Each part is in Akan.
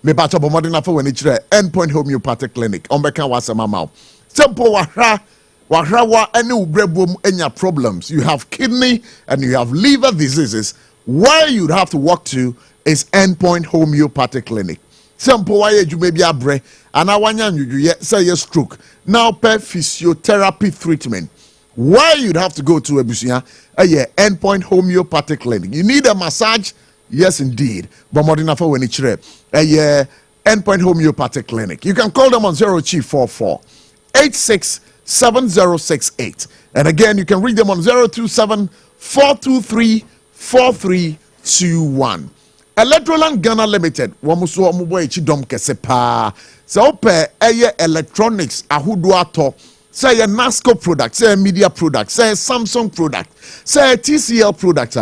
Me bacha bomodin na for when it's endpoint homeopathic clinic. Ombeka wasama mau. Simple wahra any ubrebum enya problems. You have kidney and you have liver diseases. Where you'd have to walk to is endpoint homeopathic clinic. Simple why you may be a bre and awanya you say your stroke. Now per physiotherapy treatment. Where you'd have to go to Abusia, endpoint homeopathic clinic. You need a massage. Yes, indeed. But more than enough when it's endpoint homeopathic clinic. You can call them on 0244 867068. And again, you can read them on 027 423 4321. Electroland Ghana Limited. Wamuso Mubo Chidom Kesepa. So pe electronics ahuduato. Say a NASCO product, say a media product, say a Samsung product, say a TCL product.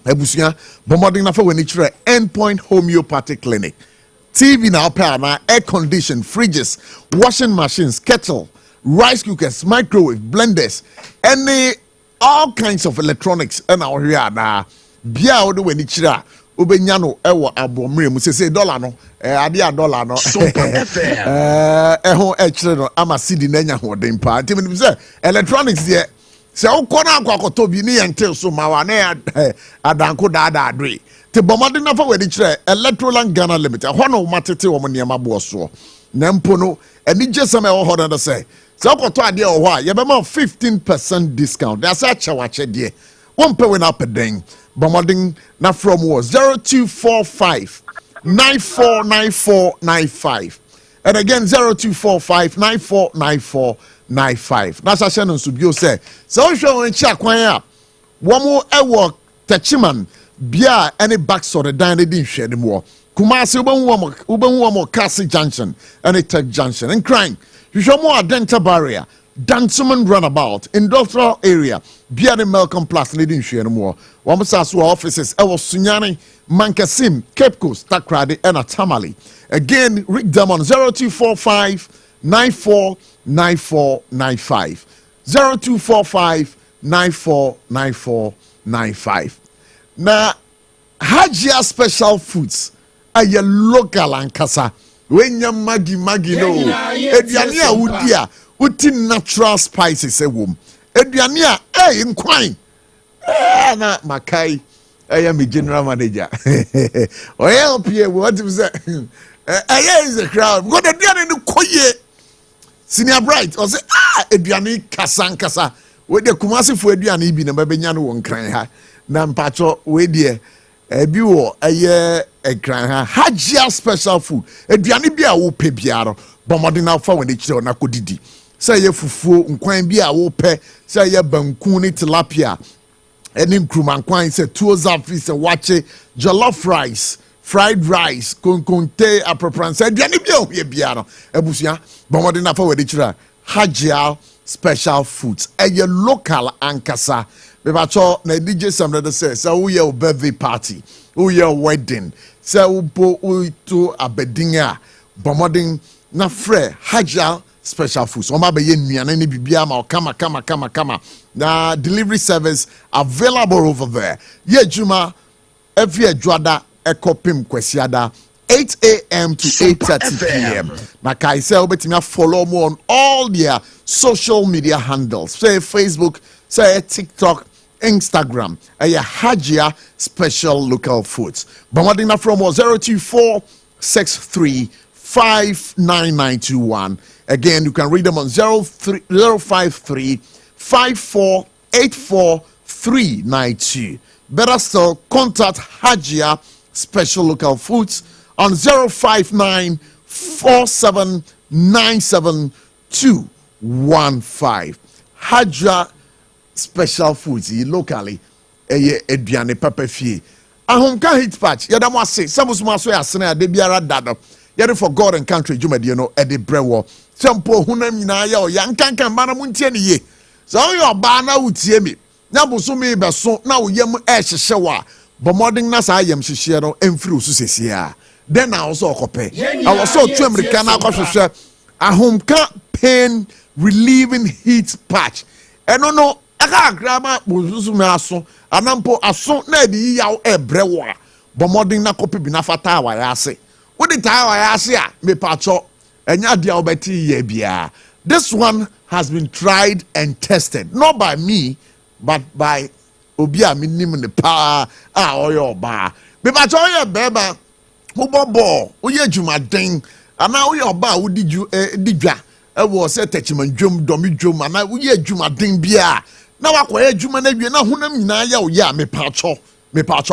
Ebusia, bombarding na for when it's endpoint homeopathic clinic. TV now power na air condition, fridges, washing machines, kettle, rice cookers, microwave, blenders, all kinds of electronics. And our here na bia odo when it's ubenyano ewo abomre mu say dollar no ade dollar no Sompa FM ho no ama cedi na nya ho den pa tim say electronics there. Se ukona akwakoto bi ni yentel so ma wa na adanko daada adwe te bomade na fa we di kire Electroland Ghana Limited ho no matete wo niam abo so na mpo no ani jesam e wo ho na say se ukoto ade wo ho a ye be ma 15% discount that's a chawache de won pe we na peden bomade na from was 0245 949495 and again 0245 949495. That's a channel to be say. So show in check one up. One more ewo Techiman Bia any backs or the dine didn't share anymore. Kumasi Uben Cassie Junction and Tech Junction and crying. You show more dental barrier. Dansuman runabout, industrial area, Bia the Malcolm Plus didn't share anymore. One offices Ewo Sunyani, Mankasim, Cape Coast, Takradi, and a Tamale. Again, Rick Damon 0245 949495 0245 949495. Now, Hajia Special Foods are your local ankasa. When you magi no, Ediania Udia, Uti natural spices a womb. Ediania, in quine. Na Makai, I am a general manager. Or help you, what is that? I is a crowd. Go to the end of the Senior Bright, or say, Ediani Kasankasa, with the Kumasi for Ediani be number Benyano won't cry her. Nampacho, with dear, a bureau, a year, a cry her. Hajia Special Food, Ediani be a whoop piano, Bomadina for when it's on a codidi. Say ye fufu, unquine be a whoop, say ye bankuni tilapia, and in Kruman quine, say two zafis, a watch jollof rice. Fried rice, conte a preference. Diani be biano. Ebusia, Bomadina for the Hajia Special Foods. Your local ankasa. Bebacho, na DJ Samrada says, so we your birthday party, we your wedding, so we to a bedinga. Bomadin na fre Hajia Special Foods. Oma be yen and any bibiama or kama. Na delivery service available over there. Ye Juma, every Jwada. Ekopim Kwesiada 8 a.m. to 8:30 p.m. Na kaise obetimi follow more on all their social media handles. Say Facebook, say TikTok, Instagram. Hajia Special Local Foods. Bomadina from 024 63 59921. Again, you can read them on 053 5484 392. Better still, contact Hajia Special Local Foods on 059 4797 215. Hajia Special Foods locally eduane papa fie ahonka hit patch yada mo ase samusuma so ya sene ade biara dado yada for God and country dwumade no ede brewo tempo hunam nyina ya o yankankan ba na muntie ne ye so yo ba na wutie mi na busumi beso na woyam ehhehye wa bomoding na sa yam hyehyɛ no emfiri ususesia then na also okope I was so to America na akɔhwehwɛ ahomka pain relieving heat patch eno no aka grama busumi aso anampo aso na edi yaw ebrewo bomoding na kope bi na fata wa ya ase What the time I ask ya me pacho enya dia obeti ye bia. This one has been tried and tested, not by me, but by Obia minim the power oyo ba. Me pacho ye beba ubobo uye jumaden ana uye ba udi didwa e wo se techiman dwom domi dwom ana uye jumaden bia na wakoye dwuma na wie na honam nyina ya uye me pacho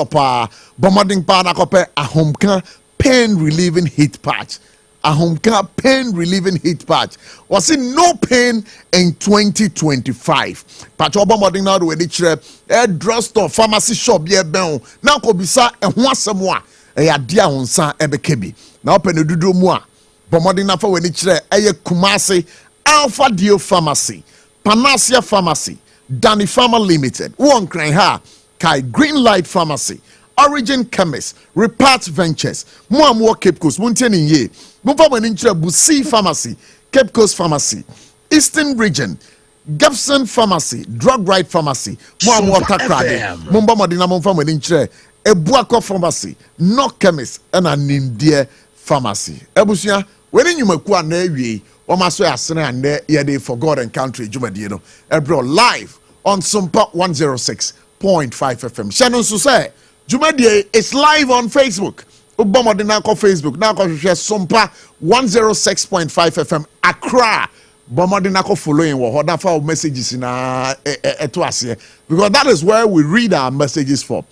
pa bomodin pa na kope ahomka pain relieving heat patch. Ahomka pain relieving heat patch. Was it no pain in 2025? Patch obomodin na do we chere a drugstore pharmacy shop ye ben na ko bisa e ho asemo a e ya dia honsa e be kebi. Na open dudu mu a bomodin na fa we chere e Kumasi Alpha Dio Pharmacy, Panacea Pharmacy, Danny Pharma Limited, one crying ha Kai Green Light Pharmacy, Origin Chemist, Repart Ventures, Muamua Cape Coast, Munteni Ye, Mumfa Weninchre Busi Pharmacy, Cape Coast Pharmacy, Eastern Region, Gibson Pharmacy, Drug Right Pharmacy, Muamua Takrade, Mumba Madina Mumfa Weninchre, Ebuako Pharmacy, No Chemist, and an India Pharmacy. Ebusia, when you make one nevi, or my soya sena and yede for God and country, Jumadino, Ebro live on Sompa 106.5 FM. Shannon Susay. Jumadie is live on Facebook. Ubama de Nako Facebook. Now share Sompa 106.5 FM Accra. Bama de Nako following what our messages in because that is where we read our messages from.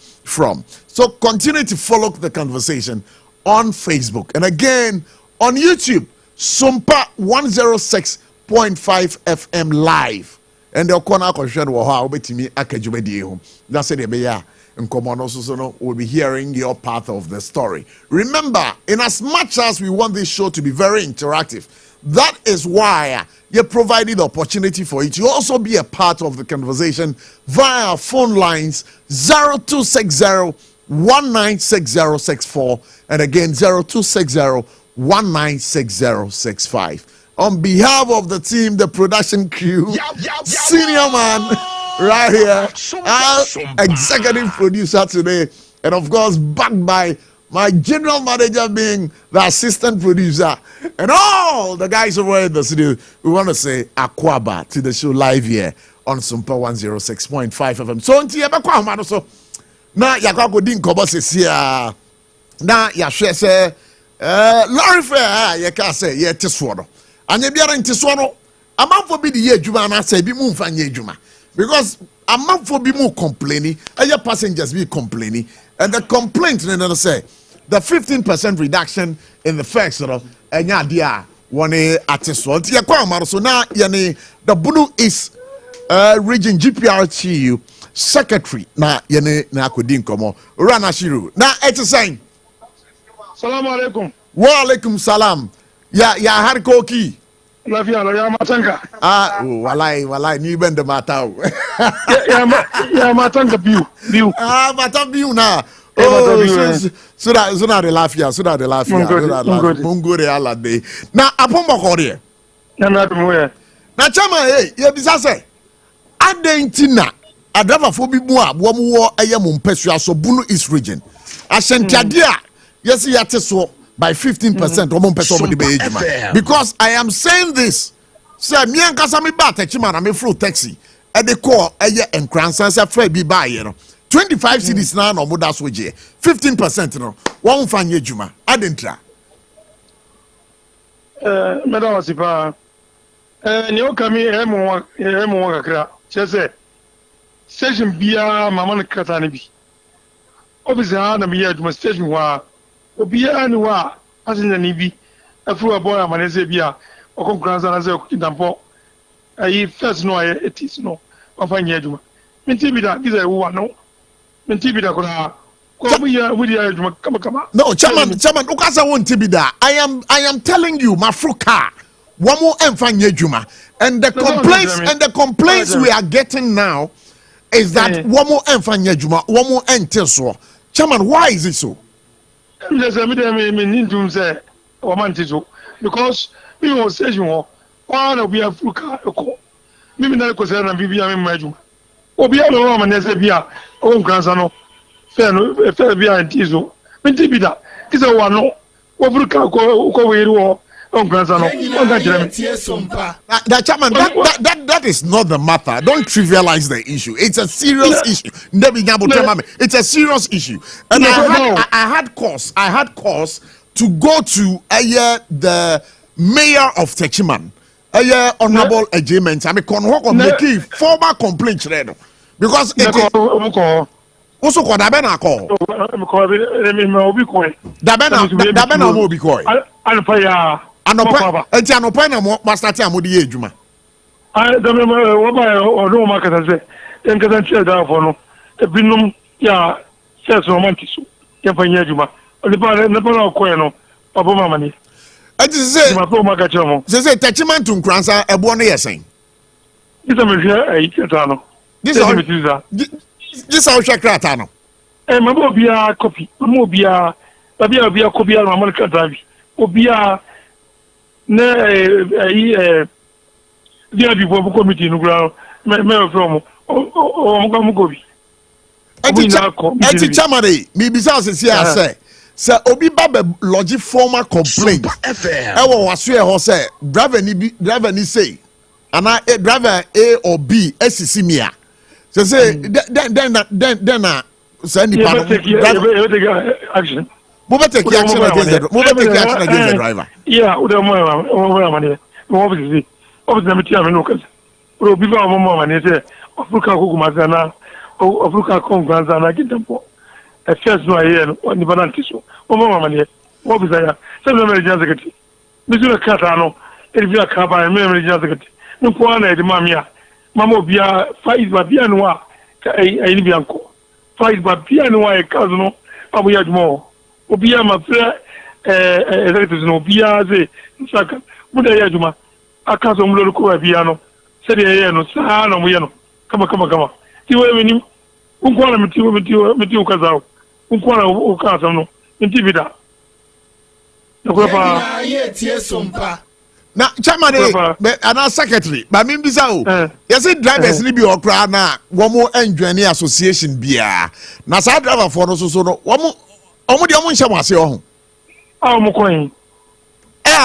So continue to follow the conversation on Facebook. And again on YouTube, Sompa 106.5 FM live. And the corner share how betimi akajumedie. That's it be and we'll be hearing your part of the story. Remember, in as much as we want this show to be very interactive, that is why you provided the opportunity for it to also be a part of the conversation via our phone lines 0260-196064 and again 0260-196065. On behalf of the team, the production crew, senior man right here, our executive producer today, and of course backed by my general manager being the assistant producer, and all the guys over in the studio, we want to say Akwaba to the show live here on Sompa 106.5 FM. So until you ever so now you din kobo sesia na ya hwe se lorry fare you can say ye teso no anya biara nteso no amanfo bi de ye adwuma na say bi mu mfa nye adwuma. Because a man for be more complaining, and your passengers be complaining, and the complaint then say the 15% reduction in the fares, and ya dear one artist. So now the Blue East Region GPRTU Secretary na yene na kodin komo Rana Shiru. Now it's a sign. Salam alaikum. Wa alaikum salam. Ya harikoki. Lafia ya matanga. Walai ni bende matao. ya matanga biu. Matanga biu na. Oh, so that the lafia. Mungure ala de. Na apomba kore. Na tumwe. Na chama ye bisa say. Adentina adava fo bi mu a wo wo eye mo mpesua so Bunu East Region. Ashantiade a yes yate so by 15% because I am saying this. Say me and Kasami Batachima me flew taxi at the core and Cransans are free by 25 cities now no that's what 15% no one fan juma. I didn't try. Madam Sipa Neo Kami Emo Kakra Chese Session Bia Mamma Katanibi. Obviously, I am here to station wa. Obia ni wa passenger ni bi afu aboy amanese bia okonkranza na ze okidampo ayi first no aye etis no afanya adwuma menti bi da biza ewu no menti bi da kona ko mu ya wudi adwuma kama no chairman ukasa wonti bi da I am telling you mafruka womo emfanya adwuma and the complaints we are getting now is that womo emfanya adwuma womo ente so chairman why is it so? Because we will say you one of your Fuka. Maybe not because I'm Bibiam. Obia no Roman as a beer, own Granzano, fair beer and Tizo. Mentibida is a one, Africa ko we ro on grandson no on ka jira me That chairman, that is not the matter. Don't trivialize the issue. It's a serious issue. It's a serious issue. And I had cause to go to the mayor of Techiman, Honorable Agreement. I mean, make formal complaint because it is also called Dabena call. Dabena Mobi Koi. Anopa na mo start amodi edwuma. Don't market say en ka san che da fo no ebinum ya ses romantic so ya fanya edwuma. Oli pa na pa ko no obo mama ni. Ati say ma ko maka che mo. Say Techiman to Nkransa ebo no yesen. This am here ai teta no. This how krata no. Ma bo bia copy. Ma mo bia copy ma mo ka davi. Obia na dia bi bo committee no ground me from o mo go bi eti chamare mi bisa say obi ba lodge formal complaint e wo waso e ho say driver ni say ana driver A or B esisi mia say then na say ni pa action. Move take action against the driver. Yeah, we don't know money. Obviously, me no cause. Bro, people are more money say Africa ko kumazana, Africa ko kumazana kitampo. E first no here on the banana tissue. More money. What is that? Some of them are just Mizu kata no, e bia ka ba me just no ko na e mamia. Mama bia fight ba bia no a ai bia nko. Fight ba bia no a e kazo no, abu ya mo. Obia ma fra executives no obia ze saka muda ya juma akaso mlo ko abia no se de ye no sa na mo ye no kama ti we ni unko na meti ukazao unko na ukasa no nti bida ko pa ye tie sompa na chairman ana secretary ba mi bisa o yes drivers ni bi okra na wo mo enjoy association bia na sa driver for no so no wo mo omo de omo nche mo ase ohun omo koyin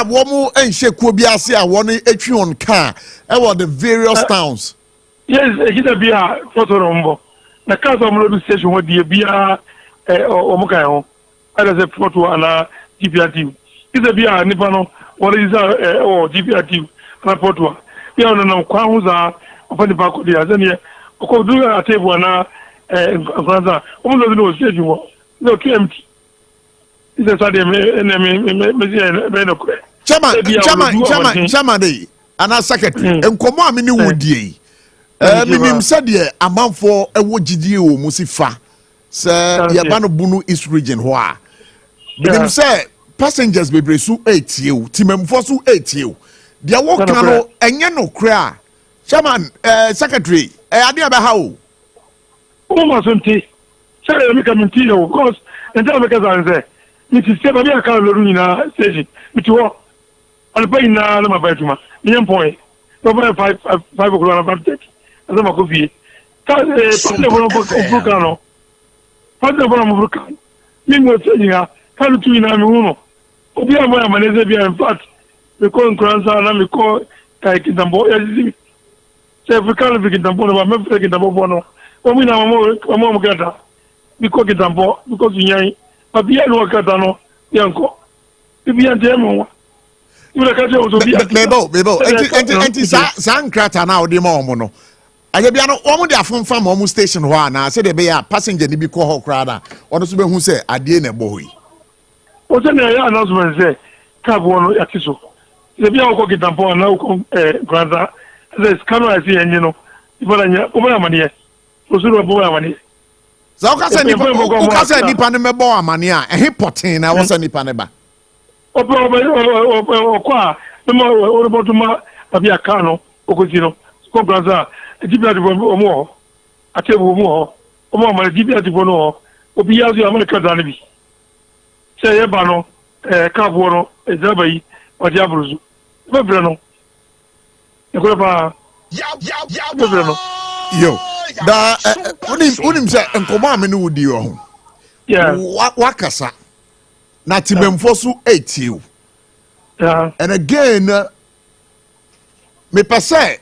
wo mo enche kuo bi ase a won etwi on car wo the various towns yes ekita bia photo rombo na kaso omo lo station wo die bia omo kan ho ada se photo ana GPRT kita bia nipa no wo register GPRT na photo bia no kwa hu za ofani ba ko dia zani ko du atebu na Franza omo lo no station wo no too empty. Is that Chairman, and our secretary, and come on, mini woody. Minim said, a month for a wogidio, Musifa, Sir Yabano Bunu East region. Why? Minim said, passengers be bresu 8 you, Timem Fosu 8 you. Their walk cano, and you no cry. Chairman, secretary, I did about how. Oh, my son, say, make a mentee, of course, and tell me because I say. Miti seba bia ka loru nyina station miti wo alpa ina na mabatuma nyem point no by 5 o'clock na take aso ma ko fie ka pande bono ko fuka no pande bono mo fuka mi mo tenya ka lu tu ina mi uno obi amo ya maneze bia in fact me ko nkransa na me ko kai kitambo ya zizi se fuka na kitambo no ba me fuka kitambo bono o mi na mo gata mi ko kitambo because nyai Abia no kata no yanko bibia ndemo ura kaje ozobia bebo enti san krata na odi ma omo no aye bia no omo de afonfa ma omo station ho ana se de be ya passenger ni bi ko ho kra na ono so be hu se ade na bo yi o se na ya announcement se ka bo no yatiso se bia ko kitampo na ko granda se scanner asi enye no ibala nya o ma mane o so ro bo ma mane so ukase nipa ne mebo amane a ehe potin na wo se nipa ne ba okwa no robotuma abia kano okojino ko braza dibia de omo atebu omo omo ma dibia de bono obi yazu amane kada ne bi se ye ba no ka bo no ezabai odi abruzu bebre no ekora ba bebre no yo da unim se enkomo amene wudi ho yeah wakasa na tibemfo so etiu. Yeah. And again, me pese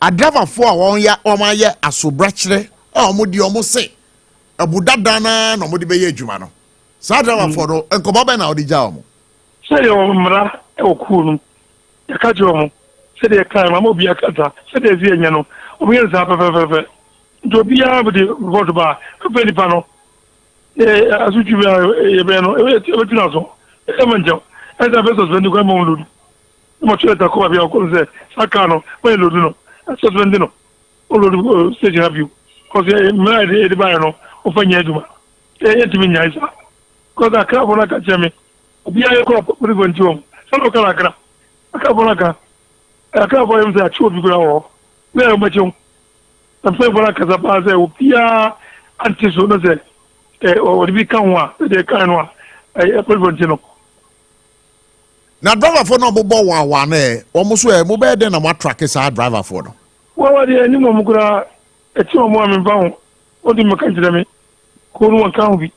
a driver for one year asobrachre omo di omo se abudadana no mo de beye adwuma no. Sa driver for no enkoba be na odi ja omo. Say o mra e okunu. Ya ka jo mo. Say de kan ma mo bi akata. Say de zi enya no. Omo yen za pe. Do bia be vote ba. Pe ni pa no. Asuchu bia e be no. E ti na so. E manjo. E da be so so ndi kwa mo lu. Mo chwe ta ko bia ko se sakano. Mo lu no. So so ndi no. O lu stage have you. Cause me e ba no. O fanya aduma. E ti mi nya isa. Cause akra bona ka cheme. Obi ayo ko pori gontiom. So no kala akra. Akra bona ka. Akra bo yem se achu obi kura wo. Me o machon. Am se bona ka za ba se obi a anti so no se o di kan wa de kan wa. Pori gontino. Na driver for no bobo wa na e omo so e mo be de na mo track sa driver for no. Wa de ni mo kura e ti mo am ba ho. O di makan jira me. Ko no kan bi.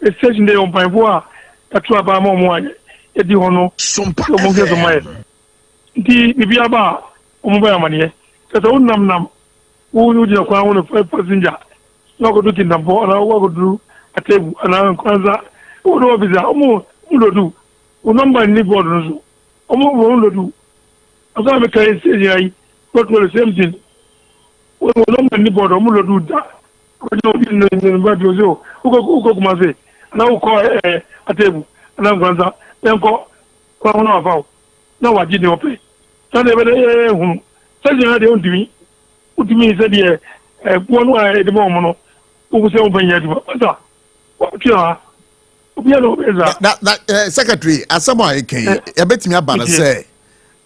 E station de on pan bo a atu aba ma mo anye e di hono Sompa mo nge zo mai di bibi aba o mo ba amane e to nam wo di kwa wo no passenger no go do kin nam bo na wo go do atebu ana kwanza wo do biza o mo lodu o number ni board no o mo wo lodu asa me kai se yi what will same thing o number ni board o mo lodu da ko no bi no ba do zo o go kuma se na wo ko atebu na ngwanza enko kwa hono afaw na waji ni ope na de be hunu se je na de undimi se de buonu a de mo no wo se o banya di ba o kira o bia no eza That secretary asamo eken e betimi aba na say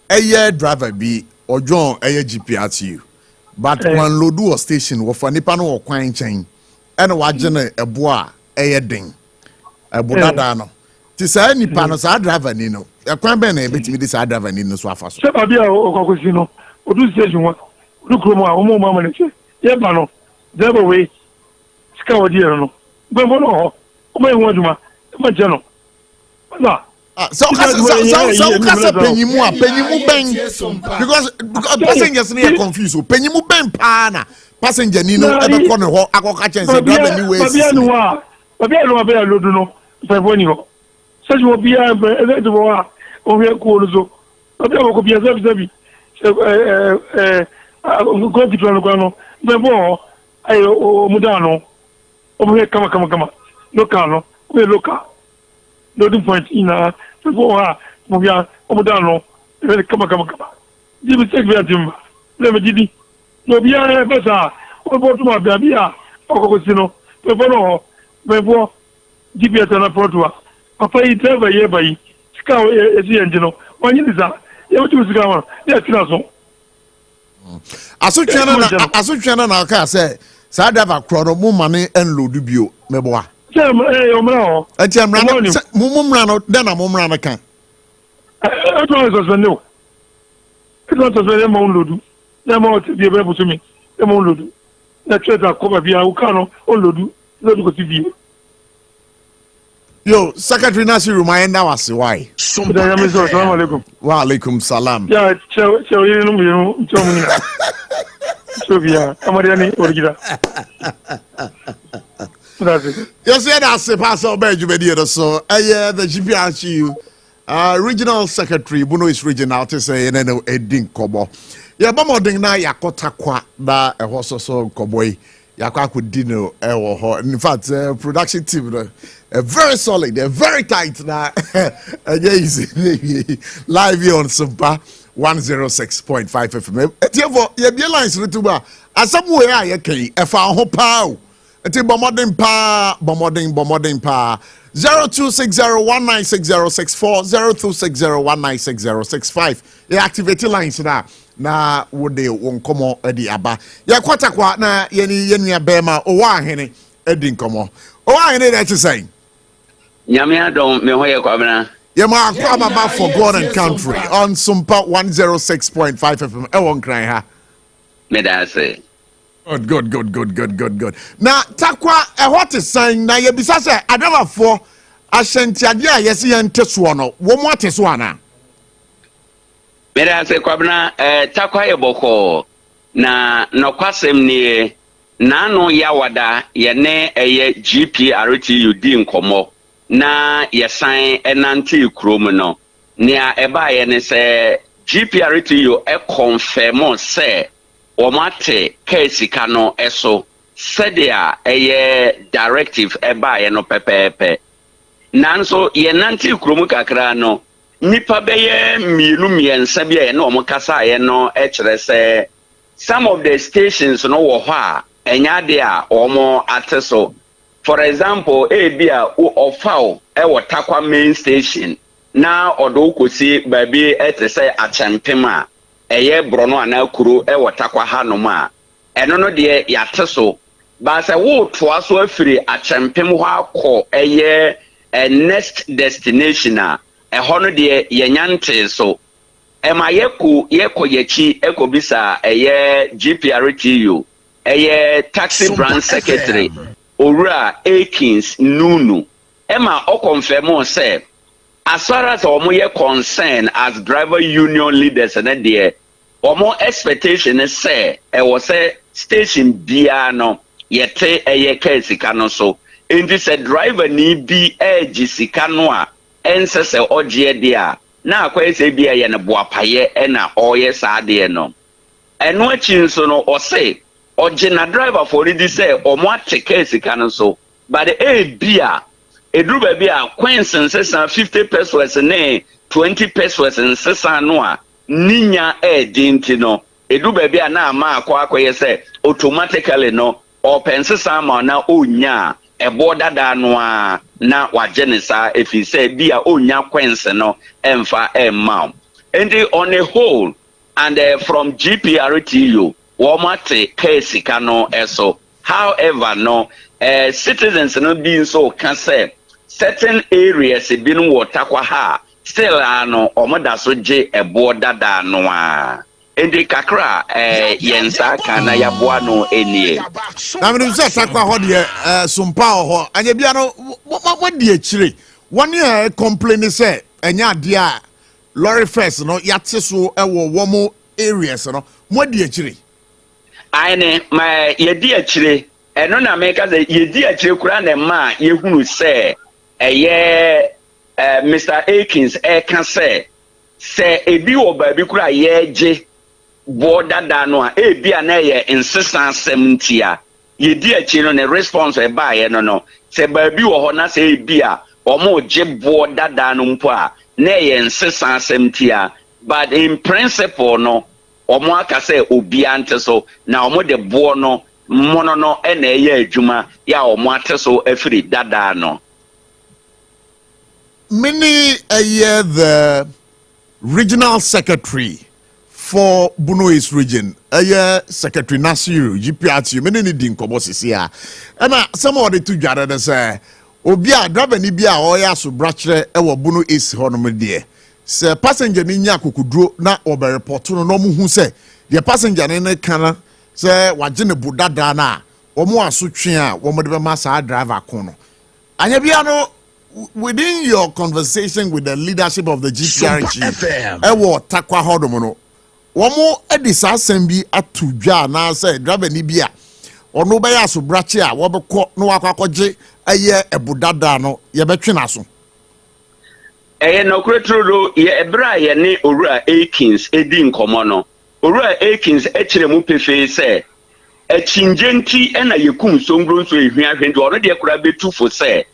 eye driver bi ojon eye GPRTU but one lodu or station wo fa nipa no wo kwan chen ene waje na ebo a eye den ebudada no ti sa nipa no sa driver ni no e kwan be na e betimi di sa driver ni no so afa so se ba bia o kokosi no o du station wa o du kromo a o mo ma ne se ye ba no driver we ska o di no be mo no o me hu aduma ma je no na so kasa penyimu ben because passengers ni confused so penyimu ben pa na passenger ni no e be ko ne ho akoka chance driver ni we babia no babia lodu no pe boni ho se jo bia e de bo a o we ko zo babia ko bia zabi go kitwa no pe bo ai o mudano o mo kama local we local loading point ina pe bo a mo bia o mudano e kama di bi se bia timba le me didi no bia e pesa o bo to ma bia o ko sino pe bo no Bebo, GPS na portua. Papa yi driver ye bayi. Sika esi engine. Wanyi nisa. Ye wuti sika wan. Ye tina so. Asutwana na aka say sa driver kro no mu mane enload bio meboa. Se o mra ho. Ati mra no mu mra no den na mu mra no kan. E to so no. E to so mo unload. Na mo ti be butu mi. E mo unload. Na trailer ko ba bia u kan no unload. Yo, Secretary Nasi reminder was why. Assalamu alaikum. Wa alaikum salam. Yeah, you know, Sofia, Amariani, Orgida. You said that's a pass of Benjamin, so the GPRTU, regional secretary, Buno is regional to say, and then a ding kobo. Yeah, Bamoding na yakota kwa da a horse so cowboy. Yakwaku Dino, in fact, production team, very solid, they're very tight now. Live here on Sompa 106.5 FM. Therefore, you be lines to as somewhere I can, if I hope how. It's bombarding pa 0260196064 0260196065. You activate lines na wo de won komo edi aba ya kwata kwa na yeni abema o wa hene edi nkomo o wa hene that is saying nyame adom me hoye kwabena ye ma kwa baba for God and country on Sompa 106.5 FM e won kran ha me da say good na takwa e what is saying na ye bisa say adama for ahyɛntiade a yɛse yɛnte soɔ no wo mo ate so ana Meda se kwabena takwa ye boko na nokwasem ni nano yawada yene eye GPRTU di nkomo na yesan enante krom no nia eba ye ne se GPRTU confirm se omate case kano eso sedia eye directive eba ye no pepepe nanso yenante krom kakra no nipa beye mienu miensa bia ye no omkasa ye no ekyere some of the stations no wo ho a enya de a omo ateso for example bia ofaw e wo takwa main station na odo kosi baabi etese achempem a eye brono ana kuro e wo takwa hanom a eno no de yateso ba se wo toa so afiri achempem ho akọ eye next destination a ehono de yenyante so ema yeko yechi ekobisa eye GPRTU eye taxi branch secretary Owura Akins Nunu ema o confirm say as far as omo concern as driver union leaders na de omo expectation is say e was say station bia no yete eye ka sika no so enti say driver ni bi egi sika no a ense se oje de a na akwa se bia ye ne boapaye e na oye saade no eno achi nso no o say Ojina driver for it say omo ateke sika no so but bia eduru ba bia Queensland sesa 50 pesos ne 20 pesos sesa no a ninya dinti no eduru ba bia na ama akwa say automatically no open sesa ma na onya ebo dada no a na wajenisa efi say bia onya Queensland no emfa emma and on a whole and from GPRTU Womate case kano eso. However, no citizens no being so can say certain areas been water kwa ha still no omoda so je border da no a. Endi kakra yensa kana ya boa no enie. Na me say takwa ho de Sompa ho anya bia no what de akire. One year complain say enya ade a lorry first no yate so wo mo areas no mo de akire. Aine my yedi achire eno na meka ze yedi achire kura na ma yehunu se Mr. Akins can say ebi wo baabi kura yeje border da no a ebi na ye insistence 70 a yedi achire no ne response e ba ye no se baabi wo ho na se ebi a omo je border da no mpo a na ye insistence 70 a but in principle no omo aka say obi ante so na omo de bo no mono no na eye adwuma ya omo ate so afiri dada no many the regional secretary for Bono East region secretary Nasiru GPRTU many ni din kobo sisi a na some of the two jara dey say obi a driver ni bia o ya so brachere e wo Bono East honom de se passenger ni nya kokuduro na obe report no mu hu se the passenger ne kana se waje ne budada na omo asotwe a wo mo de be ma sa driver ko no anya bia no within your conversation with the leadership of the GPRTU e wo takwa hodom no wo mo edisa asem atudwa na se driver ni bia ono be ya so brache a wo be ko no akwakoje eye ebudada no ye betwe na so no kretro ye ebra ye ne Owura Akins edi nkomo no Owura Akins echire mu pefe se echinjenti na yekum songro so ehwiahwe ndi ono de kura betu fo se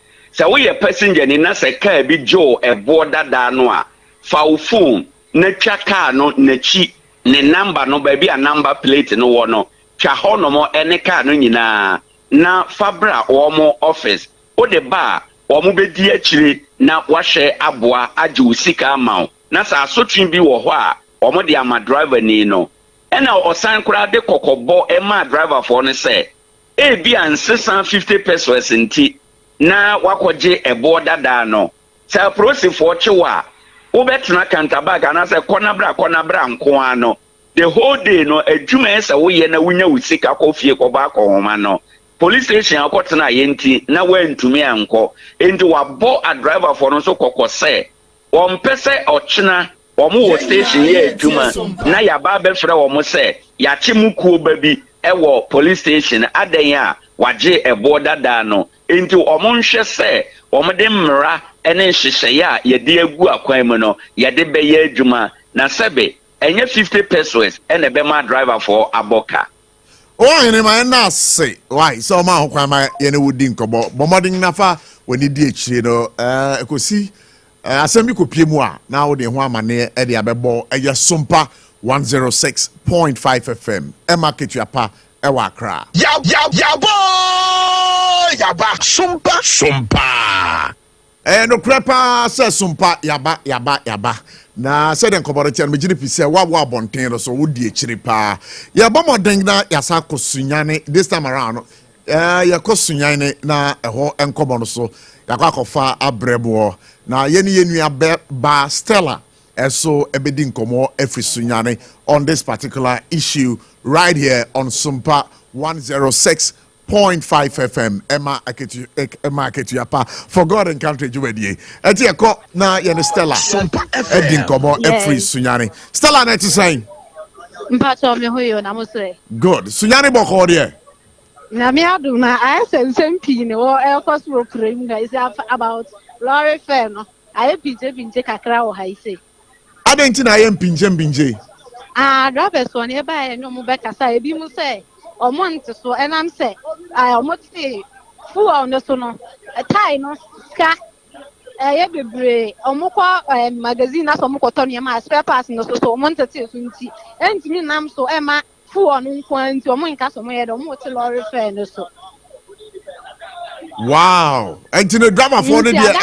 wo ye passenger ni na se car bi jo ebo dada no a fa wo phone na twa car no na chi ne number no ba bi a number plate no wo no twa ho no mo ene car no nyina na fabra wo mo office o de ba wo mo be di akire na wahwe aboa age usika amaw na sa asotwin bi wo ho a omo de ama driver ni no ena osan kura de kokobo e ma driver for ne se e bi an 650 pesos nti na wakoje ebo dada no sa prosi for chewa wo betena kantabag na se konabra nko ano the whole day no adwuma ese wo ye na wunya usika ko fie ko ba ko homa no police station akotena yenti na wantumi anko enti wabo a driver for no so kokose ompese ochina omo wo station ye aduma na yaba be frɛ omo se yache mukuo babi ewo police station adan a waje ebo dada no enti omo nhwe se omo de mmra ene nhyehyɛ a yɛde agu akwan mu no yɛde bɛyɛ adwuma na sɛbe enye 50 pesos ene be ma driver for aboka. Oh, in my nase. Why? So my hokama yene wudi nkobo. Bomoding nafa when di echire no ekosi asem bi kopie mu a na wo de ho amane e de abebo eye Sompa 106.5 FM. E market yapa e wa Accra. Yaba Sompa. No crepa se Sompa yaba. Na said en koboroti me gini pise wa bonten so wodi echiri pa ya bomoden na yasa kosunyane this time around ya kosunyane na eho enkobo no so yakwakofa abrebo na yenu ba Stella eso ebedi nkomo efrisunyane on this particular issue right here on Sompa 106.5 FM Emma Aketu Yapa for God and country juwedie eti eko na ye Stella edi nkomo every sunyane Stella na ti saying mpacho me hoyo na mo say good sunyane boko de na me adu na I sensem pii ne wo elkos ro krem na is about lorry fair no I pinje kakra wo ha ise adenti na ye pinje drivers one e ba e no mo be kasa e bi mu say omonte so enam say omote fu on no so no tie no ska ye bebre omukọ magazine aso omukọ to ne ma spare parts no so omonte te so nti entimi nam so e ma fu on nko nti omonka so mo ye do mo te lorry fair no so wow enti no drama for no dia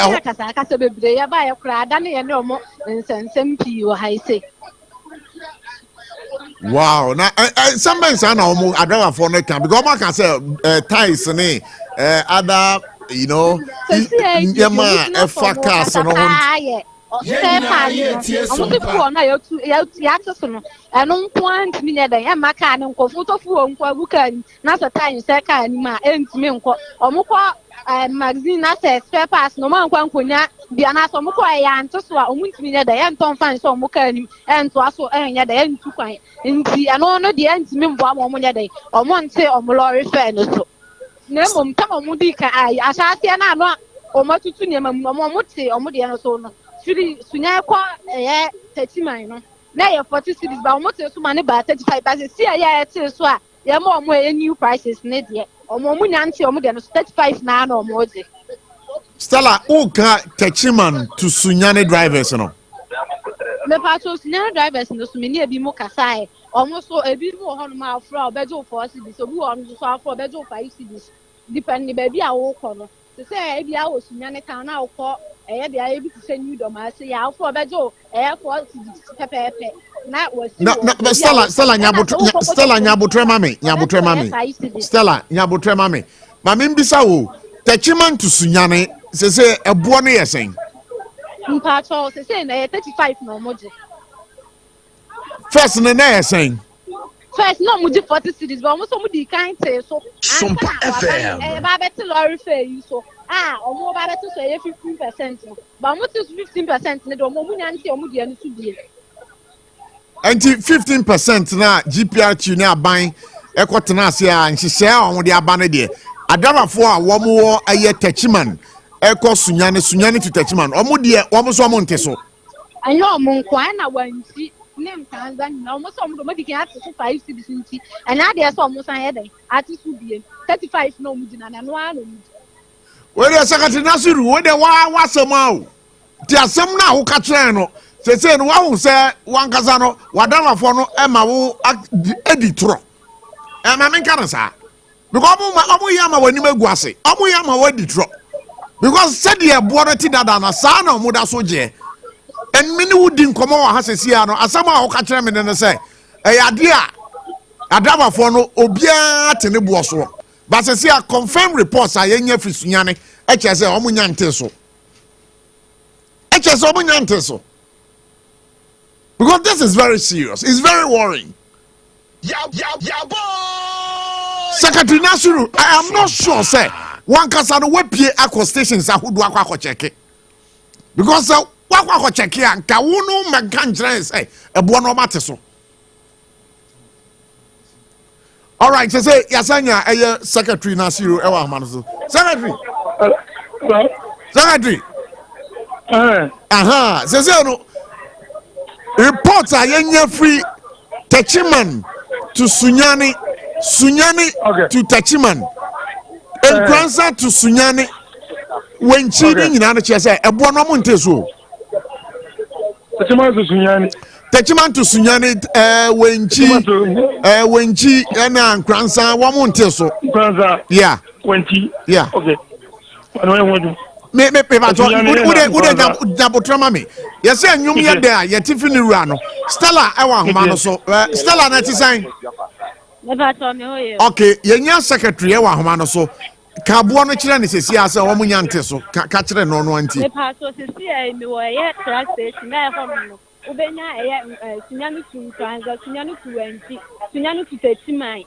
kasa bebre ya ba ye kura da ne ye ne omo nsensem pii wo ha ise. Wow, now some men say na omo adriver for no can because man can say ties ni other you know yema e facas no ho say pa omo te fu na ya to no eno point mi ne da ya maka ne nkofu to fu nko aguka na so time say ka ni ma entimi nko omo ko magazine na say spare parts no man kwa nkonya bia na so mo ko ya nto so a omuntimi ne da ya nton fan so mo ka ni ento aso enya da ya ntu kwan nti ano no de ntimi mbo am ne da omo nte omo lorry fair no so na mo mta mo di ka ai asase na ano omo tutu ne mam omo te omo de no so no firi sunya ko 30 man no na ya 40 cities ba omo te so ma ne ba 35 ba se ya te so a ya mo omo new prices ne de omo mu nyanti omo de no 35 na na omo de Stella uka techiman to sunyane drivers no me pato sunyane drivers no so me ni ebi mu kasa omo so ebi mu ho no ma afro obejo 4 cities obi ho no so afro obejo 5 cities depend ni baby a wo ko no se say ebi a wo sunyane kan na wo ko de a ebi se new do ma se ya afro obejo 4 cities pepepe na wasi no Stella nyabotre mami Stella nyabotre mami mami mbisa wo techiman to sunyane se ebo no yesen mpacho se na 35 no moje first na yesen first no moje 40 cities but almost mo di kan te so Sompa FM ba better lorry fair you so omo ba better so 15% no but mo to 15% ne do mo nyanti omo di anu so die anti 15% na GPR tune aban ekotena ase a nhyehyɛ a omo de aba ne de adarafo a womo aye techiman eko sunyane to techiman omo de omo so omo nte so ayo omo nkwa na wanti nem kanza na omo so omo do madi kan ati so 5 cities nti ana de so omo san yeden ati so bie 35 na omo dina na no ano mu we de secretary Nasiru we de wa asema ti asem na wo ka kire no se no wa hu se wankasa no wadarafo no e ma wo editro e ma men kan sa because omo yama wani maguase omo yama wadi tro because said ye bono ti dada na sa na omo da so je en mini wudi nkomo wa hasesia no asama a wo ka kire me ne se e yade a adabafo no obia te ne bo so ba sesia confirm reports a yenya frisunyane e che se omo nyante so because this is very serious, it's very worrying. Secretary Nasiru, I am not sure, sir. One casano we pay aqua stations a who do aqua check it. Because what check here and Kawuno Maganjra say a buono mateso. All right, so say Yasanya, Secretary Nasiru, Ewa Manazo. Secretary. Secretary. Says no reports are yenye free Techiman to Sunyani to Techiman and Kransa to Sunyani when cheating in another say a buono monteso. Techiman to Sunyani when chi and Kransa one monteso. Yeah. Yeah. Okay. Me me yes say nyum ye there ye tifini rua no Stella e wa homa no so Stella na ti san okay ye nya secretary e wa homa no so ka bo no kire ne sesi ase wo mu nya nte so ka kire no no anti me pa so sesi e mi wo ye class station na e ho no ubenya e sunyanu tu transa sunyanu tu anti sunyanu tu tetimai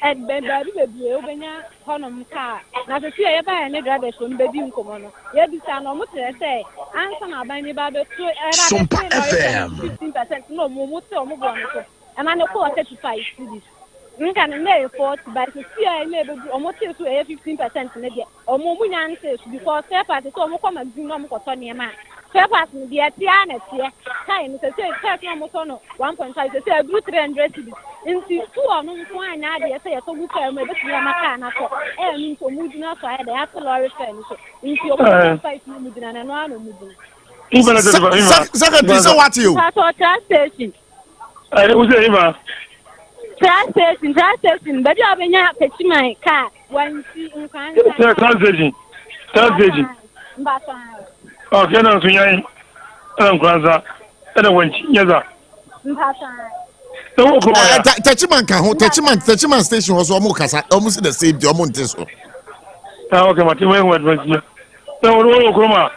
and baby ubenya honum car na se e ba ne driver so nbedi nkomo no ye bi sa no mo tere say ansa na ban ni ba be to era Sompa FM 15% no mo te o mo bo no so e ma ne ko 35 cedis nka ne 40 by se e ne be o mo te so e 15% ne de o mo mu nya nse because se part so o mo ko magazine no mo ko to ne ma Pepas ni dia tia na tia kai ni se check na mo no 1.5 se blue 300 cedis nti tu onu nko anya de se ye to buka me be tia maka na ko mi nko mudina so ya de ya to lorry fare ni so nti o mo 5 ni mudina na no ano mudina Secretary so what you pastor train station we say ima train station be dia obenya pechiman car wansi nkan train station mbasa okay na sunyan Kranza and wenchi yaza mbasa Techiman can hold Techiman station was almost the same job on this. Okay, Martin, when was you? So, Kroma.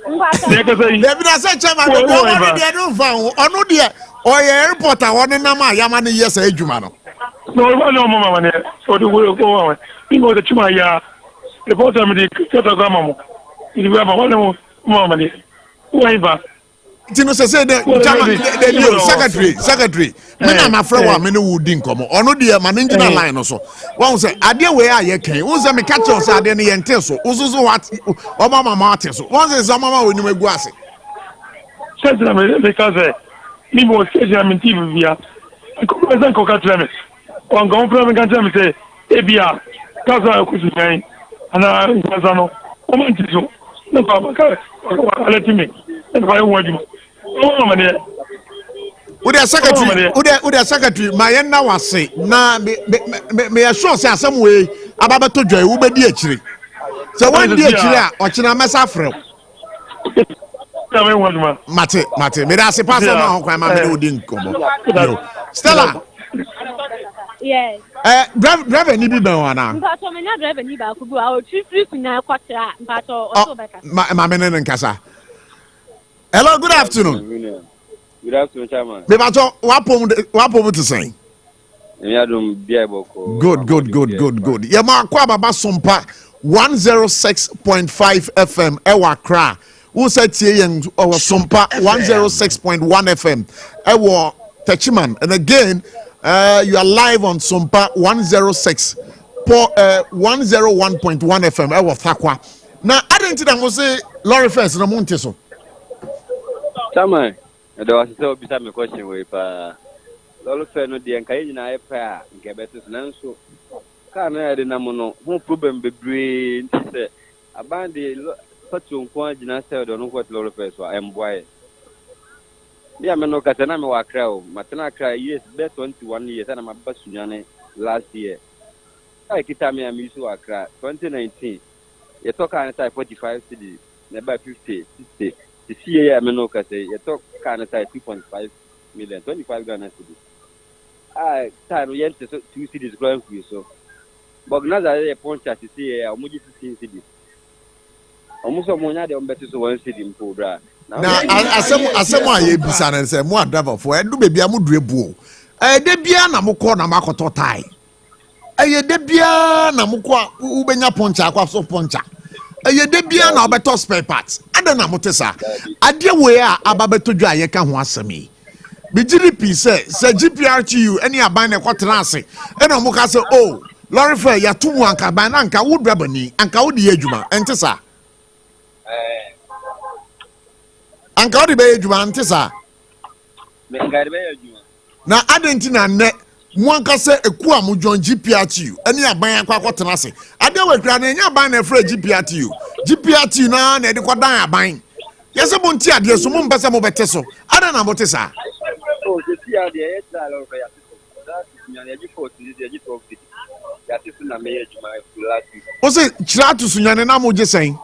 I said, Chairman, I don't found or no dear or airport. I want to know my Yamani, yes, a Jumano. No, Mamma, so the way go on. You know the Chumaya, the bottom of the Katagamamo. You have a Mamma. Whoever. Tino say the secretary me na my friend wa me no wudi nkomo ono de ma engine line no so won say ade we aye kan won say me catch us ade ne yente so ususu what o mama ate so won say so mama we ni magu ase say me because me mo say me TV via ko president ko ka tell me on go problem kan tell me say e bia kaza ku su nai ana kaza no o man ti so no ba ka let me and why would you Ude secretary my na wase na me assure say asem we ababa to dwan wo bedi akire so one di akire a o kina mesa frem mate me da se pass on ho kwan ma me odi nkomo Stella yes driver ni bi ban wana mpato me na driver ni ba ku bu a o free kunya kwatra mpato o so beka ma me ne nkasa. Hello, good afternoon. Good afternoon, Chairman. Bebato, wapom to say. Good. Yama kwa baba Sompa 106.5 FM ewa kra. Who said tie or Sompa 106.1 FM ewa Techiman. And again, you are live on Sompa 101.1 FM ewa Thakwa. Now, I didn't think that say Lorry Fence no Monteso. Chairman, there was so beside my question with Lolo Feno, the Encaina, a prayer, and Gabetus Nanso. Can't I didn't who problem be brain to say about the Patu Point in I said, don't know what Lolo Fest or am why. Yeah, Mano Catanama were crow, Matana cry years, bet 21 years, and I'm a Basuniane last year. I keep me a Misu Accra 2019. You talk on a 45 cities, nearby 50, 60. The CA Menoka say you talk kind of 2.5 million, 25 Ghana cities. I time we enter 2 cities growing for you so. But now a point at the CA, almost 15 cities. Almost a money on better so 1 city in Cobra. Now, as someone you be and say more driver for I do baby amu drebu. Debiana mo call na makoto tai. eye de bia na mokwa ubenya poncha akwa so poncha eye de bia na obeto spare parts ada na motesa ade we a ababetodwa ayeka ho asemi bijiri pi say GPRTU any aban na kwotena ase ena mo ka say oh lorry fare ya tumu anka ban na anka wo drabani anka wo de adwuma ente sa anka wo de be adwuma ente sa me ngare be adwuma na adenti na ne mwanka se eku amu John GPRTU eni aban akwa kwotena ase ade we kra na enya aban na fra GPRTU na na de kwadan aban yese bo nti ade so mo mpese mo bete so ada na bote sa oh je ti ade e tra lo fa ya that is nyane ji 40 ji 12 ya ti na me ejuma last week o se chira to sunyane na mo je sen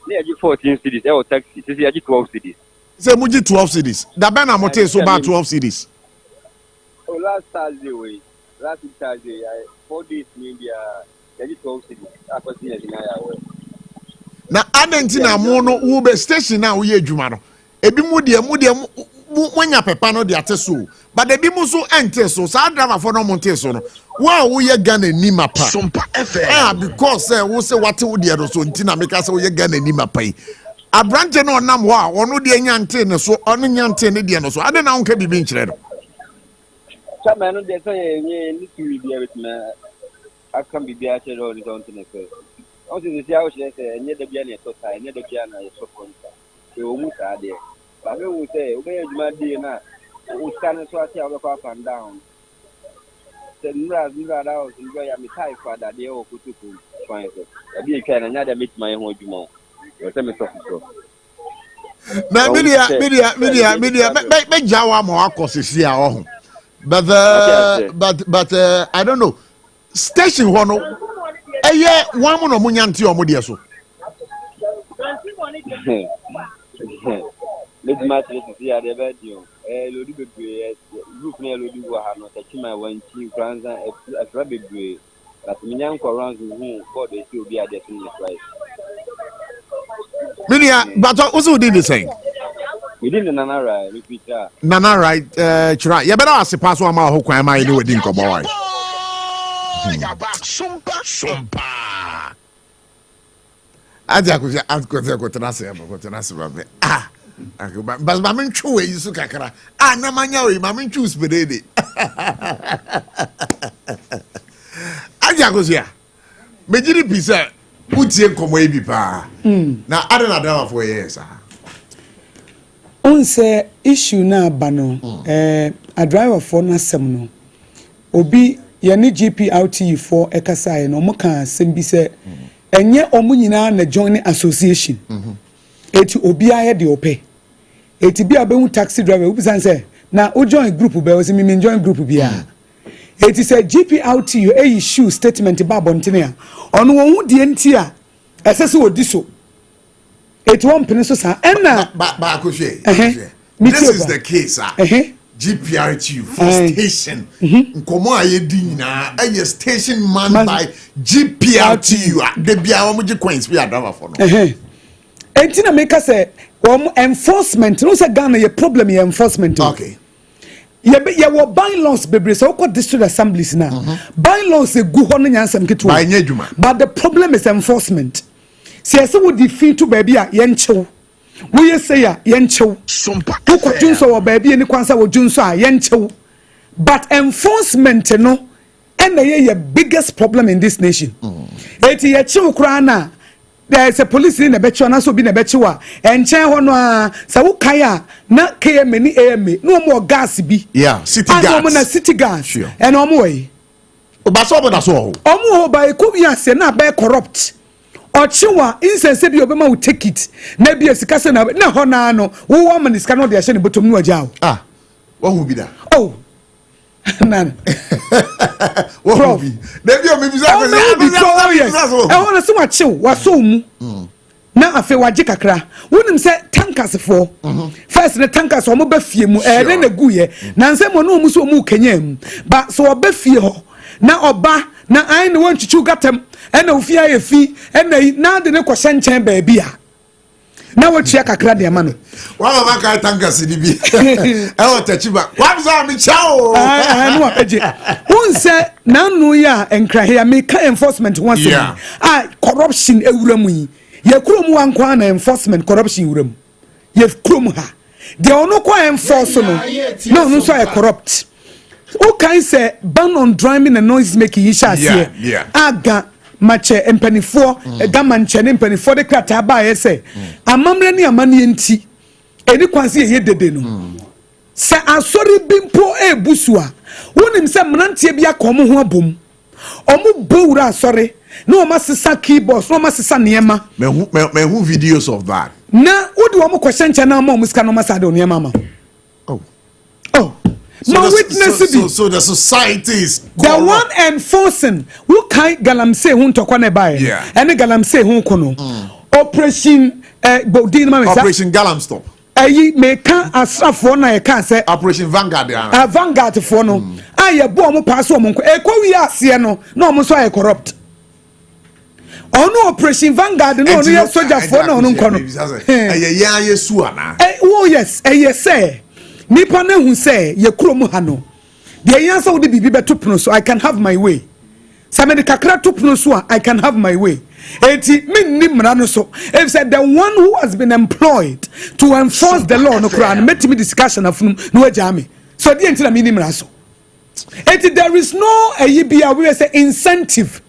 ne ji 14 cities e o taxi ti ya ji 12 cities se mo ji 12 cities da ben na mo te so ba 12 cities. Oh, last Thursday, 4 days in India, they just 12 cities. Na Argentina mo no wo be station na wo ye adwuma no. Ebi mu de nya pepa no de ateso. But ebi mu so ente so. Sa driver for no monte so no. Wo ye Ghana ni mapa. Sompa FM. Because wo say what wo de so ntina make say wo ye Ghana ni mapa yi. Abrante no nam ho a ono de nya nte ne so, ono nya nte ne de no so. Ade na won ka bibi nkyere no. Man, they say, need to be able to I can be there to all the on to also, the house, near the piano, so I near the piano, so they almost are there. But I will say, where is my DNA? Who stand so I tell up and down. The Nura house, enjoy a type for that they all put to find it. I be can another meet my own Jumo. Tell me so. Na media me jawa mo akosisi a ohun. But I don't know. Station one one mo no munyanti o mo de so. Let's match it see at the video. Lodi bebre group na lodi wo ha no tachi my one team Franza a bebre. But minyan ko rounds who board dey see obi ade tin price. Media but also did the same. We didn't Nana repeat that. Nana right try. You better ask pass one ma ho kwan ma you wedding ko boy. Sompa. Aja ko tenase ba. Ah. Bas ma men twu we su kakra. Ah na manya we ma men twu spedede. Aja ko sia. Mejiri pisa utie komo ebi pa. Na ade na dama for years ah. On say issue na bano a driver for na sem no obi ye ne GPRTU for ekasa no mo kan sem bi se enye omu nyina na join association eti obi aye de ope eti bi abehu taxi driver obi san say na o join group be o se me join group bia eti say GPRTU issue statement ba bontene a ono won hu de enti a esese odi so it won't pin so sa enna ba ko hwe this is the case GPRTU for station nkomo ayedi nyina eye station man by GPRTU de bia wo gi coins bi adava for no enti na make say enforcement no say Ghana ye problem ye enforcement okay ye wo bylaws bebre so ko district assemblies na bylaws egu ho no nyansam keto by nyadwuma but the problem is enforcement. Si ese wo defeat to baby a yenchew wo ye say a yenchew wo ko junso wo baby ni kwansa wo junso a yenchew but enforcement no and ye biggest problem in this nation eti ye chew kra na there is a police in the becho na so bi na becho a enchen ho no a sa wo kai a na KM ni AM no mo gas bi city gas no na city gas sure. And omo we obaso omo ho ba ekubia se na be corrupt Ochiwa insense bi obema will take it na bi esika se na ho na no wo wo man iska no de ahye ne botom no agyawo wo hu bi da nan wo hu bi na bi o me bi za e wona se wa chew wa so mu na afi waje kakra wonim se tankers for first the tankers o mo ba fie mu na guye na nse mo no mu so mu kenya mu ba so oba fie ho na oba na ai ne won chichu gatem ena ofia ye fi ena na de ne kwahye nchen ba bia na wotua kakra de ama no wa mama ka tankers ni bi e o tachiba kwa mza mi chao no abeje wonse nanu ya enkrahe American enforcement won say corruption ewura mu yi ye krom wankwa na enforcement corruption ewura mu ye krom ha de ono kwa enforce no so e corrupt who can say ban on driving and noise making issue aga mache empanifo gama nchene empanifo de krata ba ye say amamre ni amane enti eni kwanse ye dede no se asori bimpo ebusua wonim se mnantie bia kom ho abom omo bowura asori no masesa keyboards no masesa niema me videos of that na wodi omo question chana ma omo ska no masade niema ma so the society is the one enforcing who can galamse hu ntokwa na bae ene galamse hu kono operation bodin ma operation galam stop ayi meka asrafo na ye kan say operation vanguard vanguard fo no aye bo omo pass omo nko ekwawi ase no na omo so aye corrupt ono operation vanguard no no ye soldier fo no nko no aye ya yesu ana yes aye say nipa na hu say ye krom ha no de yansa wo de bibi betopno so I can have my way samedi kakra topno so I can have my way eti minni mra no so if said the one who has been employed to enforce the law no kra no metimi discussion afunu no ajame so de enti na minni mra so eti there is no ayibia we say incentive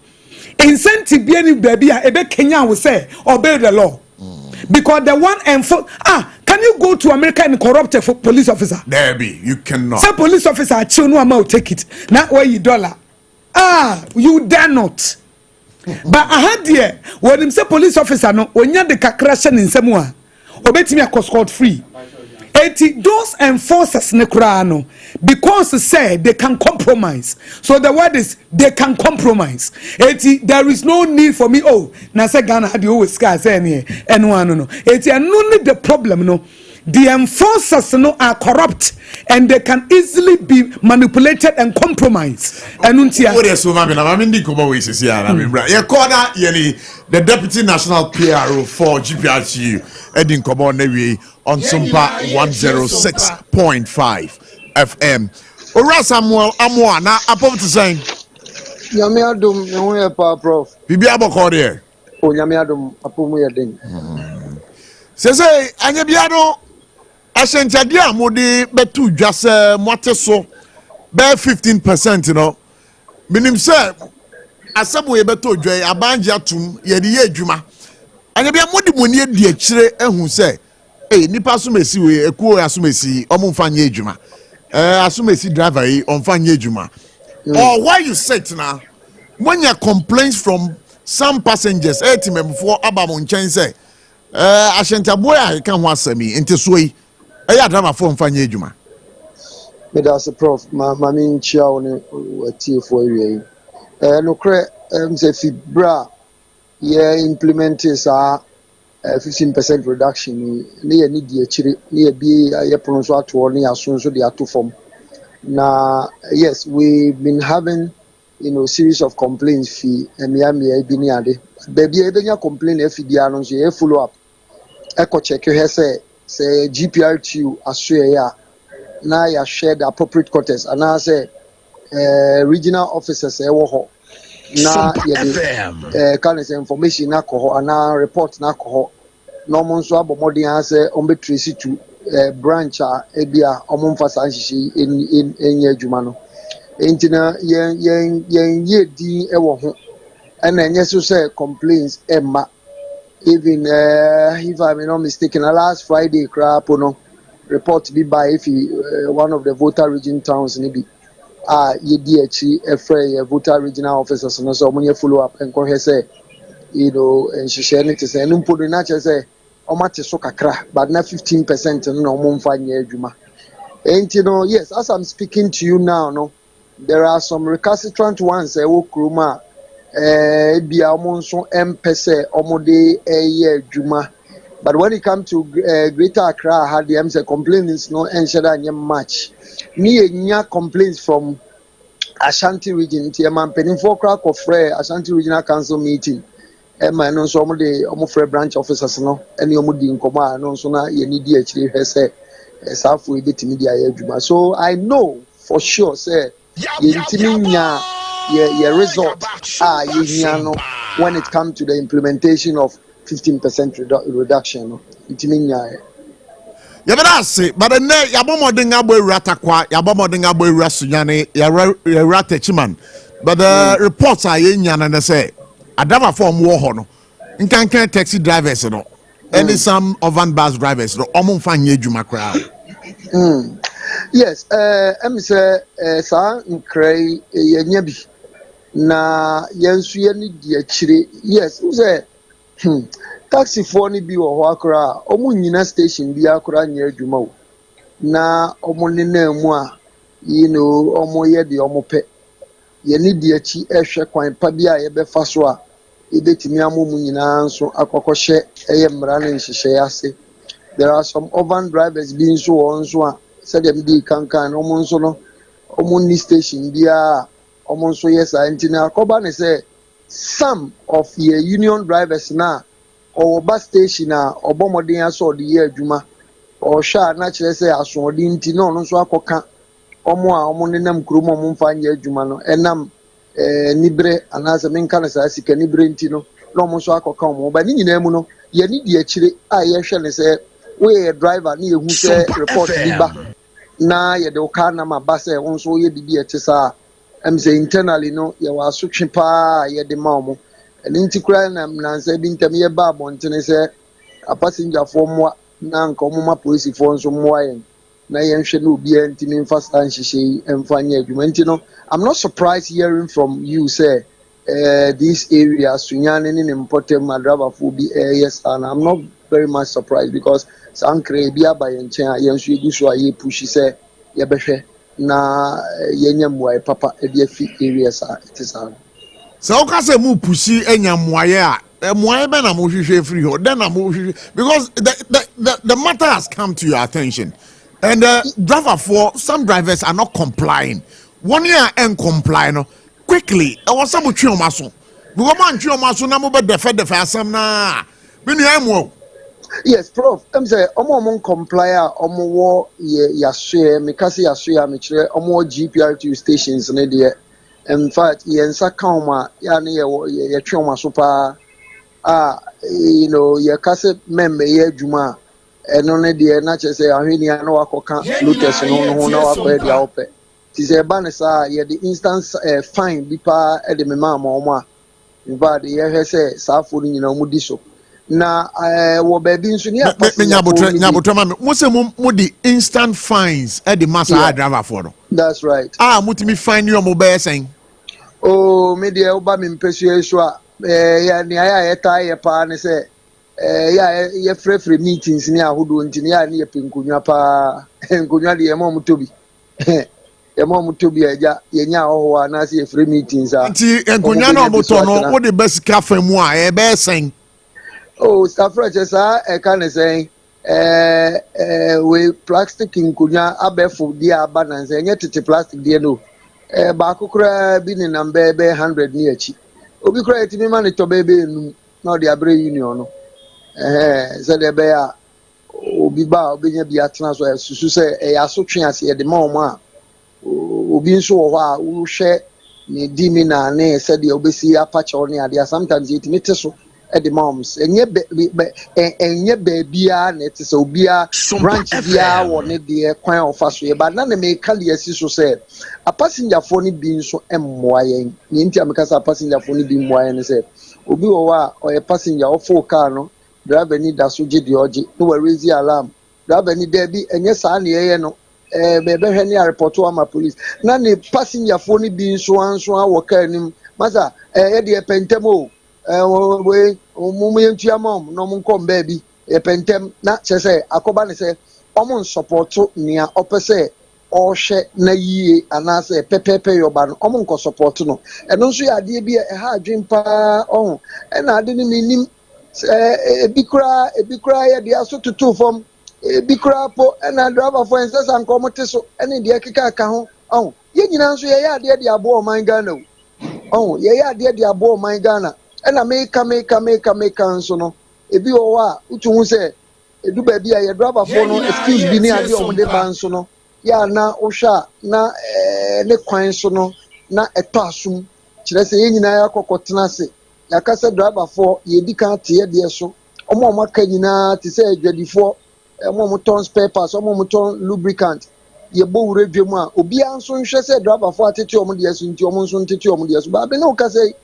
be any baby ebe Kenya will say obey the law because the one enforce can you go to America and corrupt a police officer? There be, you cannot. Some police officer chill no amount take it. Not where you $1. You dare not. But I had there when him say police officer no when you the kakration in semua obeti me cost free. 80 those enforcers ne no because say they can compromise. So the word is they can compromise. 80 there is no need for me na say Ghana had you always scar say no 80 and only the problem no the enforcers no are corrupt and they can easily be manipulated and compromised. And the deputy national PRO for GPRTU Edin Kobo Newi on Sompa 106.5 FM. Ora Samuel Amwa na apom to saying Nyame adom me ho ye pa prof. Bibi aboko de. O nyame adom apom ye den. Say anya bia no ahyentade amode betu dwase mote so be 15% no. Minim say asabo ye beto dwai abanje atum ye de ye adwuma anya bia modi moni adi akire ehun se nipa asumesi we ekuo asumesi omfa nya adwuma asumesi driver yi omfa nya adwuma or why you sit now when you complaints from some passengers timemfo abamo nchen se ahyentabo ya ka ho asami enti so yi driver for omfa nya adwuma me da se prof ma mi nchia woni atie fo awie no kre say fibra ye implement is 15% reduction ni ye ni die chiri ni ye bi ye pono so ato ni aso so de ato form na yes we've been having series of complaints fi emia bi ni ade baby e benya complain e fi dia no so ye follow up e ko check he say GPRTU aso ya na ya share the appropriate quarters and I say regional officers e wo ho na kind of information na ko ho ana report na ko ho no mo nso abomodin ase on be trace to branch e bia omomfa sanhyehe enye adwuma no entina yen ye din e wo ho ana enye so say complaints emma even if I'm not mistaken last Friday crap no report be by if one of the voter region towns ni bi yedi achi efre voter regional officers no so money follow up and he say enhyehyɛ ne te say no mpodo na che say omate so kakra but na 15% no omomfa nya adwuma enti no yes as I'm speaking to you now there are some recalcitrant ones wo kroma bia omonso empese omode eye adwuma. But when it comes to Greater Accra, I had the complaints no enshada nyem match. Me nya complaints from Ashanti region. Ti man penin for crack of Ashanti Regional Council meeting. ɛma no nso ɔmo de ɔmo frɛ branch officers no ɛne ɔmo di nkɔmɔ a no nso na yɛni di akyire hwɛ sɛ Sarfo ebetumi di ayɛ adwuma. So I know for sure say yɛntumi nya yɛ result a yɛhia no when it comes to the implementation of 15% reduction no yɛntumi nya yɛbɛda ase but ɛnɛ yɛabɔmmɔden abɔ awura takwa yɛabɔmmɔden abɔ awura sonyane yɛwura tachiman but the reports a yɛnya no ne sɛ adavafoɔ ɔmo wɔ hɔ no nkankan taxi drivers no ɛne some urban bus drivers no ɔmo mfa nyɛ adwuma koraa. Yes, I'm say saa nkrai yɛnya bi na yɛnso yɛne di akyire. Yes, wo sɛ taxi for ni bi wɔ hɔ akora ɔmo nyina station bi akora nyɛ adwuma o na ɔmo nenam mu a ɔmo yɛ de ɔmo pɛ yɛne di akyi ɛhwɛ kwan pa bi a yɛbɛfa so a yɛbɛtumi amo mu nyinaa nso akɔkɔhyɛ ɛyɛ mmara ne nhyehyɛ ase. There are some urban drivers bi nso wɔ nso a sɛdeɛ mede kankan ɔmo nso no ɔmo ni station biara ɔmo nso yɛ saa nti na akɔba ne sɛ some of your union drivers na ɔwɔ bus station a ɔbɔ mmɔden asɔ ɔde yɛ adwuma ɔhwɛ a na kyerɛ sɛ asoɔden nti na ɔno nso akɔka ɔmo a ɔmo nenam kurom ɔmo mfa nyɛ adwuma no ɛnam nibere anaasɛ menka no saa sika nibere nti no na ɔmo nso akɔka ɔmo ba ne nyinaa mu no yɛne di akyire a yɛhwɛ ne sɛ woyɛ driver ne yɛhu sɛ report bi ba na yɛde wo car number ba sɛ wo nso woyɛ biribi ɛte saa sɛ internally no yɛwɔ asotwe paa a yɛde ma ɔmo ɛno nti koraa na nansa bi ntam yɛba abɔntene sɛ apasengyafoɔ mmoa na nka ɔmo ma polisifoɔ nso mmoa yɛn na yɛnhwɛ na obiara ntimi mfa saa nhyehyɛ yi mfa nyɛ adwuma nti no I'm not surprised hearing from you say this area sunyane ne mpɔtam adrabafoɔ bi yes and I'm not very much surprised because sankre bi aba yɛn nkyɛn a yɛn nso yɛgu so a yɛpushi sɛ yɛbɛhwɛ na yɛnya mmuaeɛ papa de afi areas a ɛte saa. So woka sɛ mu pushi anya mmuaeɛ a mmuaeɛ bɛ na mohwehwɛ firi hɔ then na mohwehwɛ because the matter has come to your attention and some drivers are not complying. 1 year and comply no quickly was some twi o maso because man twi o maso na mo be defe asam na me nua mo. Yes, Prof. I'm say omo comply a omo wo yahwe me kase yahwe me kire omo GPRTU stations ne de in fact yensa kan ma ya ne ye twi o maso pa ye kase membe ye adwuma eno ne de na che say ahweni na wakoka lotus no na wakɔ de awopɛ. Say banisa ye the instance fine bipa e de me ma omo a inva de ye hwe say Sarfo ni nyina mu di so na wo baby nso ni apasi nyabotre ma mo se mo di instant fines e de masa driver for no. That's right. Mutimi fine you mo be sen me de oba me mpesue so a ya ni aya eta ye pa ne say ya ye free meetings ni ahodo ntini ya ni ye penkonwa pa nkonwa de ye mo tobi emo mutobi aja yenya oho na se free meetings a nti enkonya na oboto no wo de basika famu a e be sen Sarfo chesa e ka ne sen we plastic nkonya abefo di aba na sen nye tete plastic di no ba kokora bi ni number be 100 ni achi obi kora etimi ma ne to be enu na o de abre union no se de be ya obi ba obenya bi atena so susu se e asotwe ase e de ma omo a obi nso wɔ hɔ a wohwɛ ne di mi na ne sɛ de obesi apakyɛw ne ade sometimes it me te so e de moms enye baabia na te sɛ obia branch bia wɔ ne de kwan ofa so ye ba na me ka de asi so sɛ apasengyafo ne bi nso emmoa yɛn ne nti ameka sɛ apasengyafo ne bi mmoa yɛn ne sɛ obi wɔ hɔ a ɔyɛ passenger ɔfo car no driver ni da so gye de ɔgye no wɔ raise alarm driver ni da bi enye saa ne yɛ no bebe hwɛ ne report ama police na ne passenger fo ne bi nso a car nim masa ye de pentem we mumu yentua mom no mun kom ba bi ye pentem na che say akoba ne say omo support nia opese o hwɛ na yie anase pepepe yoba no omo nko support no eno nso ya de bi ha adwen pa na ade ne nim ebikura ye de aso tutu fom bikura po na driver for instance an komote so ene de keka ka ho ye nyina nso ye ade de abo o man Ghana ye ade de abo o man Ghana ɛna meka nso no ebi wɔ hɔ a wotu ho sɛ edu baabi a yɛ driverfoɔ no excuse bi ne ade ɔmo de ba nso no yɛ a na wohwɛ a na ne kwan so no na ɛtɔ asom kyerɛ sɛ yɛn nyinaa yɛakɔkɔ tena ase yɛaka sɛ driverfoɔ yɛdi kan teɛ deɛ so ɔmo aka nyinaa te sɛ adwadifoɔ ɔmo tɔn spare parts ɔmo tɔn lubricant yɛbɔ wura dwam a obiara nso nhwɛ sɛ driverfoɔ atete ɔmo deɛ so nti ɔmo nso ntete ɔmo deɛ so baabi na woka sɛ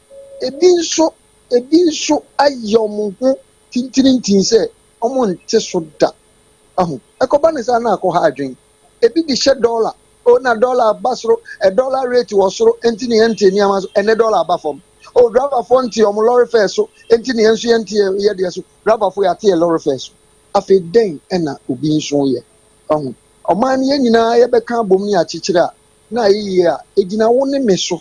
ebi nso ayɛ ɔmo ho tintirintin sɛ ɔmo nte so da aho ɛkɔba ne saa na akɔ ha adwen ebi de hyɛ dollar o na dollar ba soro dollar rate wɔ soro enti ne yɛnte nneɛma so ɛnɛ dollar ba fam o driverfoɔ nte ɔmo lorry fare so enti ne yɛn nso yɛnte yɛ deɛ so driverfoɔ yɛate yɛ lorry fare so afei dɛn ɛna obi nso yɛ aho ɔman no yɛn nyinaa yɛbɛka abom ne akyekyere a na ayɛyie a egyina wo ne me so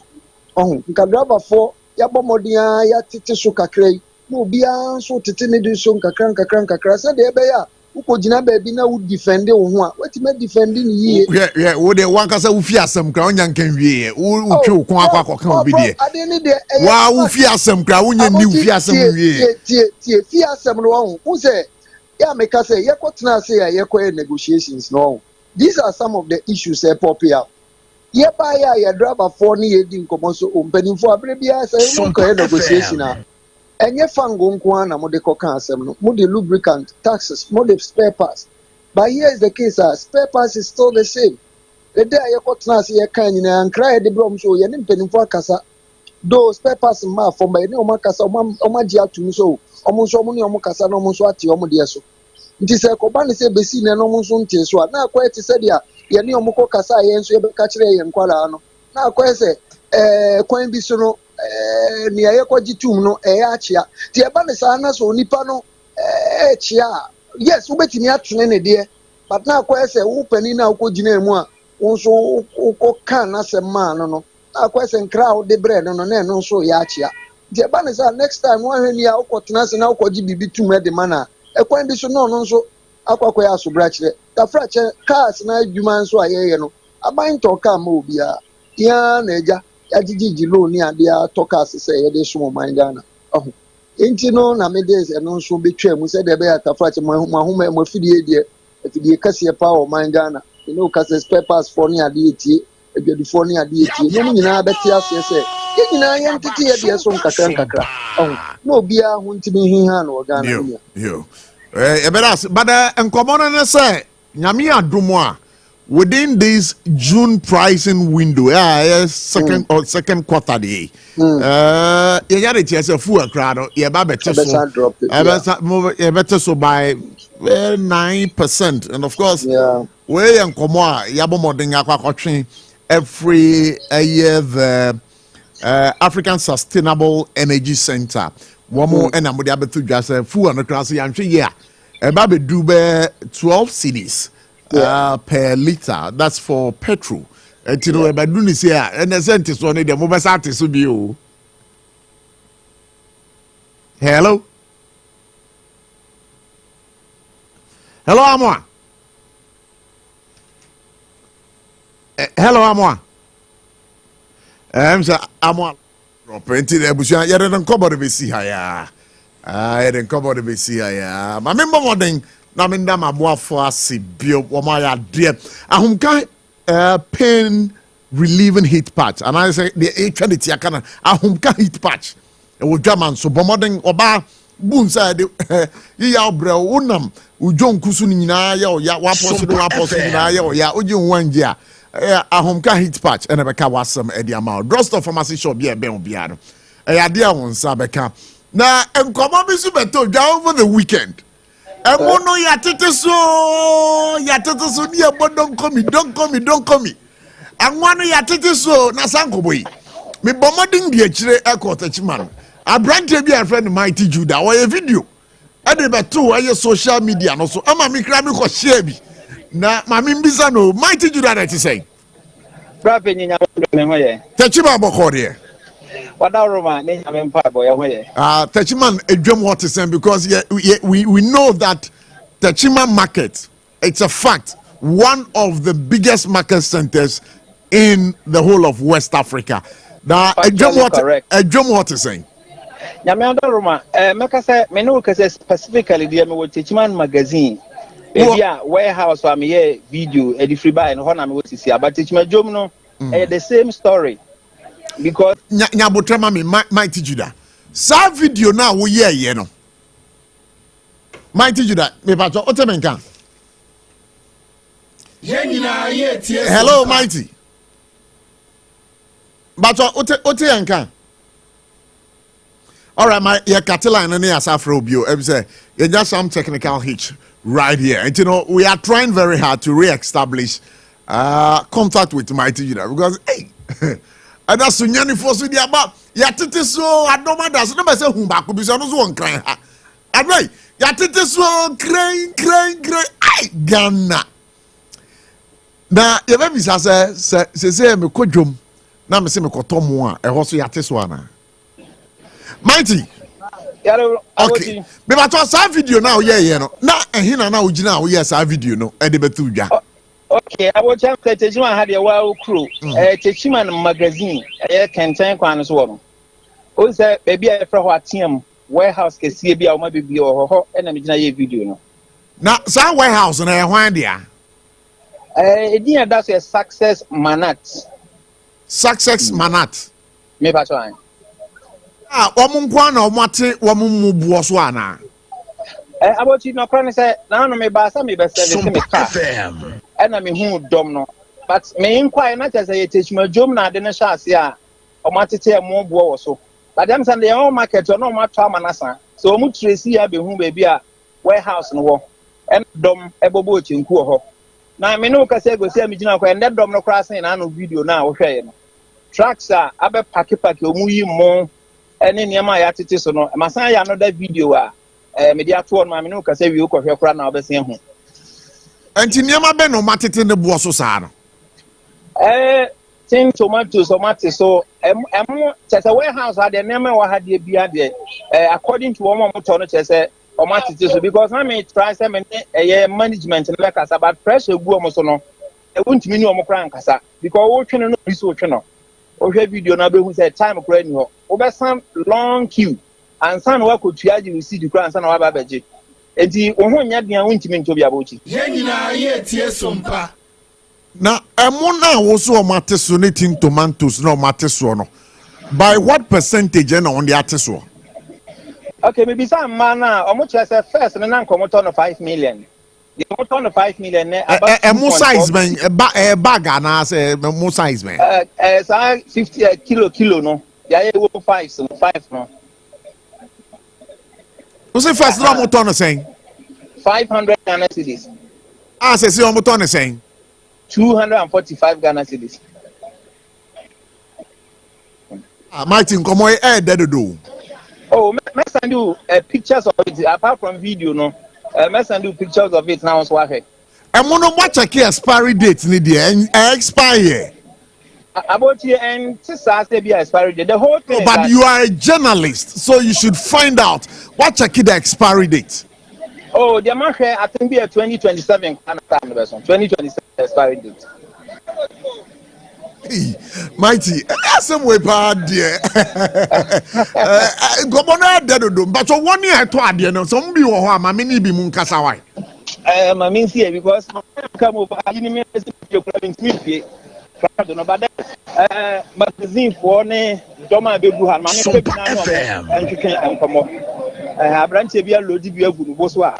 ɔho nka driverfoɔ yɛabɔ mmɔden a yɛatete so kakra yi na obiara nso tete ne de so nkakra sɛdeɛ ɛbɛyɛ a wokɔgyina baabi na wo defende wo ho a watumi defende ne yie wo de wankasa wofi asɛm kra wonya nka nwieɛ wotwe wo ko akɔka obi deɛ wa wofi asɛm kra wonya ni wofi asɛm nwieɛ tie fi asɛm no wɔho wo sɛ yɛ meka sɛ yɛkɔtena ase a yɛkɔyɛ negotiations no wɔho these are some of the issues pop out yɛbaeɛ a yɛ driverfoɔ ne yɛdi nkɔmmɔ so mpanimfoɔ abere biara sɛ yɛmokɔyɛ negotiation a ɛnyɛ fango nko a na mode kɔka asɛm no mode lubricant taxes mode spare parts but here is the case spare parts is still the same the day a yɛkɔtena ase yɛka nyinaa nkra yɛde berɛ ɔm so yɛne mpanimfoɔ akasa though spare parts mmaa fam ba yɛne ɔmo akasa ɔmo agye atom so ɔmo nso ɔmo ne ɔmo kasa na ɔmo nso ate ɔmo deɛ so nti sɛ kɔba ne sɛ besi ne no ɔmo nso nte so a na akɔyɛ te sɛ deɛ yɛne ɔmo kɔ kasa a yɛn nso yɛbɛka kyerɛ yɛn nkwaraa no na akɔyɛ sɛ kwan bi so no nea yɛkɔgye tum no ɛyɛ akyea nti ɛba ne saa na sɛ onipa no ɛkyea a yes wobɛtumi atene ne deɛ but na akɔyɛ sɛ wo panin na wokɔgyina mu a wo nso wokɔka n'asɛm maa no no na akɔyɛ sɛ nkra a wode brɛ no no na ɛno nso yɛ akyea nti ɛba ne saa next time woahwɛ ni a wokɔtena ase na wokɔgye biribi tum de ma no a ɛkwan bi so na ɔno nso akɔkɔyɛ asobrakyerɛ dafrakyɛ cars na adwuma nso a yɛyɛ no aban tɔ kaa ma obiara yɛa na agya yɛagyegyegye loan ne adeɛ atɔ cars sɛ yɛde som ɔman Ghana ɔho enti no na mede ɛno nso bɛtwa mu sɛdeɛ ɛbɛyɛ dafrakyɛ mahoma mafidie deɛ afidie kɛseɛ paa ɔman Ghana ɛne woka sɛ spare parts foɔ ne adeɛ tie adwadifoɔ ne adeɛ tie ne nyinaa bɛte aseɛ sɛ yɛn nyinaa yɛntete yɛdeɛ so nkakra ɔho na obiara ho ntimi hiha no wɔ Ghana but nkɔmmɔ no ne sɛ nyame adom a within this June pricing window second quarter de yɛyɛ de kyerɛ sɛ fuel kra no yɛba bɛte so yɛbɛte so by 9% and of course wɔyɛ nkɔmmɔ a yɛabɔ mmɔden akɔakɔtwe every year the African Sustainable Energy Center wɔn ɛna mo de abɛto dwa sɛ fuel no kra so yɛantwe yɛ a ɛba bɛdu bɛ 12 cedis per liter. That's for petrol. And you know, but do you see, and the sentence on it, the mobile site is you. Hello, Amwa. Hello, Amwa. I'm Amwa. Property, the bush, I didn't cover the BC higher. I didn't cover the BC higher. My member morning. Na minda mabuafo ase bio woma ya de ahomka pain relieving heat patch and I say the eternity akana ahomka heat patch e wo dwaman so bomoden oba bunsa de ya obra wonam ujo nkusu nyina ya waposo nyina ya oji nwanji a ahomka heat patch ene beka wasam e de ama drugstore pharmacy shop bia ben obia no e ya de wonsa beka na enkomo bi su beto dwa over the weekend. Emono yatete so ni ebo don't come me. Anwano yatete so na sankoboyi. Me bomoding die kire ekọ tachiman. Abrante bi a friend Mighty Judah or a video. E de beto aye social media no so ama me kra me ko share bi. Na mami mbisa no Mighty Judah that say. Prof nyinya me hoye. Tachiba bokode. Tachiman edwem what is saying because we know that Tachiman market, it's a fact, one of the biggest market centers in the whole of West Africa. Now edwem what is saying. Nyame Roma, make say me no kase specifically dey me with Teachman magazine. Baby a warehouse for me video e di free buy no na me what see about Teachman Jom no the same story because nyabotrema me Mighty Judah. Sa video na wo ye no. Mighty Judah, me pa o te menka. Hello Mighty. But o te yanka. All right, my Catalan and Sarfo bio. I say you just some technical hitch right here, and you know we are trying very hard to re-establish contact with Mighty Judah because hey, and that's Sunyani for Sudia about Yatiti so I don't mind that. Never say whom back could be so one crying. And right, Yatiti so crying. I Ghana. Now, you ever say me kojum. Now me say me kotomo a hoso Yatiswana. Mighty. Okay. Me ba to sa video now ye no. Na ehina na ugina wo ye sa video no e de betu dwa. Okay, Abochie Techiman had a wow crew. Techiman magazine, Kentan Kwan so no. O say baby I for what team warehouse ke see bia o ma bibi o ho e na me gina ye video no. Na sa warehouse na e hwan dia? Edin that's a Success Manat. Success Manat. Me ba so an. Omo nkwa na omate omo mubuo so ana. Abochie no kran say na no me ba sa me be say me ka. And I mean who dom no. But me inquire not as a Teachman Jom na de na shase a omatete mo bo so. But them say the own market no ma twa manasa. So mu tracy ya be hu baby a warehouse no wo. And dom ebobo chinku ho. Na me no ka say go say me gina kwa and dom no kra say na no video na wo hwe no. Tracks a abe paki omu yi mo ene niam ya tete so no. Masan ya no that video a me dia to no me no ka say wi ko hwe kra na obesen ho. Enti niam be no matete ne bo so sa no. Tin tomatoes so chese warehouse had the name wa had the bia there according to one motor no chese matete so because na me try say me management na kasa but pressure gu omo so no e wuntimi ni omo kran kasa because wo twene no bi so wo twene o hwe video na be hu say time kra ni ho wo be sam long queue and san wa ko tuaji receipt kra and san wa ba beje enti wo ho nya dia wuntimi nto bia Abochie ye nyina ye tie Sompa. Na emona wo so omate so ne tin tomatoes na omate so no. By what percentage na on the ate so? Okay, maybe some man na omo chese first na nko moto no 5 million. The moto no 5 million ne about mo size man bag na say mo size man. Sa 50 kilo no. Ya ye wo 5 no. Who say first no moto no saying 500 Ghana cedis. Say o moto no saying 245 Ghana cedis. Mighty nkomo dead do. Oh, me send you pictures of it apart from video no. Me send you pictures of it now so ahe. Emono mo check expiry date ni dey expire. Abochie and sister say be expiry date. The whole thing. But you are a journalist, so you should find out what check the expiry date. Oh, the man here I think be a 2027 kind of time version. 2027 expiry date. Hey, Mighty, some way bad there. Governor dead do, but so 1 year to add no some be wo ma me ni bi mu nkasa why. I mean here because come over I need me to clubbing me. No but magazine for ne doma be gu han ma ne pe na no and come up. Abranche bia lodi bia gu no so a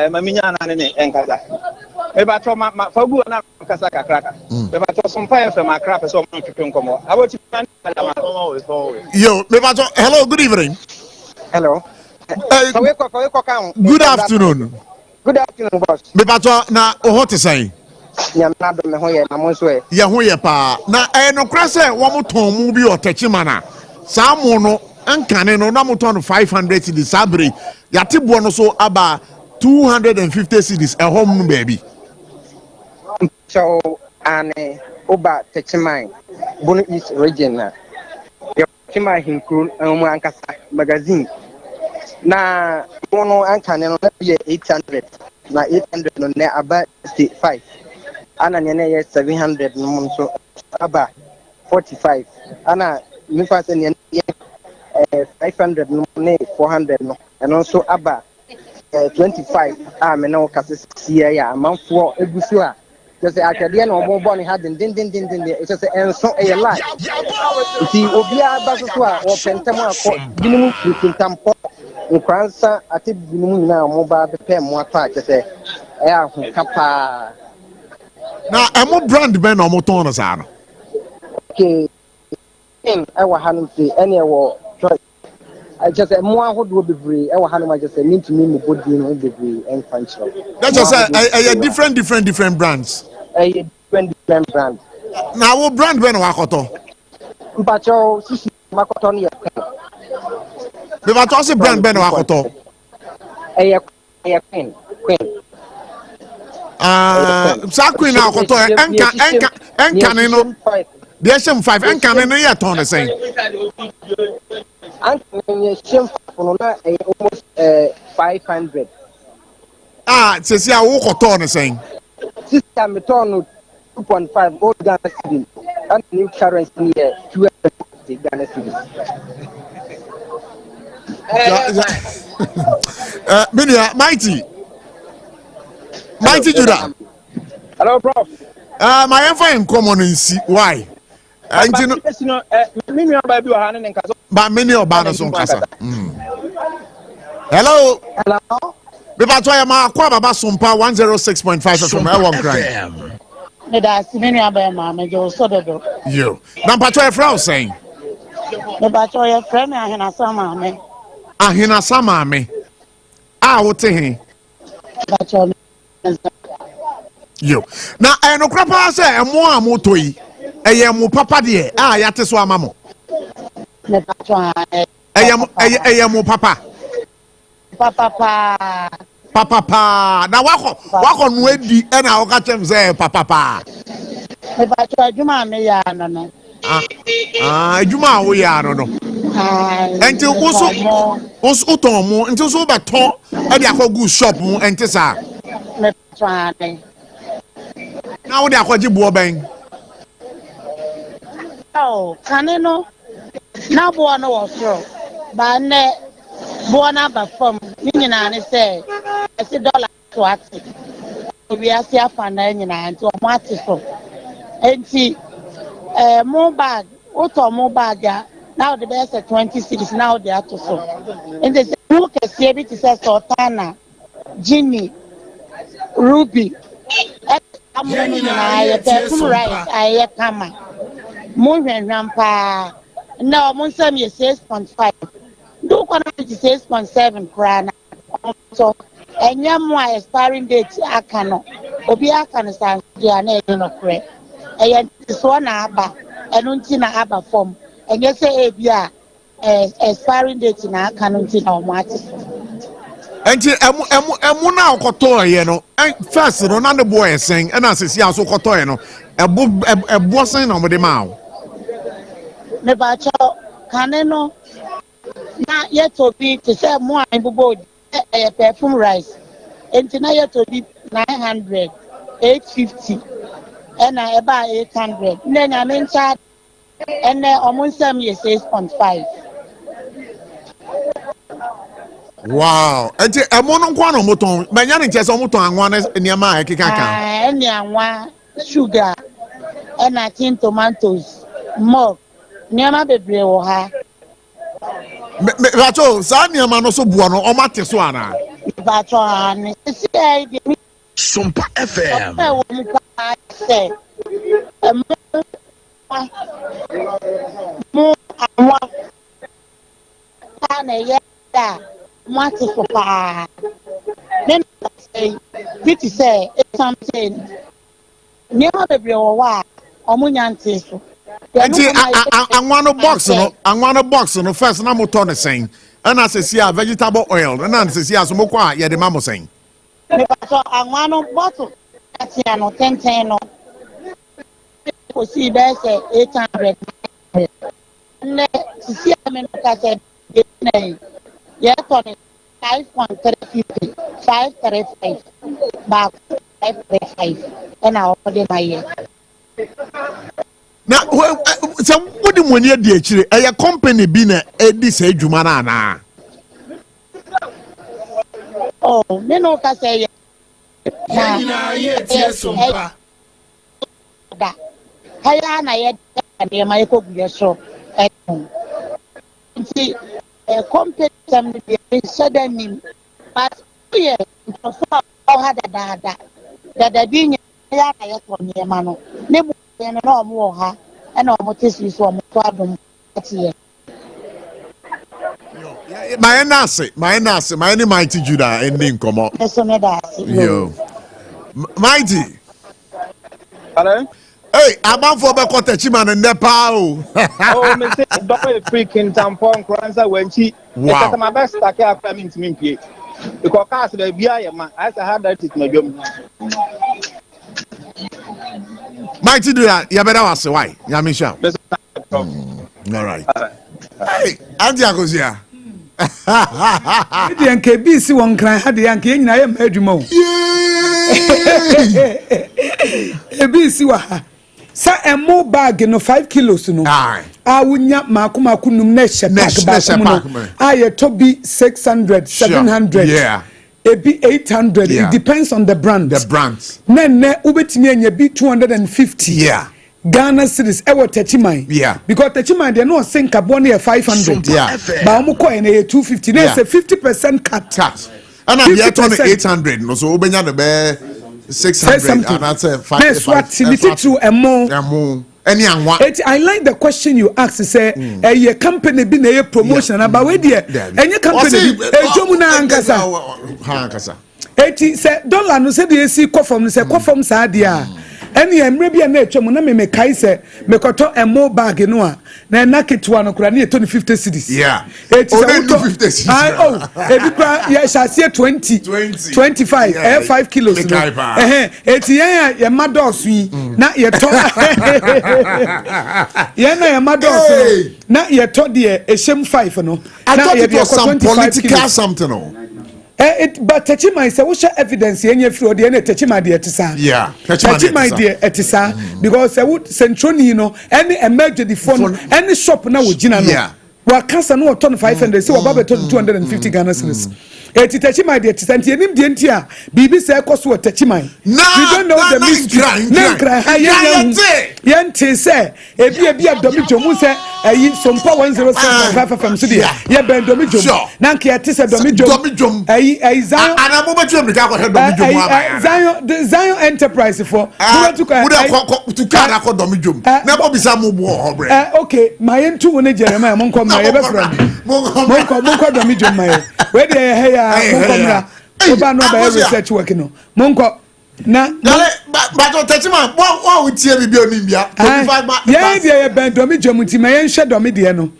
maminya na ne enkasa e ba to ma fagu na kasa kakraka e ba to Sompa FM akra pe so mo twetwe nkomo Abochie yo me ba to hello good evening. Hello good afternoon. Good afternoon boss Me ba to na o hot say nyam na do me ho ye na mo so e ye ho ye pa na no kra say wo mo ton mu bi o Techiman sa mo no ankane no na mo ton 500 cedis abre yate bo no so aba 250 cedis a home no baby. So and oba Techiman Bono East region na Techiman hinkru mo ankasa magazine na mono ankane no be 800 na 800 no na aba 65 ana nyene ye 700 no so aba 45 ana mi fa se nyene 5 500 no ne 400 no and also aba 25 me no kase sia ya amanfo egusu a just akade na omo bo ne ha din it's just enso e lie nti obi aba so a o pentam akọ binumu pintampo nkransa ate binumu nyina omo ba be mo ata just e ahu kapa na emo brand ben omo ton no sa no okay in ewa hanum fi ene wo I just a more ahodoɔ bebree ɛwɔ ha no ma just a mintumi mu body no bebree ɛnfa nkyerɛ that just say different brands different brands na wo brand ben wakoto mpacho sisi makoto no yɛ be ba to say brand ben wakoto ɛyɛ queen sa queen na wakoto enka ne no the SM5 enka ne no yɛ ton the same and almost 500. Sisi a wo koto ne sen. Sister me turn 2.5 old Ghana cedi. And new currency here 250 Ghana cedi. Minia Mighty Judah. Hello, Prof. My info in common in see why. But many hello. Beba to ma kwa baba Sompa 106.5 from Ewon Cry. Yo. Number 12 Frau saying. Beba to your friend Ahina Sama me. Ahina Sama me. What he? Yo. Na no krapa say emo amotoyi. Eye mo papa de yate so amamo. Eye mo papa. Papa na wako no edi e na woka chem say papa. Me ba cho adwuma me ya no no. Adwuma wo ya no no. Enti uso uton mo enti uso beton e de akogu shop mo enti sa. Me try. Na wo de akogi bo ben. Oh, kaneno na bo no wo so ba ne bo na ba fam ni nyina ne say ese dollar to ati obi asi afa na nyina nti o mo ati so enti mo bag o to mo bag ya now the best 26 now they ato so enti se mo kese bi ti say sultana Ginny Ruby amuni na ya perfume rice aye kama more rampa no mun sam ye 6.5 do kwana 6.7 krana so enya mo expiring date aka no obi aka no san dia na e no kre eya so na aba enu nti na aba form enye se e bia expiring date na aka no nti na o mo ati Enti emu na okoto ye no first no na the boy sen na asesi aso koto ye no ebo sen na mo de ma o me ba cho kaneno na yeto bi to say mo an bubo perfume rice enti na yeto bi 900 850 na eba 800 na nya me ncha ene omunsam ye 6.5 wow enti emu no kwa no moton banya ne chese moton anwa na niam ekeka kan eni anwa sugar na tin tomatoes milk niam bebre wo ha me racho sa niam no so buo no o mate so ana racho ani si ai de Sompa FM mo anwa ta na ye da what is for then say pretty say it's something never be wa omunyante so enti anwa no box no first na moto ne sen na asesi a vegetable oil na asesi a so mokwa ye de mamo sen me so anwa no bottle ati ano 10 no ko si be say 800 ne si ame no ka say yeah, 5.350, 535, back 535, and I order my year. na so what the money di akire a company bi na edi say adwuma na na oh me no ka say na ye tie sompa da haya na ye de ma ko gye so nti company sam de so da nim but yeah so ha da bi nya ya na ye ko nyema no ne bu no na omo ha na omo tesi so omo to adom atiye my nase my name mighty Judah ending come up yo mighty hello hey about for be kotachi man nepa o oh me say double freaking tampon kranza wanchi wow my best take after me to me pie because cars dey bia ya man I say how that is my job mighty do that you better was why ya me sure all right hey andi agosia Edi anke bi si won kran ha de anke nyina ye ma adwuma o e bi si wa ha sa emo bag no 5 kilos no a wunya mako num na hye pack ba no a ye to bi 600 700 yeah ebi 800 it depends on the brands na ubetimi anya bi 250 yeah Ghana cities ewo Techimai yeah because Techimai they no sink carbon 500 yeah ba omo coin 250 na say 50% cut and I be turn 800 no so obenya no be 600 and I say 5 that's what to emo any anwa I like the question you asked say a company be na promotion about we there any company ejomu na ankasa eti say dollar no say dey see kofom no say kofom sa dia any emre bia na etwam na me kai se me koto emo bag no a na na ketwa no kura na 250 cedis yeah eti say 250 cedis ebi kura ya shase 20 25 5 kilos no eti ya madosu yi na ye to ya na ya madosu na ye to de eshem 5 no na ye to some political something no but Techimai say what evidence yenye free odi na Techimai de etisa yeah Techimai de etisa because would centroni no any emergency phone any shop na wo gina no wa kasa no turn 500 say wa ba beto 250 Ghana cedis eti Techimai de etisa nti enim de nti a bibi say koso Techimai we don't know the mystery na kra ha yente say ebi adomi jomu say ayi Sompa 106.5 FM so dia ye ben domi jomu na nke eti say domi jomu ayi Zion ana mo betu am ka ko domi jomu aba Zion enterprise for to ka na ko domi jomu na bo bisa mo bo obre okay my entu woni Jeremiah mon kom na ye be fra mon kom domi jomu my we dey he ya mon kom na oba no ba research work no mon kom na but Techimai what we tie bibi oni bia 25 yeah dey ben domi jomu ti me yen hwe domi de no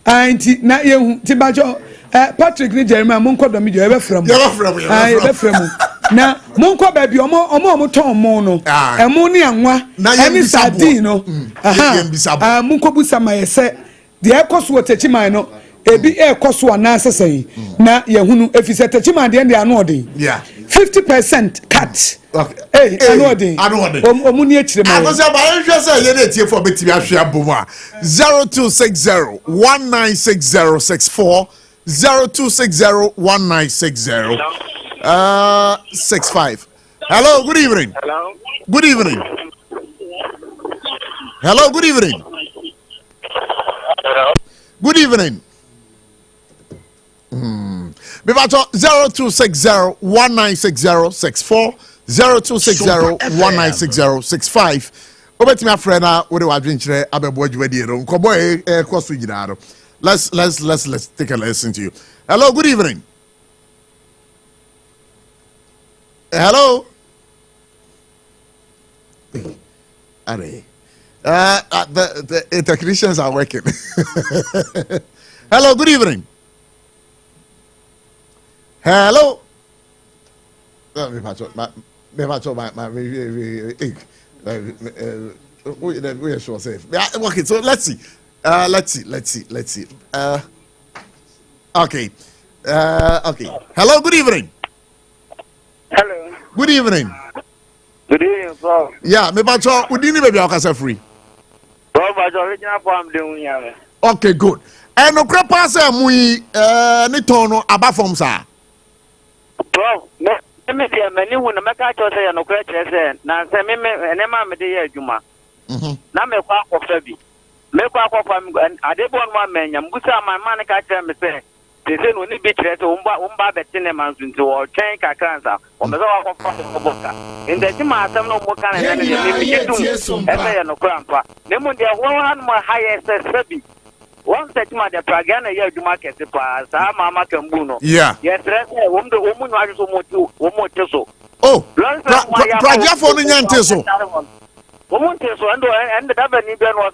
anti na ye hu ti ba jo Patrick ni Jeremiah mon ko domi jo e be fra mu e be fra mu na mon ko ba bi omo ton mo no emo ni anwa eni sardine no mon ko busa ma ye se de ekoso Techimai no ebi ekoso ana asesai na ye hunu efise Techimai de anu odin 50% cut okay anu odin omuni echire ma I say ba hwe say ye na tie for betimi ahwe abom a 0260 196064 0260 65 hello good evening good evening hello good evening good evening me ba 0260 196064 0260 196065 obetimi afre na we dey wadwen kire abebo adwumadie ro nkobo koso nyinaro let's take a listen to you. Hello, good evening. Hello. The technicians are working. Hello, good evening. Hello. We are sure safe. Okay, so let's see. Let's see. Okay. Okay. Hello, good evening. Hello. Good evening. Good evening, Prof. Yeah, me bacho, udini baby akasa free. Prof, original form doing ya. Okay, good. And no crap pass mui ni tono aba from sa. Bro, me dey many when make I just say no crap say na say me enema me dey adwuma. Na me kwa kofa bi. Me kwa kofa me adebon ma menya mbusa my man ka tell me say they no ni bi kire so umba betine manzu nti wo twen kakransa. O me so wa kofa boka. Ndeti ma asem no mo kan na me yedum. Ebe ya no krampa. Ne mo dey ho han mo higher sabi. One set ma de pragana ya adwuma kese pa sa mama kambu no. Yeah. Yes, wo mo no aju so mo teso. Oh. Prajafo no nyante so. Umuntu so ando and the ni ben was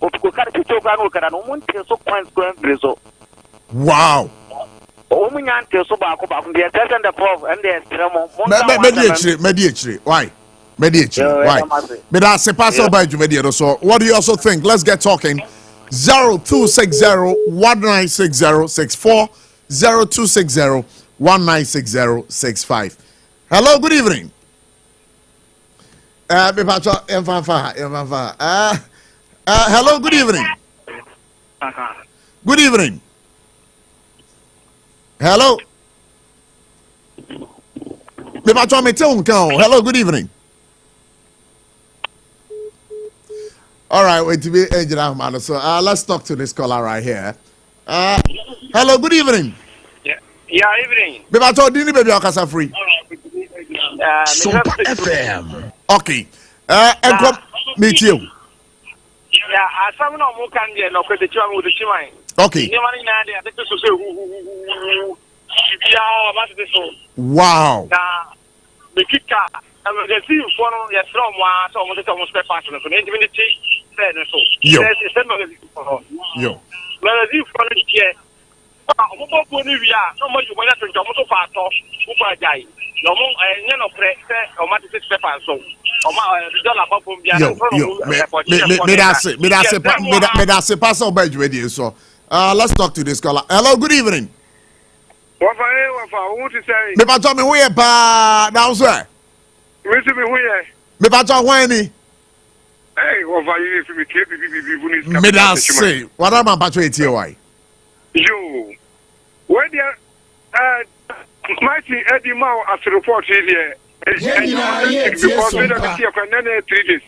o kar pito kan o kara no umuntu so points going preso. Wow. Umunyante so ba ko the test and the prof and the extremo. Mediachre. Why? Mediachre. Why? But I say pass over to Mediachre. So what do you also think? Let's get talking. 0260-1960-64 0260-1960-65. Hello, good evening. Hello, good evening. Good evening. Hello. Hello, good evening. All right, wait to be man. So let's talk to this caller right here. Hello, good evening. Yeah, evening. Baby, free. Sompa FM. Okay. And come meet you. Yeah, some no more can be no credit you with the chimay. Okay. Wow. The kicker. The team for your from one, so almost spare part of the community. Yo. Well, as if for the year, no more you want to jump so far, so die. No more, no press, or matter 6 peppers. So, so let's talk to this caller. Hello, good evening. What to say? Me pa me we pa down sir. Wait to me where? Me pa when ni? Hey, what you if me keep people me da say. What am I pa to why? You. Where there mighty Eddie Mao as report here. Because we don't see a 3 days.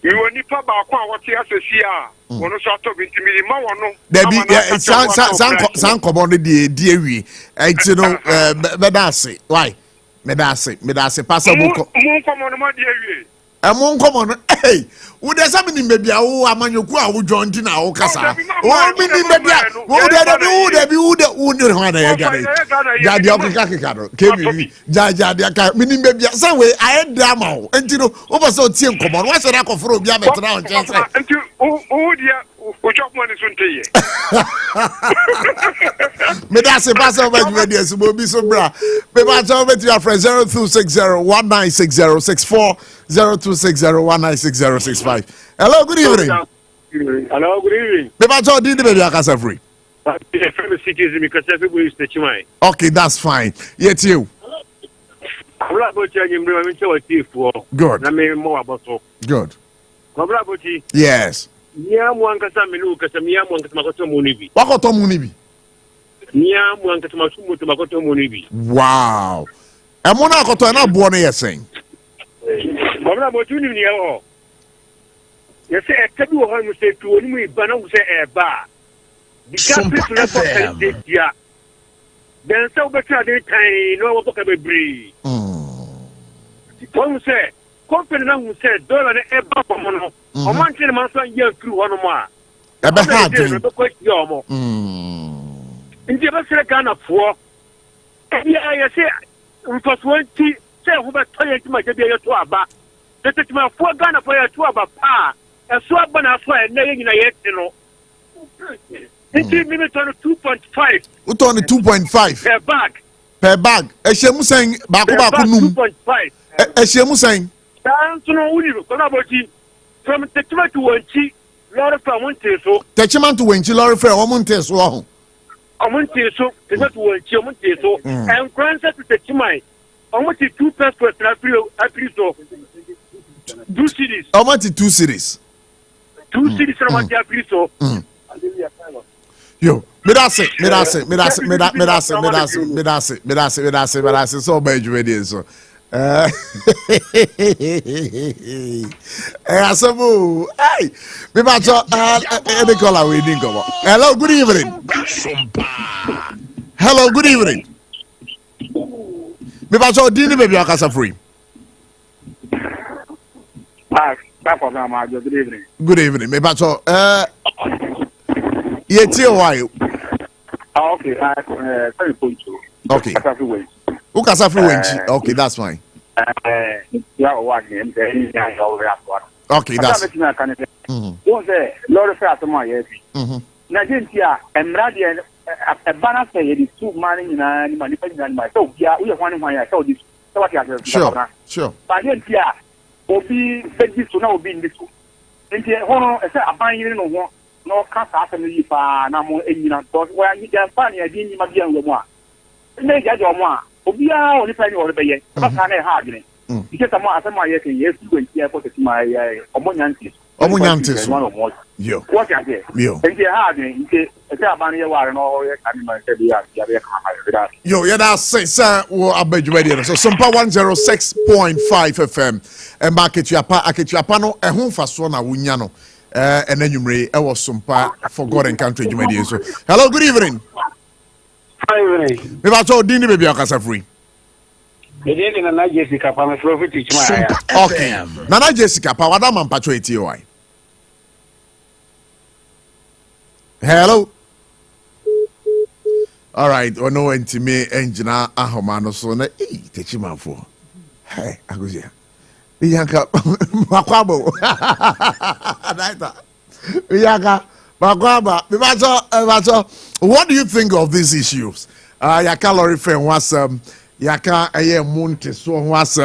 We were nipa ba kwa what here say here. Wono so to binti mi ma wono. There be san common the wi. Enti no me da say. Why? Me da say pass up. Mo common ma die wi. Amon common hey. Wo dey say me baby a wo amanyoku a wo jonti na wo kasa. Wo me ni baby a wo dey be wo dey ho na ya gare. Ja dia okika do. Kebi ja dia ka me ni baby a say we aye drama o. Enti no wo be say o tie nkomo. Wo say na koforo obi a betra on chance. Enti o dia o chop money sunte ye. Me da say pass over to media so bo bi so bra. Me ba tell me to your friend 0260-1960-64 0260-1960-65. Hello, good evening. Hello, good evening. Me ba tell did baby akasa free. Okay, that's fine. Yet you. Good. Good. Yes. Wow. And one I not born here saying. You say a tabu of home say to me, but no say a bar. Because yeah. Then so better they can no book of a breed. One say, company who said, dollar a bummer. A month in a month, year through one more. A bad yomo. In the best kind of war. Yeah, I say, for 20, say, who but 20 might be a 2 about. That is my 4 gun for a 2 about pa. A swap on a fire, laying in a yet, you know. 18 minutes on 2.5. What on the 2.5? Per bag. Per bag. A shemu saying, Bakuba 2.5. A shemu saying, down to no Uli, Abochie. From the Techman to 1 cheap, Laura from 1 so. Techman to Winchi, Laura Fair, 1 month so. I want to so, it's not 1 cheap, so. And grandson to Techman. I want to 2 passports, I feel so. 2 cities. I want 2 cities. 2 cities na what you agree so. Yo, me that's it. So bad you ready so. Asabu. Hey, me bacho any caller we didn't go. Hello, good evening. Hello, good evening. Me bacho dini baby akasa free. Good evening. Good evening. Me bacho yeti why? Okay, okay. Ukasa free wenchi. Okay, that's fine. Okay, that's Lord Fair to my yes. Nigeria, and Radian, a banner say it is 2 money in any manufacturing and myself. Yeah, we are one when I saw this. So what you have sure. But then, yeah, Obi said this to now be in this. And the honor, I said, a buying no can't happen if I am in where you can find a dinner, my dear Loma. Make that your one. Obi a only penny or be but can I hard it. Because I'm yes, you went here for my Omonyantis. Omonyantis. One of what? Yo. What I get? Yo. And they hard it. It's a bunny war and all your animals. Yo, yeah, that's it, sir. I bet you ready. So, Sompa 106.5 FM. And back at Yapano, a home for Sona Wunyano. And then you may, I was Sompa for God and country. So, hello, good evening. If I told Dini baby, I can free. Okay. Nana Jessica, Pawadam Patrioty. Why? Hello. All right. Or no intimate engine. Ahomano so na teachman for. Hey, I go here. Bianca Makwabo. Bianca Makwaba. What do you think of these issues? Your calorie friend was Yaka aye monte so was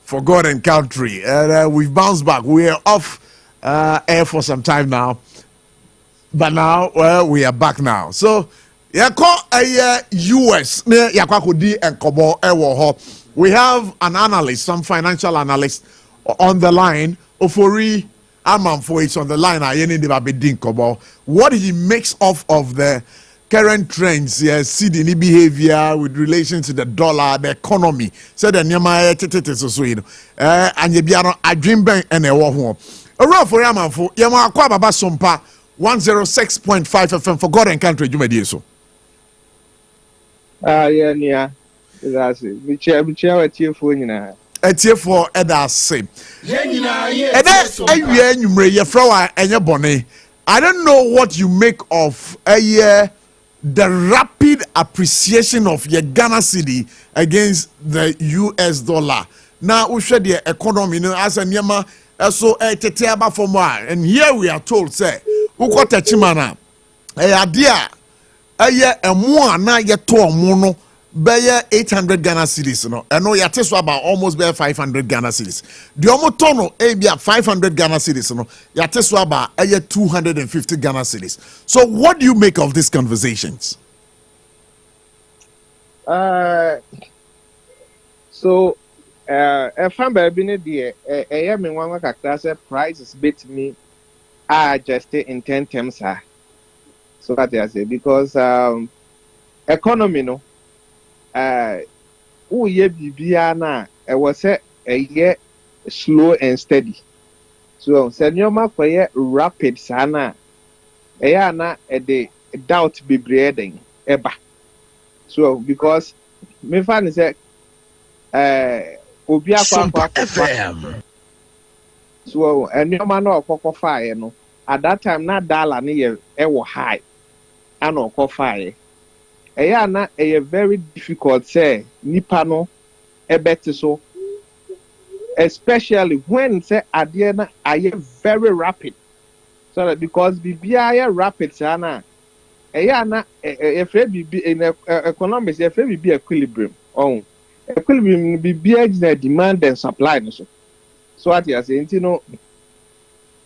for God and country. We've bounced back. We're off air for some time now. But now we are back now. So Yako aye US Yakwa kodi and kobo ewo. We have an analyst, some financial analyst on the line. Ofori Amanfo is on the line. What he makes of the current trends, see the behavior with relation to the dollar, the economy. So the nyama so and you be a dream bank and a war home. Around for Yamanfo, Yama Baba Sompa 106.5 FM for God and country. You may so. Yeah. That's it. We share a tear for you now. A tear for Eda same. And that's a year you may your flower and your bonnet. I don't know what you make of a year. The rapid appreciation of your Ghana cedi against the US dollar. Now we share the economy as a nyama so tetiaba for more. And here we are told say uko techimana idea a more na ye to mono be 800 Ghana cedis no and no yate so about almost be 500 Ghana cedis. The omotono be 500 Ghana cedis no yate so about 250 Ghana cedis. So what do you make of these conversations? So if I'm baby there am in one kakra prices bet me are adjusted in 10 terms so that I say because economy no who ye bibiana was a year slow and steady. So Senyoma for ye rapid sana na a day doubt be breeding eba. So because me fan is Obia FM. So and your man or cocoa fire no at that time not dollar near ever high and or coffee fire. Na a very difficult say nipano ebete so especially when say adiana are very rapid so that because bibia rapid sana na in economics be equilibrium equilibrium bibia is demand and supply so what you say you know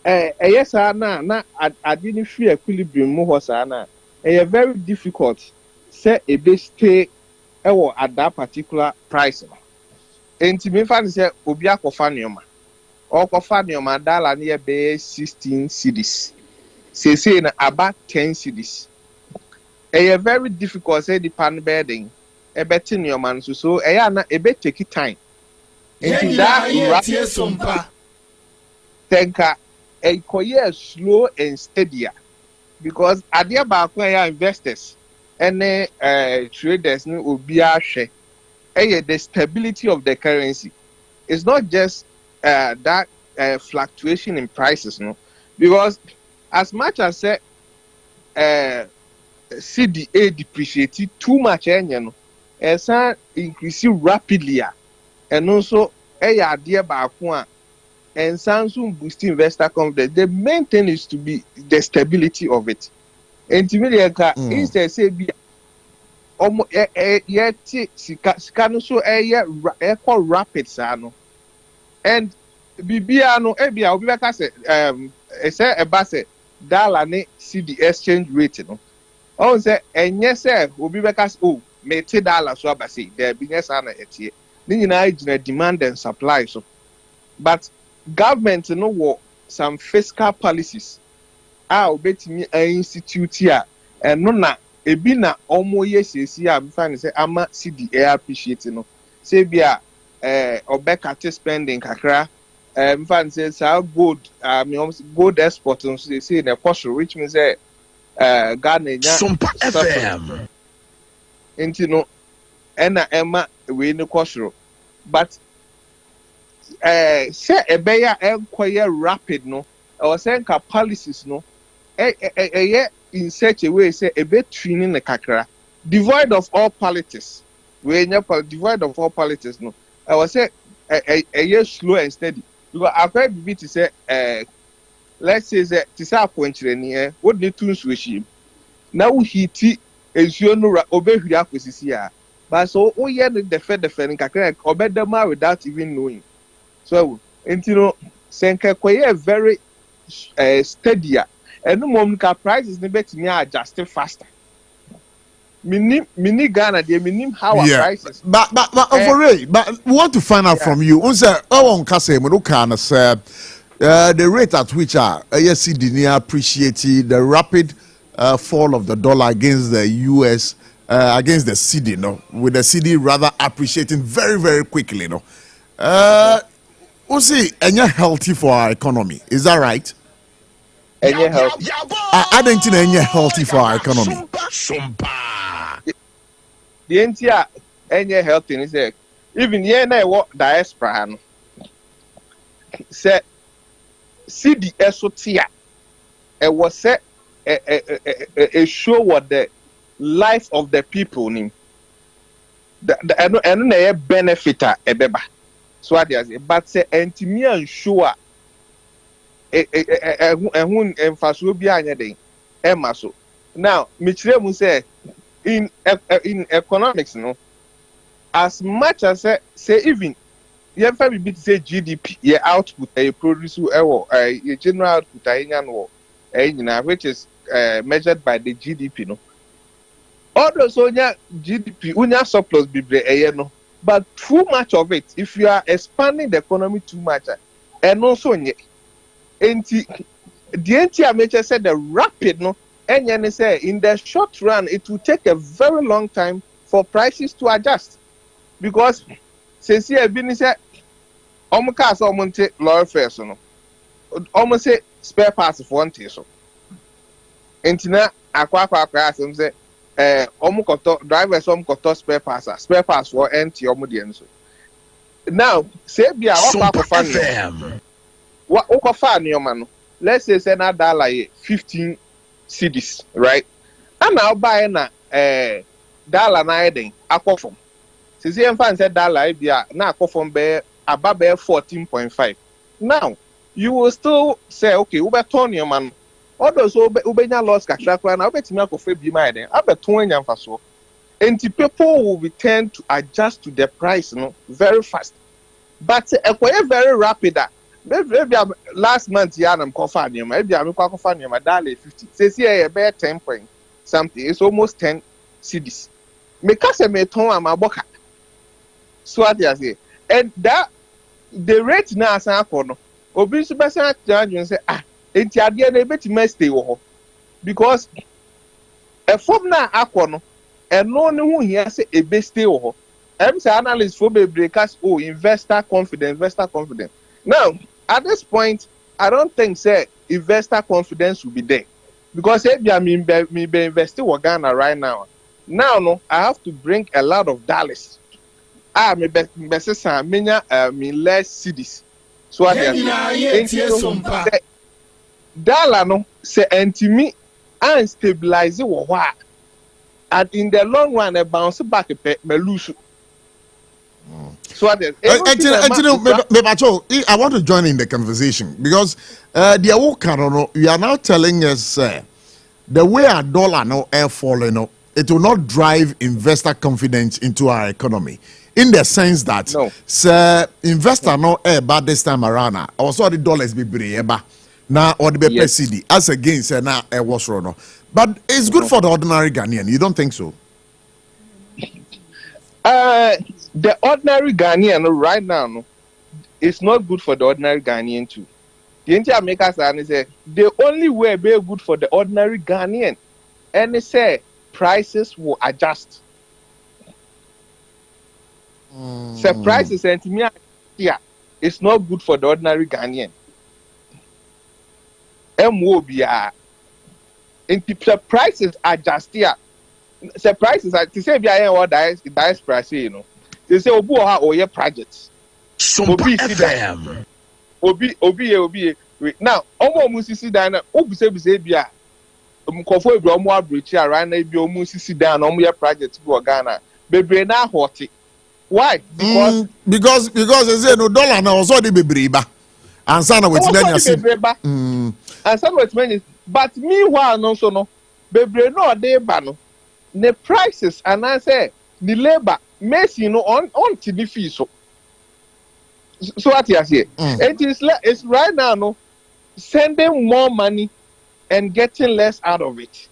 yes na I didn't feel equilibrium mo sana very difficult say a base stay at that particular price. And to me, fan say Obia Kofanioma ɔkɔfa nneɛma dollar no yɛ bɛyɛ 16 cedis seesei na about 10 cedis ɛyɛ very difficult sɛ nipa no bɛyɛ den ɛbɛte nneɛma no so ɛyɛ ana ɛbɛtake time nti that rapid Sompa tenka ɛkɔyɛ slow and steady because adeɛ baako ɛyɛ investors ɛne traders no obiara hwɛ ɛyɛ the stability of the currency. It's not just that fluctuation in prices, no, because as much as CDA depreciated too much, no, it's increasing rapidly, and also idea back and Samsung boosting investor confidence. The main thing is to be the stability of it. And to me, instead say be sika no so ɛkɔ rapid saa no and bibia no ebia obi bɛka sɛ ɛsɛ ɛba sɛ dollar ne CD exchange rate no ɔn sɛ ɛnyɛ sɛ obi bɛka sɛ oh mete dollar so aba sei there bi nyɛ saa na ɛteɛ ne nyinaa gyina demand and supply so but government no wɔ some fiscal policies a obetumi institute a ɛno na ebi na omo yesesi a mfa ne say ama CDA appreciate no say bia obekate spending kakra mfa ne say sa gold gold export no say na cost which means Ghana nya Sompa FM enti no ena ema we ne cost but say ebeya enkoye rapid no or say nka policies no in such a way say a bit training the kakra devoid of all politics devoid of all politics no I was say a year slow and steady because I've heard to say let's say that tisa appointment what need to switch him now he is you no obey hia kwesisi but so oh yeah the defend kakra obey them without even knowing so you know senka kwaye very steady and no moment prices ne betimi adjust faster. Mini Ghana they minim how our prices. But we want to find out from you. On say on kase mo can say the rate at which CD near appreciated the rapid fall of the dollar against the US against the CD with the CD rather appreciating very very quickly we see any healthy for our economy. Is that right? Any health. I don't think any healthy for our economy. The entire any health thing is there. Even here na what diaspora no. Say CDSOTIA. It was say a show what the life of the people name. And na benefita ebeba. So what they say, but say entimi ensure ehun emfaso bi anya den ema so now me kire mu say in economics no as much as say even you ever be say GDP your output your produce your general output which is measured by the GDP no although so GDP unya surplus bibre no but too much of it if you are expanding the economy too much and also the NTMH said the rapid no and say in the short run it will take a very long time for prices to adjust because since you have been said almost lower fares no almost say spare parts for one so entina akwa some say drivers spare parts for NT so now say be our what let's say na dollar 15 cedis, right? And now buy na dollar na eden akofom. Since you fan say dollar bia na akofom be above 14.5. Now you will still say okay, we beton your man. Although so ubenya loss kakra na ubetimi akofa bi ma eden. Abeton anya mfaso. And people will return to adjust to the price very fast. But very rapid. Maybe last month I'm confirming maybe I'm confirming my dollar 50. Says here about 10 point something. It's almost 10 cedis. Because I may turn my boca. So what I say, and that the rate now obi so besa adwene say enti ade na ebetime stay wo because a form na akọ no eno ne ho hia say ebe stay wo say analysts for breakers investor confidence now at this point I don't think say investor confidence will be there because if I mean be investing in Ghana right now no I have to bring a lot of dollars me best say me less cities so I dollar no say antimi and stabilize wo ho and in the long run a bounce back me lose. So I want to join in the conversation because you are now telling us the way a dollar now air falling, it will not drive investor confidence into our economy. In the sense that investor no air bad this time around also the dollars be breba now or the CD as against now air was wrong. But it's good for the ordinary Ghanaian. You don't think so? The ordinary Ghanaian right now, it's not good for the ordinary Ghanaian too. The entire makers say the only way be good for the ordinary Ghanaian, and they say prices will adjust. So prices and me here, it's not good for the ordinary Ghanaian. MOBR. And the prices adjust here. The prices are to say be what dice price, you know. They say obu ha oye projects. Sompa FM. Obi. Now, omo musisi dan na obu se bia. Mkofo ebi omo abrechi ara na ebi omo musisi dan na omo ye project go Ghana. Bebre na hoti. Why? Because they say no dollar na also the bebre ba. Ansa na wetin na see. Ansa na wetin but meanwhile no so no bebre no dey ba no. The prices and I say the labor Messi on to the fee so what you say it's right now no sending more money and getting less out of it.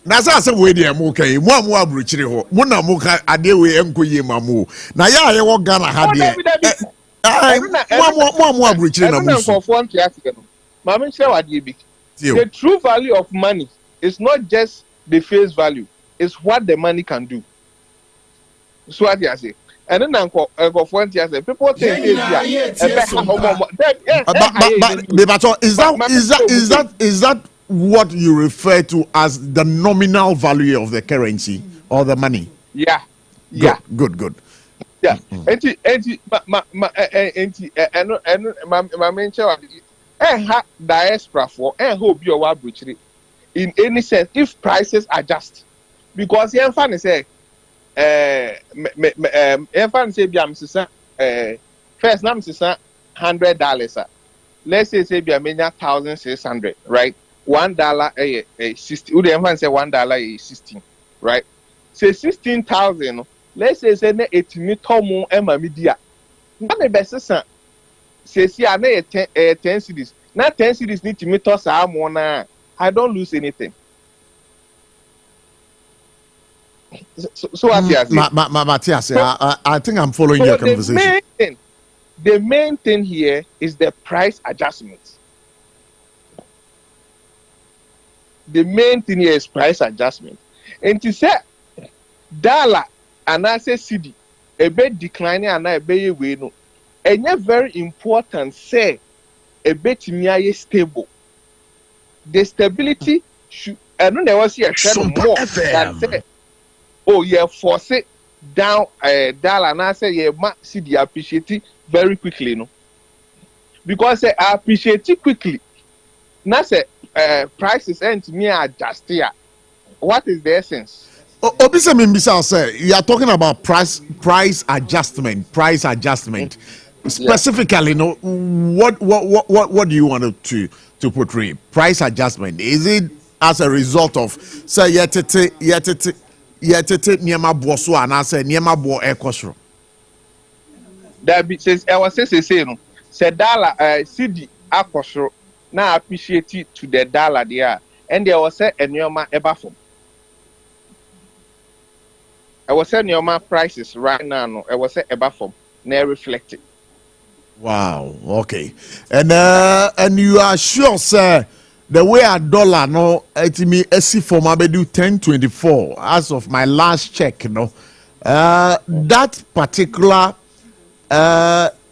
Na sa se we dey mo kan mo amu abruchire ho mo na mo ka ade we enkoye mamu na ya ye wo Ghana ha de mo amu abruchire na mo so the true value of money is not just the face value. Is what the money can do. So what you say. And then people think is that what you refer to as the nominal value of the currency or the money? Yeah. Good. Yeah. My main child diaspora for hope you are butchery in any sense if prices adjust. Because the fan say first nam say $100. Let's say be a mania 1,600, right? $1 60. Would the fan say $1 is 16, right? Say 16,000. Let's say na 8 tomu media. Na the best say see na 10 cities. Na 10 cities need to meet us na I don't lose anything. So what you Matthias, I think I'm following your conversation. The main thing here is the price adjustment. The main thing here is price adjustment. And to say dollar and I say CD a bit declining and I be we no. And yet very important say a bit stable. The stability should I don't know see a trend more than say force it down dollar and I say see the appreciate it very quickly, no. Because I appreciate it quickly. Now say prices and to me adjust here. What is the essence? Obisa Mimbisa say you are talking about price adjustment. Specifically, no, what do you want to portray? Price adjustment. Is it as a result of say yetete niema boso and I say niema bo ekosro? That says I was say no. Say dollar CD akosro na appreciate it to the dollar there. And there was a niema eba from. I was saying your prices right now. No, I was saying about from near reflected. Wow. Okay. And you are sure, sir, the way a dollar no it me SC for my do 10.24 as of my last check, that particular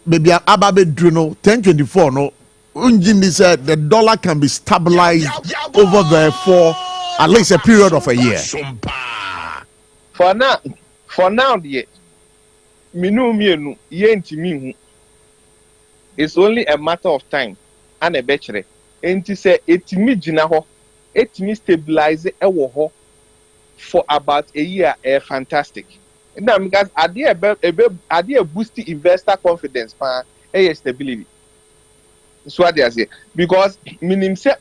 maybe ababe no 10.24 no unjini said the dollar can be stabilized over there for at least a period of a year. For now, the minu yentimi. It's only a matter of time and a betre. And to say etimi jina ho, etimi stabilize ho for about a year. Fantastic. Now because idea boost investor confidence for stability. That's what they say. Because minim say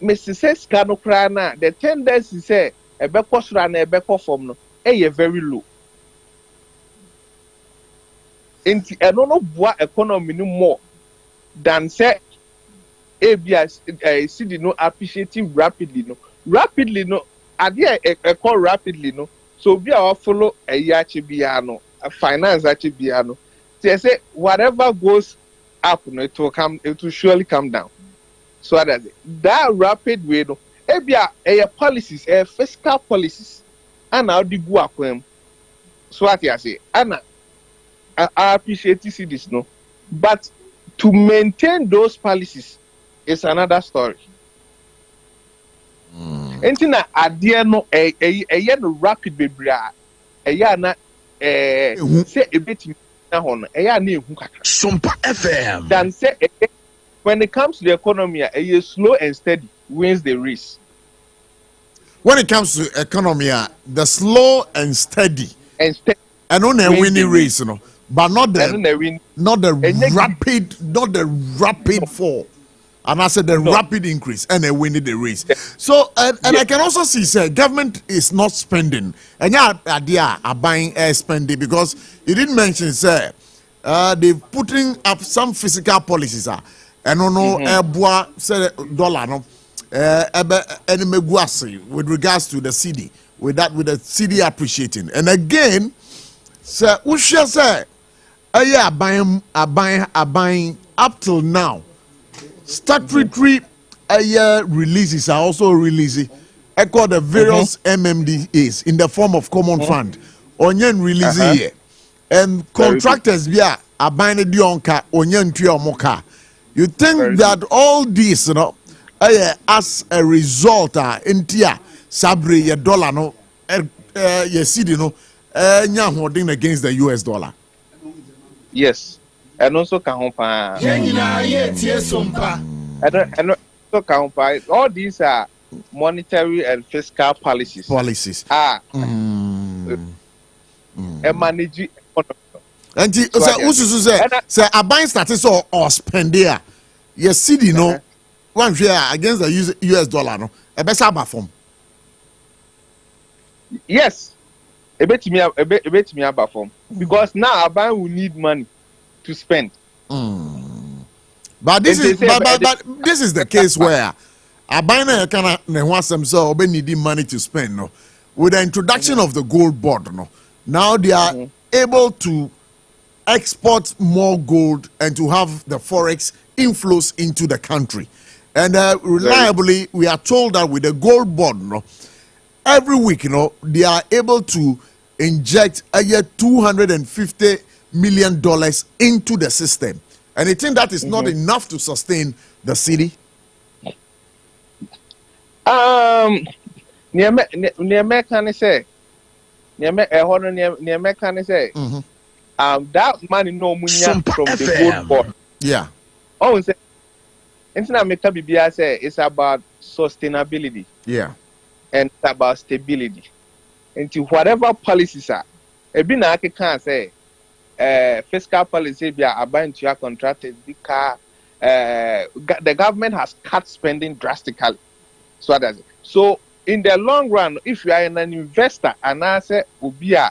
Mr. Says Kano Krana, the tendency say a beko run a beko form no very low. Enti eno no boa economy no more than say ABS CD no appreciating rapidly no ade e call rapidly no so be our follow a yachi biano a finance achi biano they say whatever goes up no it will surely come down. So that rapid way no ebia policies fiscal policies and how the bu akwem so what you say ana I appreciate this, no, but to maintain those policies is another story. Entina adie no no rapid baby na say a bit na hono na ehu kakra. Sompa FM. Then say when it comes to the economy a slow and steady wins the race. When it comes to economy, the slow and steady and on a winning race, but not the rapid fall. And I said the rapid increase and they winning the race. So and I can also see, sir, government is not spending. And yeah, idea are buying spending because you didn't mention, sir, they're putting up some physical policies. And say dollar no with regards to the CD, with the CD appreciating. And again, sir, we shall say buying up till now. Statutory releases are also releasing. Echo the various MMDAs in the form of common fund. Onyen release here. And contractors are buying the onka onyen moka. You think that all this, as a result, intia sabre ye dollar no ye CD no holding against the US dollar. Yes. And also all these are monetary and fiscal policies. Manage and say a buying status or spend there. Yes, CD no one share against the US dollar no a better form. Yes, a bit me about form because now a bank will need money to spend. But this is this is the case where a buyer can want themselves needing money to spend. No, with the introduction of the gold board, now they are able to export more gold and to have the forex inflows into the country. And reliably, we are told that with the gold board, every week, they are able to inject $250 million into the system. And I think that is not enough to sustain the city. That money no money from the gold board. Yeah. Oh, it's about sustainability. Yeah. And it's about stability. And to whatever policies are, I can say fiscal policy be buying to your contracted because the government has cut spending drastically. So that's it. So in the long run, if you are an investor and I say ubia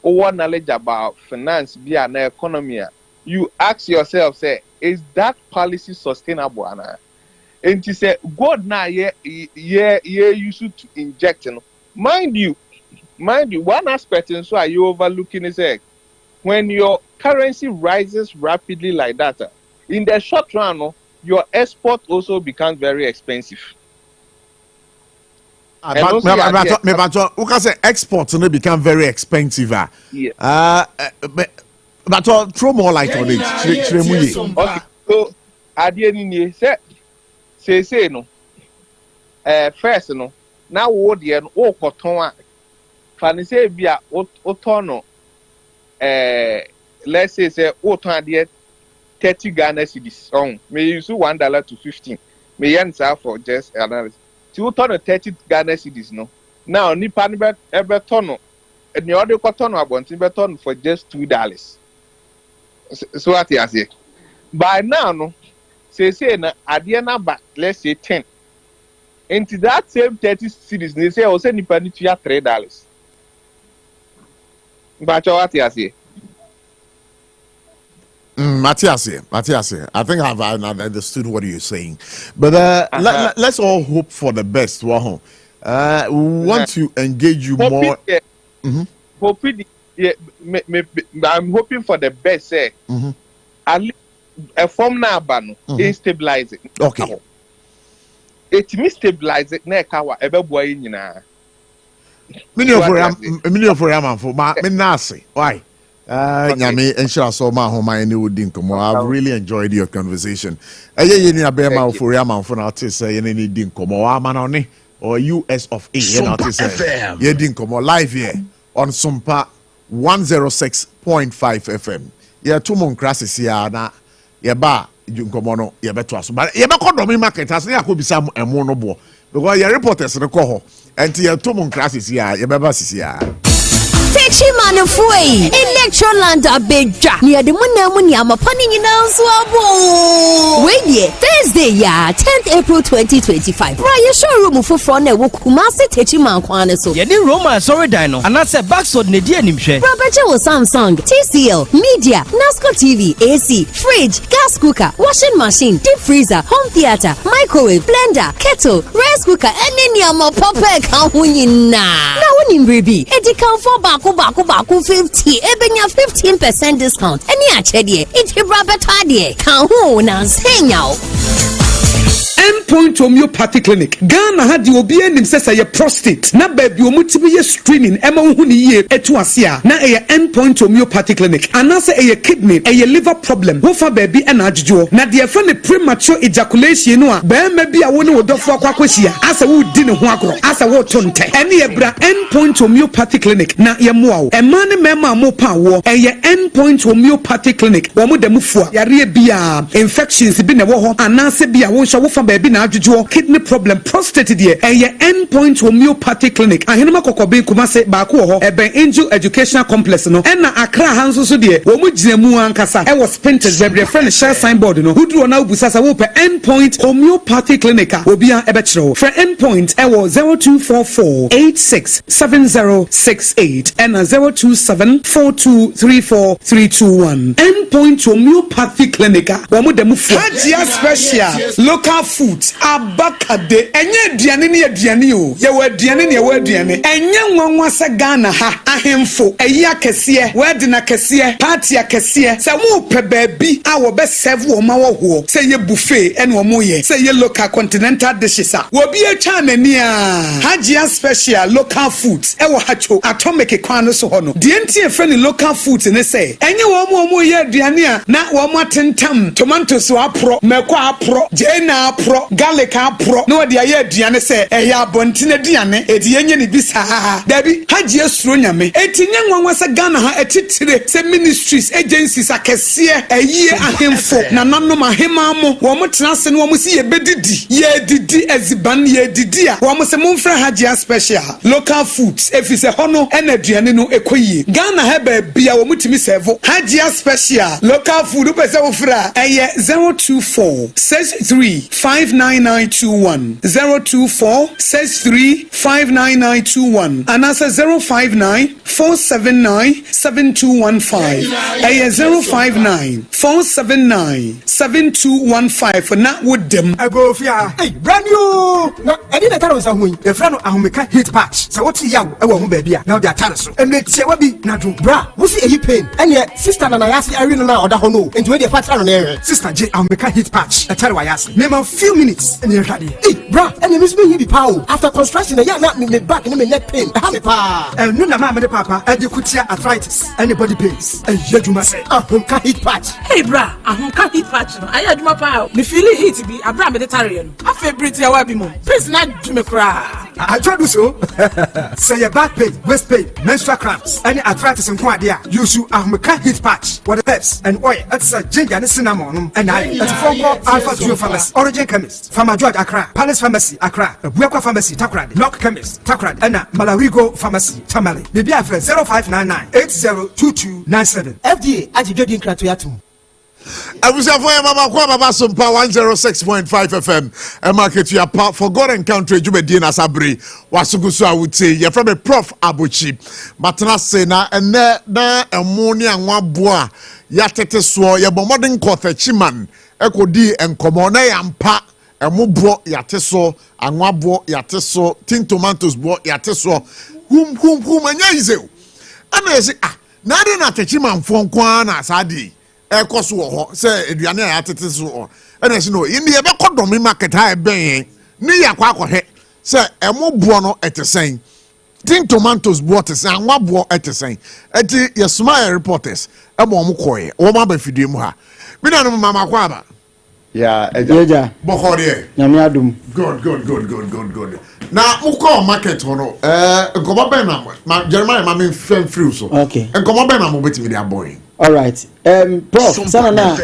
or knowledge about finance, be an economy, you ask yourself, say, is that policy sustainable? And to say, God now, yeah, you should inject. Mind you, one aspect, and so are you overlooking is when your currency rises rapidly like that, in the short run, your export also becomes very expensive. But say exports no become very expensive. Yeah. But throw more light on it. Okay. So at the end, say no. First no. Now what the cotton. Fanny say via otono. Let's say oton 30 Ghana cedis. May use $1 to 15. May answer for just analysis. To turn 30 Ghana cedis no. Now Nipan ever turn and the other cotton about turn for just $2. So what I say. By now no say na adiana ba let's say 10. Into that same 30 cedis they say also Nipan to $3. But what I say. Matthias, I think I've understood what you're saying, but let's all hope for the best. We want to engage you more. I'm hoping for the best. At least a form now ban stabilize it. Okay. It stabilize it. Ne kawa ebe boy nyina. Many of why? Nyame ensure so ma homa any would dinkomo. I've really enjoyed your conversation. Ye ni abema for yama for na te say any dinkomo amanoni or US of A na te say ye dinkomo live here on Sompa 106.5 FM. Ye two mon crasses here na ye ba dinkomo no ye beto aso. But ye be kodomi market as na yakobisa emo no bo because ye reporters no ko ho enti ye two mon crasses here ye be ba sisi here. Man foi Electroland abeja near the Munamuni Amapani Nanswabo. Wait, Thursday, 10th April 2025. Raya showroom for front Kumasi Techiman Kwaneso. Yedi Roma sorry dino, and that's a backsword Nedia Nimshe. Rabajo Samsung, TCL, Media, NASCO TV, AC, fridge, gas cooker, washing machine, deep freezer, home theater, microwave, blender, kettle, rice cooker, and any papa kahunina. Now when in baby, it count for Baku 50, ebenya 15% discount. Any achedie, it's Rabatadie, Kahuna, Senyao. Endpoint Homeopathy Clinic. Ghana had the obien says a prostate. Na baby omutibi screening. Emma huni ye etuasia. Na a Endpoint Homeopathy Clinic. Anasa a kidney, a liver problem. Wofa baby and ajujo. Na the friend premature ejaculation no. Be maybe a one would offer kwakweshia. Asa would dinner huagro. Asa wo tonte. Any ebra Endpoint Homeopathy Clinic. Na ye muao. A man mema mo power. A ye Endpoint Homeopathy Clinic. Wamu de mufua. Yari bia infections been a woho. Anasa bia wonsha wofa baby na ajujo kidney problem prostate die Endpoint Homeopathy Clinic ahenema kokobe kumase ba ko ho eben Angel Educational Complex no na Accra hanso so die wo mu ginemu ankasa e was painted bebre friend share signboard no hudro na ubusasa wo pe Endpoint Homeopathy Clinic obia ebe kire for Endpoint e wo 0244867068 and 0274234321 Endpoint Homeopathy Clinic wo mu dem fu Hajia special local food abakade enye aduane ne aduane o ye wa aduane ne wa aduane enye nwanwa se Ghana ha ahemfo eyi akese wadi na kese party akese se mo pe baabi a wo be serve wo ma wo ho se ye buffet ene wo mo ye se ye local continental dishes a wo bi atwa nani a Hajia special local foods e wo hacho atomic kwan so ho no de enti e friend local foods ne se enye wo mo ye aduane a na wo mo atentam tomatoes wo apro meko apro jena apro garlic apro no de aye aduane se eya abonti na aduane edi yenye ne bisa dabi Hajia suro nyame etinye nwanwa se Ghana ha etitire se ministries agencies akese eyi ahemfo na nanom ahema mo wo mo tenase no wo mo si ye bedidi ye didi eziban ye didi a wo mo se momfra Hajia special local foods efise hono ena aduane no ekoyie Ghana ha ba bia wo mo timi serve Hajia special local food pese wo fra eye 02463 59921 024 63 59921 and answer 059 479 7215 059 479 7215 for not with them. I go fear. Hey, brand new. No, I didn't tell us who the friend of Ahumeka hit patch. So what's young? I won't baby. Now they are telling us. And let's say what be Nadu. Bra, what's a pain? And yet, sister and I ask Irene now or the hono. And to the patch on air. Sister J. Ahumeka hit patch. I tell you, I ask. Name a few minutes. And you're ready. Hey, bra, and you miss me the power. After construction, a young not me back and me neck pain. And no, mamma, the papa, and you could see arthritis. Anybody pains. And you must say, Ahumeka hit patch. Hey, bra, Ahumeka hit patch. I had my power. The feeling hit to be a bra Mediterranean. I feel pretty a wabi mo. Please not to me cry. I try to so. Say your back pain, waist pain, menstrual cramps, any arthritis and quadia. You should Ahumeka hit patch. What the herbs and oil. That's a ginger and cinnamon. And I. That's a phone call Alpha Duo Pharmacy. Origin Chemist. Pharma Drug Accra. Palace Pharmacy Accra. Buakwa Pharmacy Takrad. Lock Chemist Takrad. And Malarigo Pharmacy Tamale. The BFL 0599 802297. FDA Ajigedi Kratoyatum. I was a Mama Kwaba Sompa 106.5 FM. A market you are for God and country, Jubedina Sabri. Wasugusu, I would say, you're from a Prof Abochie. Matana Sena, and na ammonia and one bois. Yatete swo, ya bomodin kothe chiman. Eko di and common yampa. A mubo yateso, and wabo yateso, tin tomatoes bo yateso. Whom, and yazel. And I say, Nadi na techiman fon kwana sadi. Ekoso say eduane ya tete so and I say no in the ebe kodomi market ha ben ni yakwa akohe say emo buo no etesen tin tomatoes buo tesen anwa buo etesen eti yesuma reporters emo mo koye wo ma ba fidie mu ha mi na no mama kwa ba ya eja bokhode nyame adum good na uko market hono nkomo ben na ma Jeremiah ma me fem free so okay nkomo ben na mo betimi dia boy. All right. Prof, sana na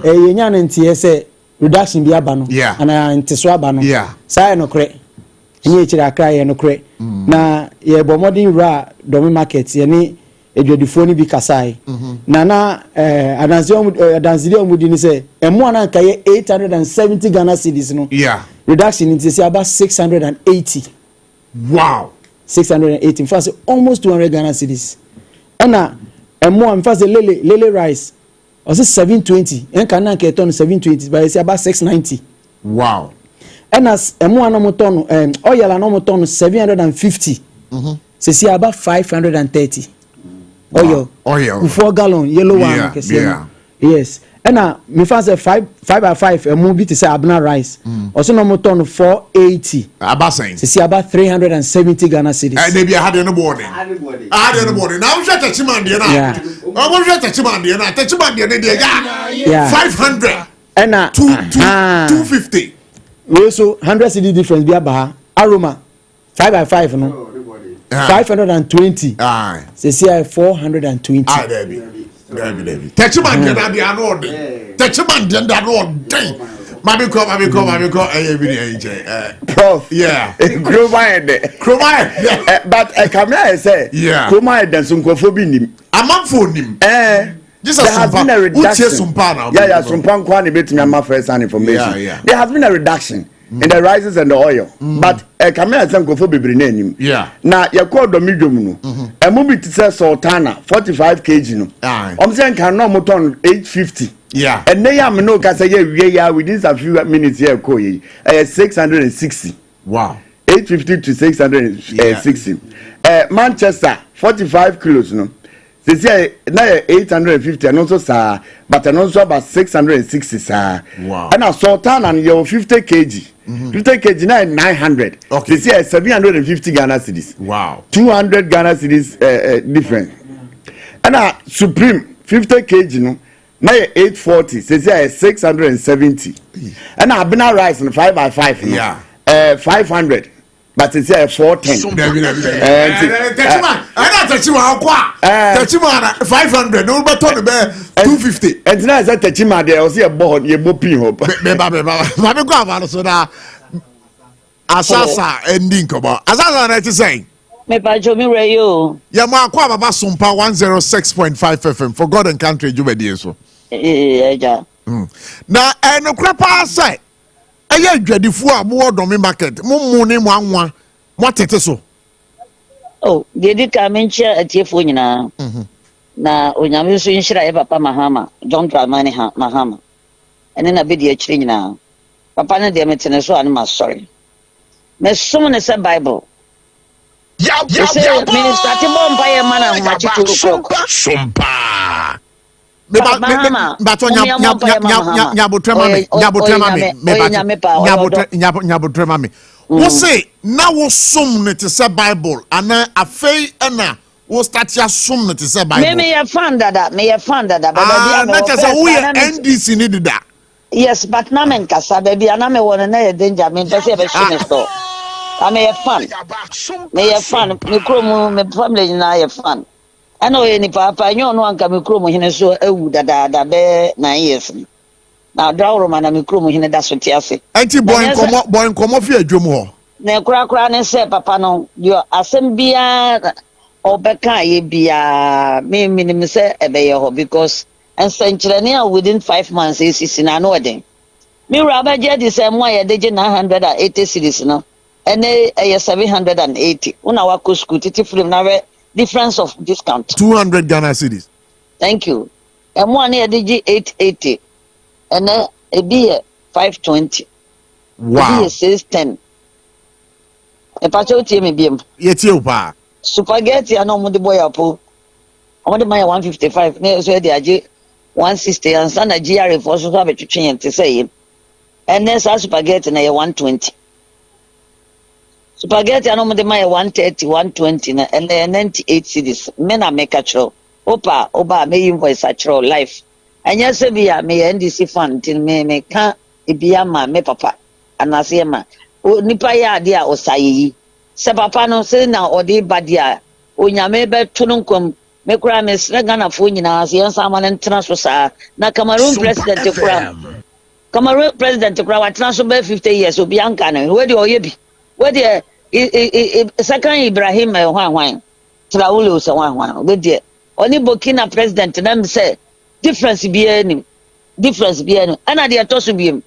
yenya ntie se reduction bi aba no ana nteso aba no. Sai no kre. Enye chira akra ye no kre. Na ye bomodin ra domi market ye ni edwadifo ni bi kasai. Na adanziri omudi ni se emu ana nka ye 870 Ghana cedis no. Reduction ntie se aba 680. Wow. 680. In fact, almost 200 Ghana cedis. Ana more in fact lele rice also 720 and can na ke ton 720 but it's about 690. Wow. And as more no ton oil no ton 750. Se see about 530. Oil 4 gallon yellow one yes. And me fancy 5 by 5 movie to say abna rice also no ton 480 about saying see about 370 Ghana cedis and maybe I had no boarding now shut a chiman dia na I shut a chiman dia na chiman dia 500 and 250 we so 100 cedi difference be aba aroma 5 by 5 no 520 see 420 David. Techiman dia na dia no ode. Techiman dia na no ode. Mami ko Prof. Yeah. Kroma but Kamia say Kroma dan nkofo bi nim. Amanfo nim. There has been a reduction. Yeah, Sompa kwa ni betimi ama first hand information. There has been a reduction in the rices and the oil. But Kamia say nkofo bebre na nim. Na yakọ domidwom no. Emu bi tse sultana 45 kg no. Say kan no mo ton 850. And they am no ka say we within a few minutes here ko yi 660. Wow. 850 to 660. Manchester 45 kilos no. They say na 850 and also sir but and also about 660 sir. Wow. And a sultan and your 50 kg. 50 kg na 900. Okay. They say 750 Ghana cedis. Wow. 200 Ghana cedis different. And a supreme 50 kg no na 840. They say 670. And a bina rice and 5 by 5 no. 500. But it's 410. Techima 500. No but on the 250. And now that Techima there was a board ye bopin hope. Baby go about so that Asasa ending koba. Asasa na ti say. Me pa jomi reyo. Ya ma kwa baba Sompa 106.5 FM for God and country jubedi so. Ja. Na no krapa say Aya dwadifu a mo do me market. Mo mu ne mo anwa. Mo tete so. Oh, dedi ka menche atiefo nyina. Na onyame so nhira e papa Mahama, John Dramani Mahama. Ene na bedi akiri nyina. Papa na de metene so anu ma sorry. Me som ne se Bible. Ya minister ti bomba ye mana ho ma chituru kroko. Sompa. Nyabotrema. Wo say na wo som ne te se Bible ana afei na wo start ya som ne te se Bible. Me ye fan dada na te se wo ye NDC ni dida. Yes, but na men kasa baby ana me wona na ye danger me pese be shine store. I may have fun. Me kromo me family na ye fan. Ano ye ni papa nyo no anka me kromo hine so ewu dada be 9 years. Na drawro mana me kromo hine da so tiase. Enti boy nkomo fi adwom ho. Na kura ne se papa no yo asem bia obeka ye bia me minim se ebe ye ho because ensenchirenia within 5 months is na no eden. Me raba je di se mo ye deje 980 cities no. And a 780. Una wako school titi film na difference of discount. 200 Ghana cedis. Thank you. And one year DG 880. And a be 520. Wow. A 610. A pacho me beam. Yet you pa. Spaghetti I know mo the boy apo. I want my 155. Ne so the AJ 160 and sana GR for so have to change to say. And then spaghetti na 120. Spaghetti I know the my 130, 120 and 98 cities. Men are make a show. Oba may invoice a show life. And yes, be a may NDC fund till me can't be a man, me papa. And I say, ma, Nipaya dia or Sayi. Se papa no say now or de badia. O Yamebe Tununkum, make rames, Regana Funina, as young someone and transfer. Na Cameroon president to Crown. Cameroon president to Crown, transfer 50 years, will be uncanny. Where do you be? Where the second Ibrahim Juan Traulu so one with the only Burkina president them say difference be any and I dear to be him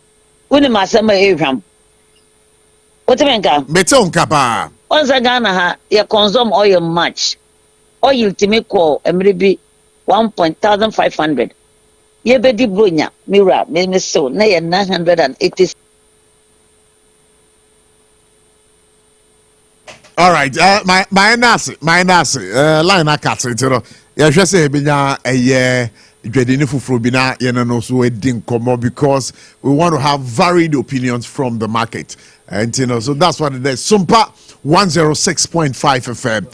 when my summer Abraham. What do you mean? Beton Kapa. Once I Ghana you consume oil much. Oil to make call and maybe 1,500. Ye be di brunya mira me so na 980. All right, my nasi, line a cat, you know. Yeah, just say, Binya, a year, Dredini Fufrubina, no so didn't come up because we want to have varied opinions from the market. And, you know, so that's what it is. Sompa 106.5 FM.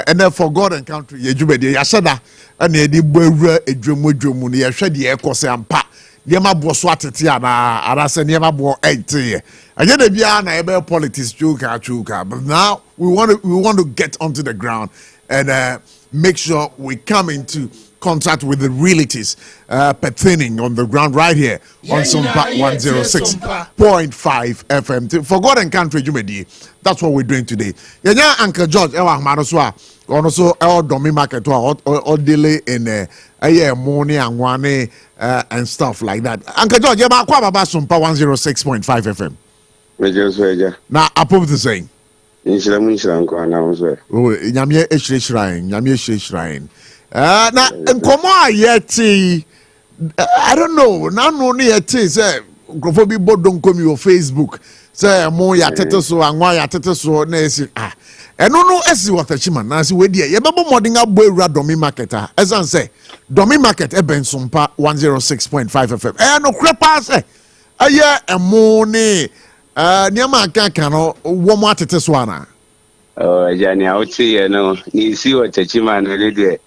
And then for God and country, Yajubedi, Yashada, and Yedi Bura, a Drumu, Yashadi, Ekose, and Pa. Niema bo swatete ana arase niema bo ente anya da bia na ebe politics chuka but now we want to get onto the ground and make sure we come into contact with the realities pertaining on the ground right here on Sompa 106.5 FM for God and country jumedi. That's what we're doing today. Yanya Uncle George ewa manoswa also el domi market or delay in money and one and stuff like that. Uncle George, you about Sompa 106.5 FM. Now, approve the saying. Oh, Nyamie Shrine. Now, and come on, yet, I don't know. Now, no, yet, say, Grofobi Bodon come your Facebook. Say, more ya teteso, and why ya teteso, nesi, and no, as what a chiman, as we dear, you remember modding up boy domi marketer, as I say, domi market, Eben Sompa 106.5 FM. And no crepa say, a year and money. Niama Kakano, one more Teswana. Oh, Johnny, I would say, you know, you see what a chiman really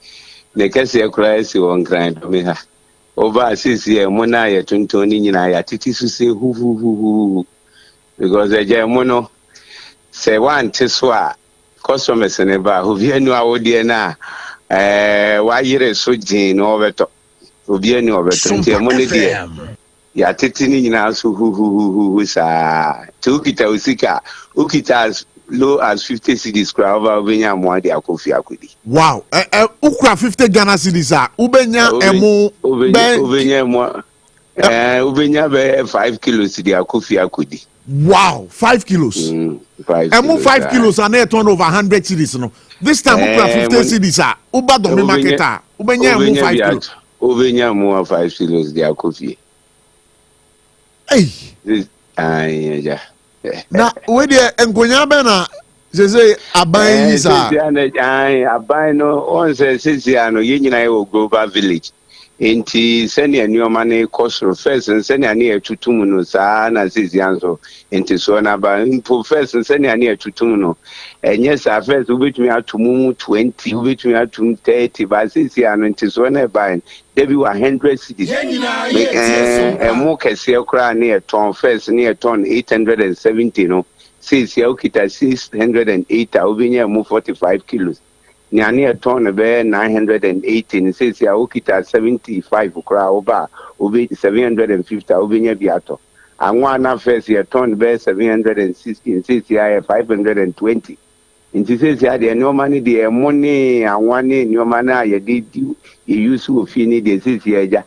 the Cassia cries you on grind to me. Over 6 years, Mona, Tony, and I titi to say who, because the Germano say one Teswa, customers and about who view our dear now. Why you're so Jane over to view over 20 money dear. Ya titini ina so who took it usika ukita as low as 50 cedis crowd over ubenya mo de akofi akudi. Wow, ukra 50 Ghana cedis ubenya emu ubenya mo Ubenya be 5 kilos di akofi akodi. Wow, 5 kilos. 5 kilos. 5 kilos and they turn over 100 cities no. This time we 50 cities ah. Uba do me market ah. Ubenya mu 5 kilos. Ubenya mu 5 kilos di akofi. Hey. Yeah. Na we dey enkonya be na say aban yi sa. Aban no on say no ye nyina e global village. Inti seni anyoma ne kosro first seni ani etutum no saa na sisi anso inti so na ba impo first seni ani etutum no enye sa first ubetumi atumu 20 ubetumi atum 30 ba sisi ano inti so na ba debi 100 cities emo kese okra na eton first na eton 870 no sisi okita 608 ubenya mo 45 kilos Nyani a ton of 918 says ya okita 75 kra oba obi 750 obinya biato. And one first ya ton be 716 says ya 520. In says ya the no money the money and one in your manner ya did you use who fini the says ya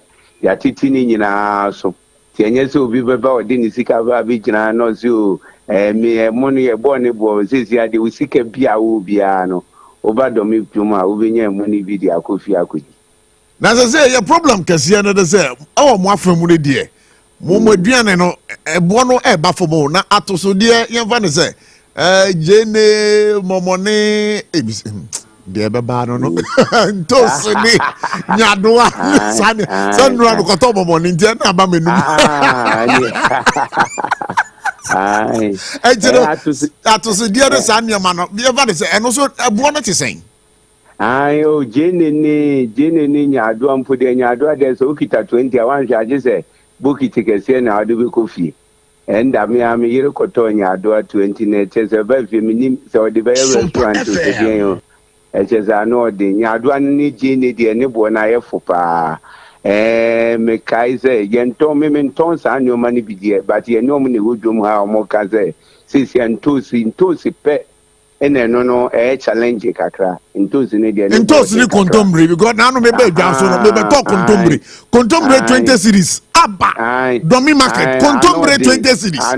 titini na so. Tianya so be about didn't seek about vigina no so me money a bonny boy says ya the usika bia ubiano. Obado mi puma ubenya money video akofi akodi na say your problem kase na de say awo mo afam ne de mo aduane no ebo no e ba fomo na atoso de yemfa ne say jene momone ebis de be ba no ntoso ni nyadoa sanua no koto momone ntia na ba menum atoso dia de sanua no be eva de say eno so ebo no te sen o jene ni nyado ampo de nyado de so okita 20 awan hwaje say bokiti kese na ado be kofi enda me am yire koto nyado 20 na chese ba fi minim so de be restaurant to de yo chese ano de nyado ni jene de ne bo na ye fopa me kaize yento me menton sa nyoma ni bidie but ye no me wodum ha mo kaze sisi ntosi pe ene no challenge kakra ntosi ne de ntosi ni contemporary because na no me be dwanso no me be talk contemporary 20 series aba domi market contemporary 20 series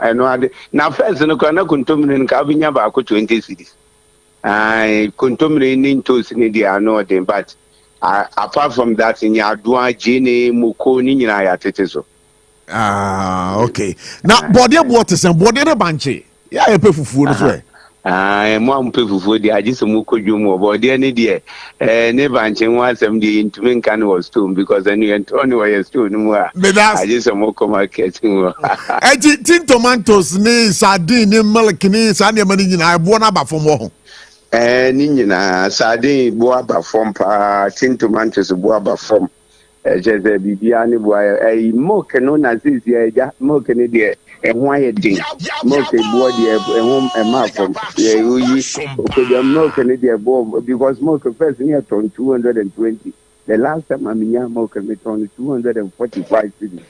eno ade na first no kana contemporary ka binya ba ko 20 series contemporary ni ntosi ne de ano de but apart from that in Yadua Jene Muko Nina Yatete so. Okay. Now body waters and body banche. Yeah, I pay for food as well. Mom pay for food, I just muko jumo, body any dear. Never anching once the intimate can was too because then you and Tony were still no. I just a moko marketing. I tin tomatoes, ni sardine, ni milk, ni sanya money, I born up for more. Nina sardine boaba from pa tin tomatoes boaba from just a bibiani boy a moke no na sisi ya moke ni de e hwan din moke boy de e hom e ma from e uyi ko de moke ni de bo because moke first near ton 220 the last time aminya moke me ton 245 cedis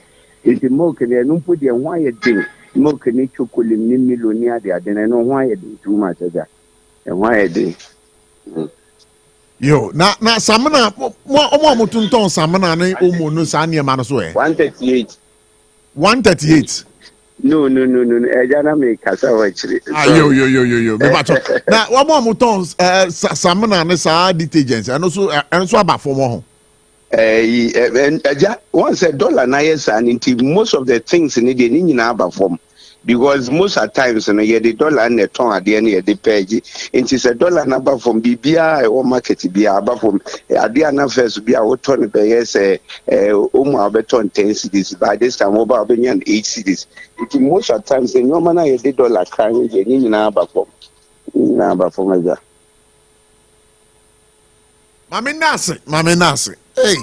it moke ni no put de hwan din moke ni chocolate ni millionaire de adena no hwan din too much that and why day yo na samana mo mutunton samana na omo no sa ne ma no so 138 no ejana me kasa wa chire yo me bacho na wa mo muton samana ne sa detergents and so aba for mo ho eja once $1 na yes and most of the things in the nyina aba from because most at times no ye the dollar and the ton at the end the page it is $1 number from bibia or market bia aba from ade na first bia wo ton be yes omo abeton 10 cedis by this time over obenian 8 cedis it most at times the no man ye the dollar kan ye ni na aba from aja mame nase hey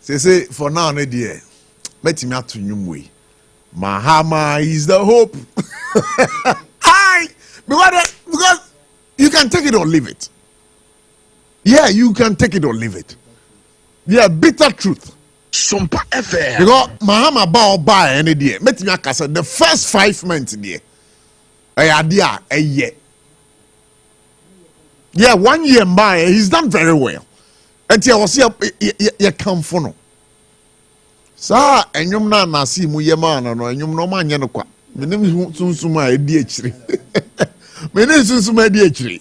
say for now no dear metimi atonyum we Mahama is the hope. Because you can take it or leave it. Yeah, you can take it or leave it. Yeah, bitter truth. Sompa FM. Because Mahama bao buy any day. Met me akasa the first 5 months there. A year. Yeah, 1 year buy. He's done very well. And he was here. You come for no. Sa enyum na nasi mu yema no enyum no ma anye no kwa. Menim sunsuma edi akire. Menim sunsuma edi akire.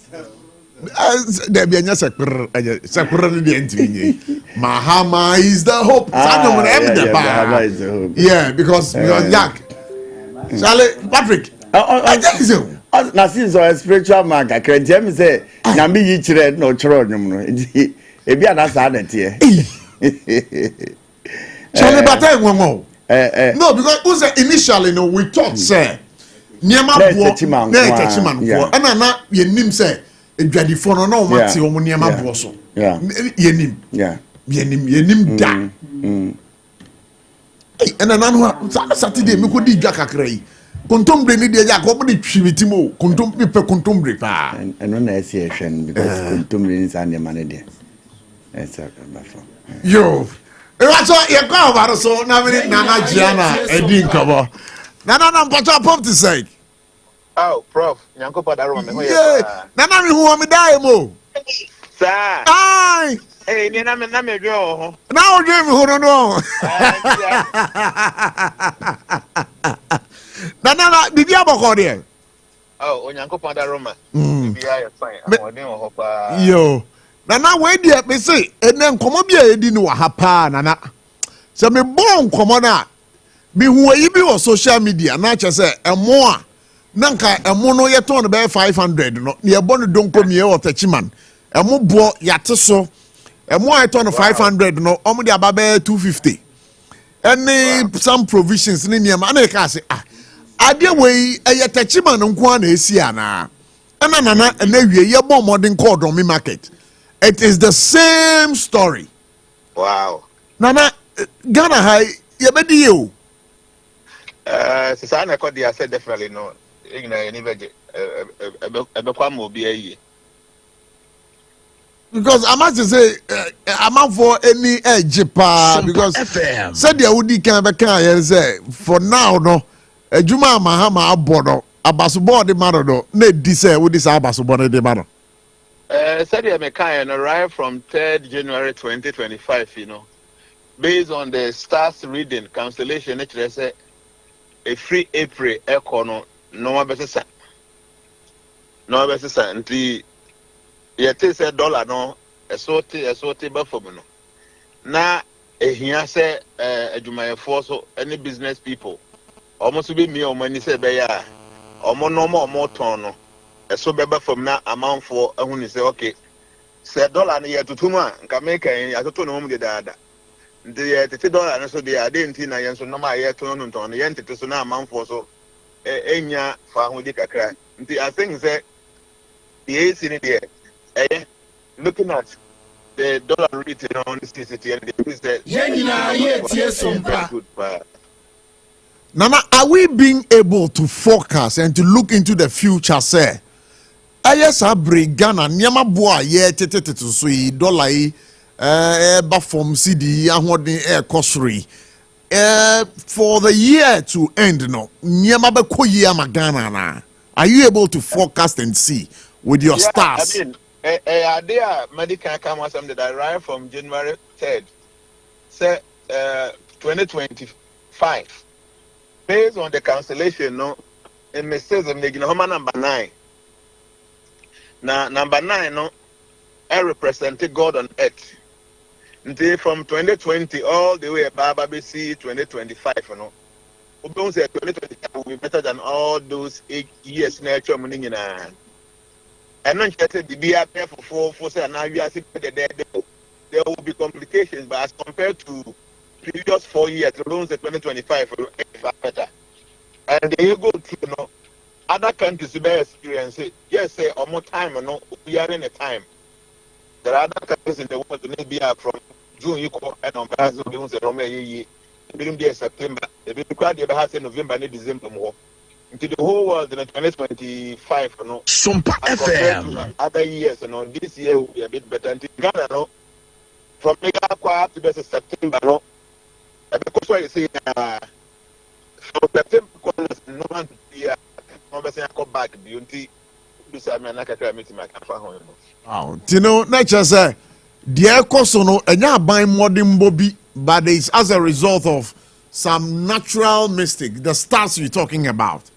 There be anya sekper ni di entimi. Mahama is the hope. Mahama is the hope. Yeah, because Jack. Charlie Patrick. I tell you so. Na since our spiritual man ka krentia me say na me yi kire no choro nwum no. Ebi ana sa na tie. Charlie Batay wonwo. No, because initially no we thought say niema bo na techiman ko. Na yenim say edwadifo no na o mate o niema bo so. Yenim. Yeah. Yenim da. And then Saturday me ko di dwa kakra yi. Contombre ni dia ko mo di twibitimo contombre pe contombre pa. Eno na esi ehwen because contombre ni san de man de. Esa ba fo. Yo. E wa so ye kwa ba so na me na Giana edi nkobo. Na mpacha pop to say. Oh, Prof, nyanko pa daro me ho ye. Na me hu me dai mo. Sa. Ai. Eh, ni na me dwe ho. Na o dwe me ho no. Na bibi aboko de. Oh, onyanko pa daro ma. Bibi ya fine. Amode ho pa. Yo. Na we dia me say ene nkomo bia edi ni wa ha pa na. Se me bon nkomo na me hu ayi bi wo social media na che say emo a nanka emo no ye ton be 500 no ye bon donko mi e otachiman emo bo yate so emo a ton 500 no omo de ababe 250 any some provisions ni niam na ka say ade we eye tachiman nko na esi ana na na wie ye bon modern called on me market. It is the same story. Wow. Nana Ghana high ye bedi you. Sisa na kodi I said definitely no. Igna any veje ebekwa mo bi ayi. Because I must say I'm for any edge pa because said the udi kan be kan ye say for now no ejuma mahama abodo abasobo de marodo na di say udi say abasobo de maro. Said I can arrive from 3rd January 2025, you know, based on the stars reading cancellation. They say a free April econo no one better. No better say until yet is $1 no a sorty buffer no. Now here say a Jumaya force any business people almost be me or money say be ya or more tono. So beba from now amount for when you say okay say $1 na year to 2 man can make a to no the dada the $30 so they are didn't na yen so no ma year to no ton yen to so na amount for so enya fa ho di kakra I think say the AC in there looking at the dollar rate on the city and the business Nana, are we being able to forecast and to look into the future, sir? Yes, I bring Ghana, Nyama boy, yeah, so dollar, from CD, air costry. For the year to end, no, Nyama Bekoyama Ghana. Are you able to forecast and see with your stars? I mean, there medical cameras that arrived from January 3rd, say 2025. Based on the cancellation, no, it may say them number 9. Now, number 9, no, I represented God on earth. Until from 2020 all the way above BC 2025, you know. We don't say 2025 will be better than all those 8 years nature meaning. And not just the BR for say now we are there will be complications, but as compared to previous 4 years, alone say 2025 better. And then you go to other countries who experience it. Yes, say or more time or we are in a time. There are other countries in the world that maybe are from June you call and on Brazil, they say Rome ye September, the big crowd they have in November and December more. Into the whole world in 2025, Sompa FM. Other years, this year will be a bit better. Until Ghana, from Mega up to September, because what you say, from September, no one to be come back. Beauty, do some another meeting my Wow, Tino, nature say, dear Cosono, and ya buy modern Bobby, but it's as a result of some natural mistake. The stars you're talking about.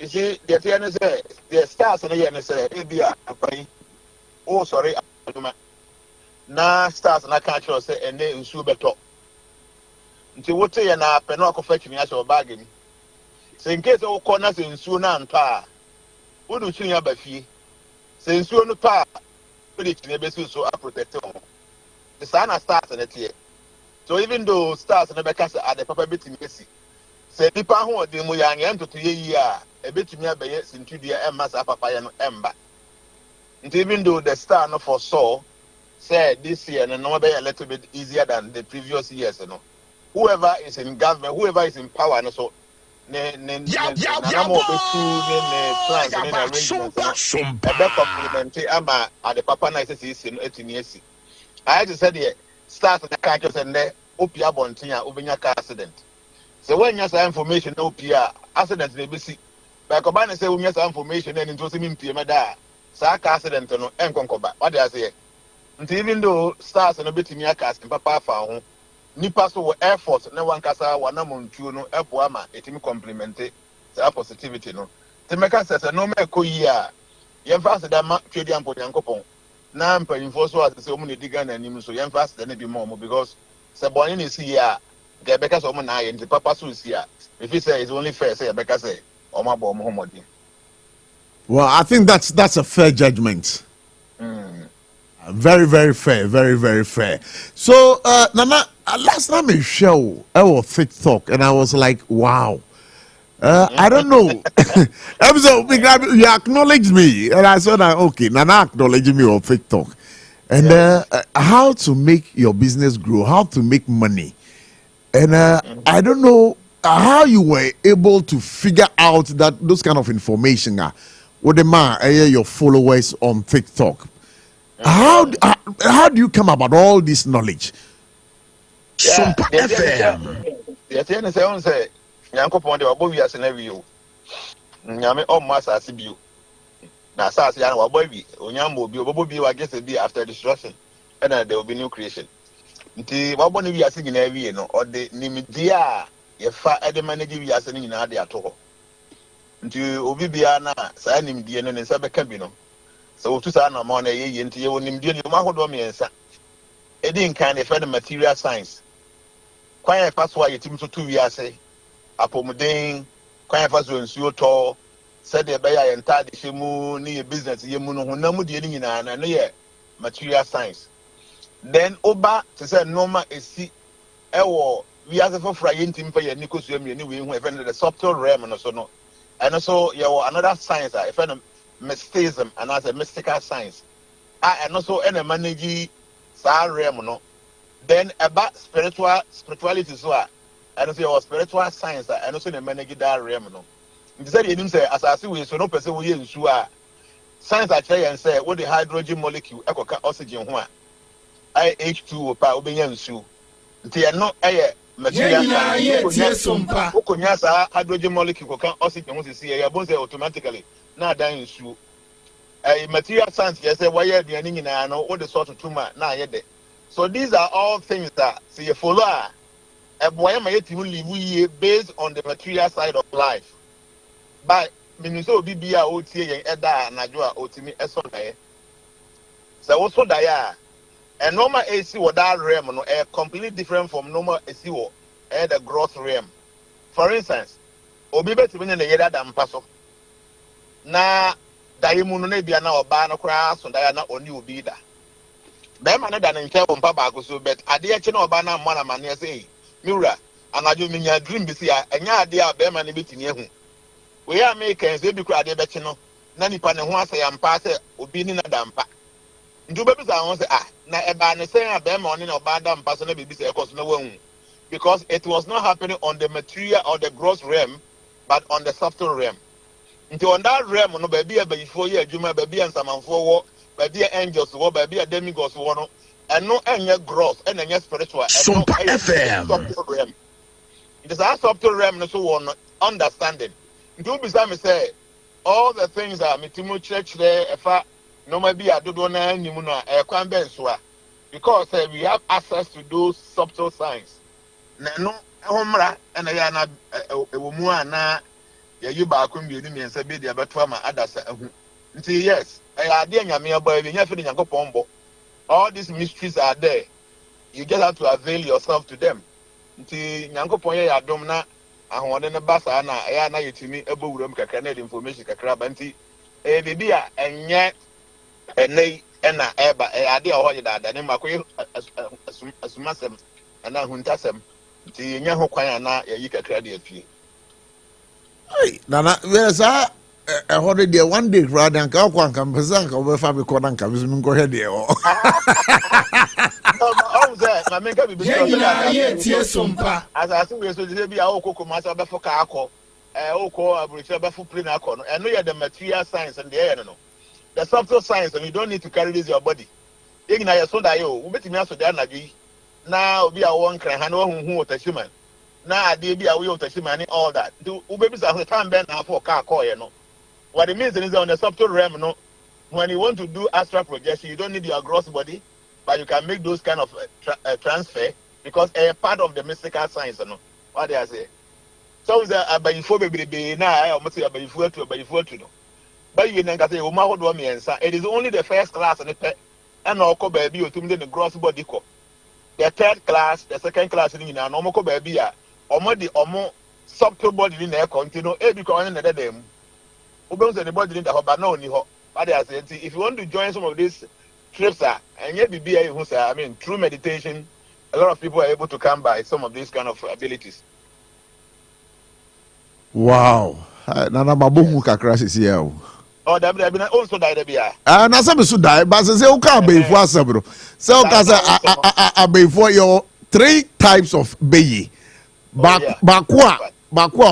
You see, the stars and the say, oh, sorry, na stars na catch us say, and then you better. Until what say, and I penal fetching as your bargain. So, in case of corners in Suna and Pa, what do you have a fee? Since you no Pa, put it in a basis so I protect him. The sun starts in it here. So, even though stars and the Becas are the papa bit in Messi, say, the Paho, the Muyang, and to 3 years, a bit to me by yes into the Emma's Papa and Ember. And even though the star no foresaw, said this year and no be a little bit easier than the previous years, you know. Whoever is in government, whoever is in power, and so compliment ama at the papa nice is in 18 years. I just said here, start the catches and there, Opia Bontia, Ubina accident. So when you have information, Opia accident, they be see. But Kobana say, we have information and it was in Piamada, Saka accident, no, and Concoba. What do I say? And even though stars and a bit in your cast and Papa found. Ni paso Air Force na wankasa wanamuntu no epoama etimi complimente sa positivity no te meka sese no me ko yi a yemfa se da ma twedi ampo yankopon na mpanyimfo so ase se omu ne diga na anim so yemfa se da ne bi mo because se boni ne si ya ga beka so omu na aye nti papa so si a if he say it's only fair say beka say omu abo omu homodi. Well, I think that's a fair judgment. Very, very fair, very, very fair. So, Nana, last time I show I was TikTok and I was like, wow. I don't know. You acknowledged me, and I said, okay, Nana acknowledged me on TikTok, and how to make your business grow, how to make money, and I don't know how you were able to figure out that those kind of information. What the man, your followers on TikTok. How do you come about all this knowledge? Sompa FM. The thing is, I say, Yanko Ponde, Abobi as an review. Yame all master Sibu. Now, Sassian, Wabobi, Onyambo, Bobi, I guess it be after destruction, and there will be new creation. Until Waboni, we are singing every year, or the Nimidia, if far at the manager we are singing in Adi at all. Until Obibiana, signing the end and Sabacabino. So to say no more na ye nti ye wonim die ma hodo me ensa e din kan e fe the material science kwan e fa so ayetim so to wi ase apomuden kwan e fa so nsuo to said e be ya enta de hemu ni business ye mu no honam die ni nyina na no ye material science then oba to say normal esi e wo wi ase for fra ye ntim fa ye ni kosu emi ni we hu e fe the subtle realm no so no and so ye wo another science e fe mysticism and as a mystical science. And also any manage realm no. Then about spirituality so and also your spiritual science and also the manage that realm no. You said you didn't say as I see we so no person we ensure science I try and say what the hydrogen molecule echo oxygen one H2O pa obenya nsu. Nti no material hydrogen molecule can oxygen was see ya bon say automatically na dan nsu material science yes say why the any na no what the sort of tumor na ye so these are all things that see you follow boy ma yeti live based on the material side of life but mean so bibia o tie yen eda anajo a otimi eso dae so wo so dae and normal AC what that realm no completely different from normal AC what the growth realm. For instance, obi betimi ne yeda da mpaso na daimu no na bia na oba no kra so da na oni obi da be ma na da ne nke bompa ba so bet ade eche na oba na mma na mane say miura anajo minya dream bi sia enya ade a be ma ne betini ehu we Americans e bi kra ade beche no na nipa ne ho asa ya mpa say obi ni na da mpa ndu be bi sa ho say na eba ne say a be ma oni na oba da mpa so na be bi say ekoso na wahu because it was not happening on the material or the gross realm but on the subtle realm. Into on that realm, no baby a before you, Juma baby and some for baby angels, baby a demigods, one, and no any gross and any spiritual. Sompa FM. It is our subtle realm, no so one understanding. Do beside me say all the things that Mitimu church there, if I no maybe I do not know, a quan benswa. because we have access to those subtle signs. No, homra and I am a woman na you back when you didn't say be the better others. Yes, I didn't yamia boy, we have to go pombo. All these mysteries are there. You just have to avail yourself to them. Nti nyanko ponye ya dom na ahode ne basa na ya na yetimi ebowuram kakra na information kakra ba nti bibi a enye enei na eba ade a hoye dada ne makoye asumasem na huntasem nti nya ho kwan na yayi kakra de afie. Ai nana wesa hode de one day rather than ka kwa nka mpesa nka obefa be ko na nka bisu nko he de o. My men can be Sompa. As I think we so be our cocoa master before Kako, Aboriginal before Prinacon, and know the material science and the air. The subtle science, and you don't need to carry this your body. Ignite so that you bet me also there. Now be our one cry, who was a human. Now they be a will to human and all that. Do babies are the time bend for Kako, you know. What it means is on the subtle realm, no. When you want to do astral projection, you don't need your gross body. But you can make those kind of transfer because a part of the mystical science, you know. What do I say? So by before baby now I almost say by before to know. But you know, it is only the first class and the and also baby you to the gross body co. The third class, the second class in a normal baby or subtle body in there continue because another them. Who goes anybody in the hobby no ni ho. What do I say? If you want to join some of these trips and yet I mean through meditation a lot of people are able to come by some of these kind of abilities. Wow. Nana mabuhu kakra sisi ya o. Oh, that be also die there. Na sabe so die but say o ka be fo asebro. Say o ka say be for your 3 types of beyi. Bakwa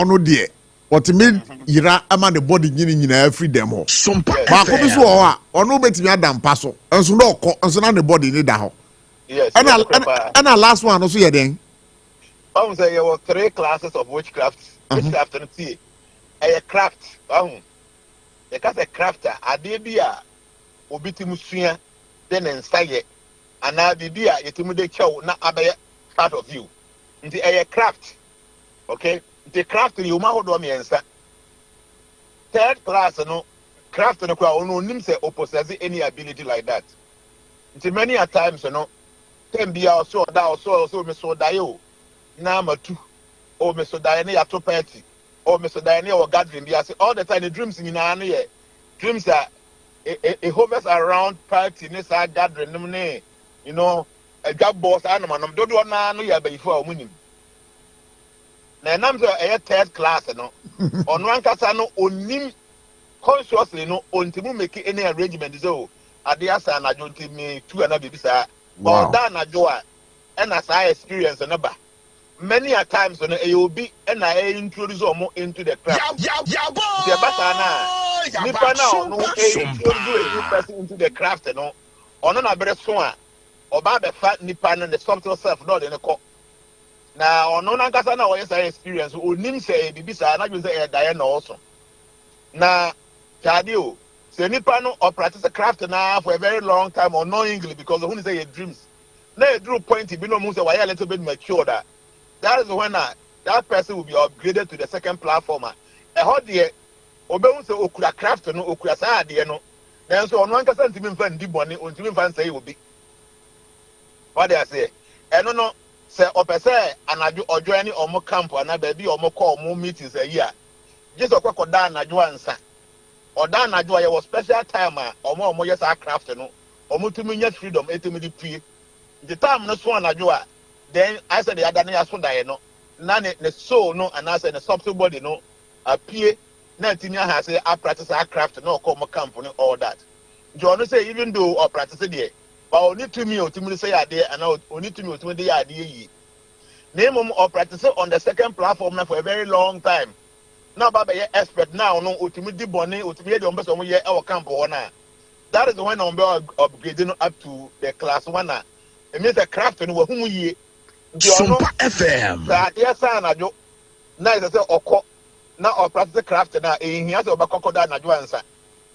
ono de what mean yira ama the body nyina freedom ho. Ba ko bi so ho a ono betimi adam paso. Enso no ko enso na the body ni da ho. Yes. And last one also ye den. I say there were 3 classes of witchcraft. Witchcraft and see. A craft. The cast a crafter ade bia obitimu sua then ensaye ana bibia yetimu de chew na abaye part of you. Nti a craft. Okay? The craft you ma hodo me ensa. Third class no craft no kwa ono nim say possess any ability like that. Nti many a times no tem bia also me so die o na matu o me so die na ya to party o me so die na o gathering bia say all the time the dreams in na no ye dreams are it hovers around party ne sa gathering ne you know a job boss anam dodo na no ya be before omunim na nam so a third class no ono ankasa no onim consciously no ontimu make any arrangement so ade asa na jonti me tu ana bibisa all that na joa and as I experience number many a times when you be and I introduce into the craft. The batana nipa now no introduce a new person into the craft no ono na bere so a oba be fa nipa no the subtle self no the ko na ono na nkasa na oyesa experience onim say bibisa na you say die na also na chadi o say nipa no or practice craft na for a very long time unknowingly because who say your dreams na a drew point be no mo say why a little bit mature that is when that person will be upgraded to the second platform. How dear obey say okura craft no okura sa ade no then so ono ankasa ntimi mfa ndi bone ontimi mfa nsai obi what they say no say opese anaju ojo ani omo camp ana ba bi omo call omo meetings a year just okwakoda anaju ansa oda anaju ye was special time omo yes craft no omo tumi nya freedom etimi di pie the time no so anaju then I said the other day so die no na the soul no and I said the subtle body no appear na tinya ha say I practice our craft no come camp no all that John say even though or practice there but only to me say are there and only to me dey are there yi name or practice on the second platform now for a very long time now baba ye expert now no otimi di bone otimi dey on be so mo ye e camp na that is when on be upgrading up to the class 1 na it means the craft no wa hu yi Sompa FM. Yes, I do. Now is oko na or practice craft na e hia se obakokoda na joansa.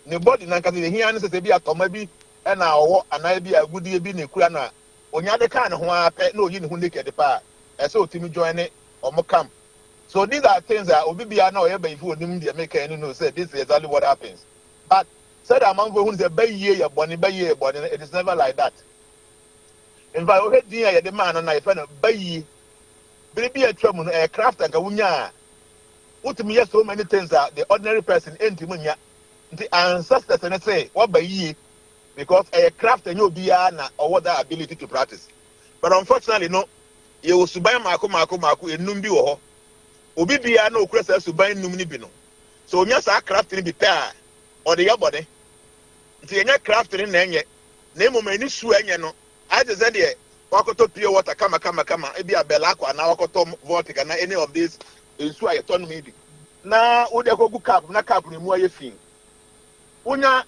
Ne body na nkase e hia ne se bi atoma bi e na owo ana bi agudie bi ne kura na onya de kan ho apɛ na oyi ne ho naked pa ɛsɛ otimi join ne omo camp. So these are things that obi bia na oyɛ bayifo onim de make any know say this is exactly what happens. But said among who say bayiye ya boni it is never like that. In fact o he din ya de man na ife na bayi baby atwa mu no craft and wunya utimi yes so many things that the ordinary person entimu nya the ancestors and say what bayi because a craft and you be na or that ability to practice. But unfortunately no you suban mako enum bi wo ho obi bia na okura sa suban num ni bi no so onya sa craft ni bi pa or the yabode nti enya craft ni na enye na emoma ni su enye no I just said there wakoto pure water kama e bia bela akwa na wakoto vodka na any of these nsu ayeto no bi na wo de kogu cap na cap ni mu aye fin onya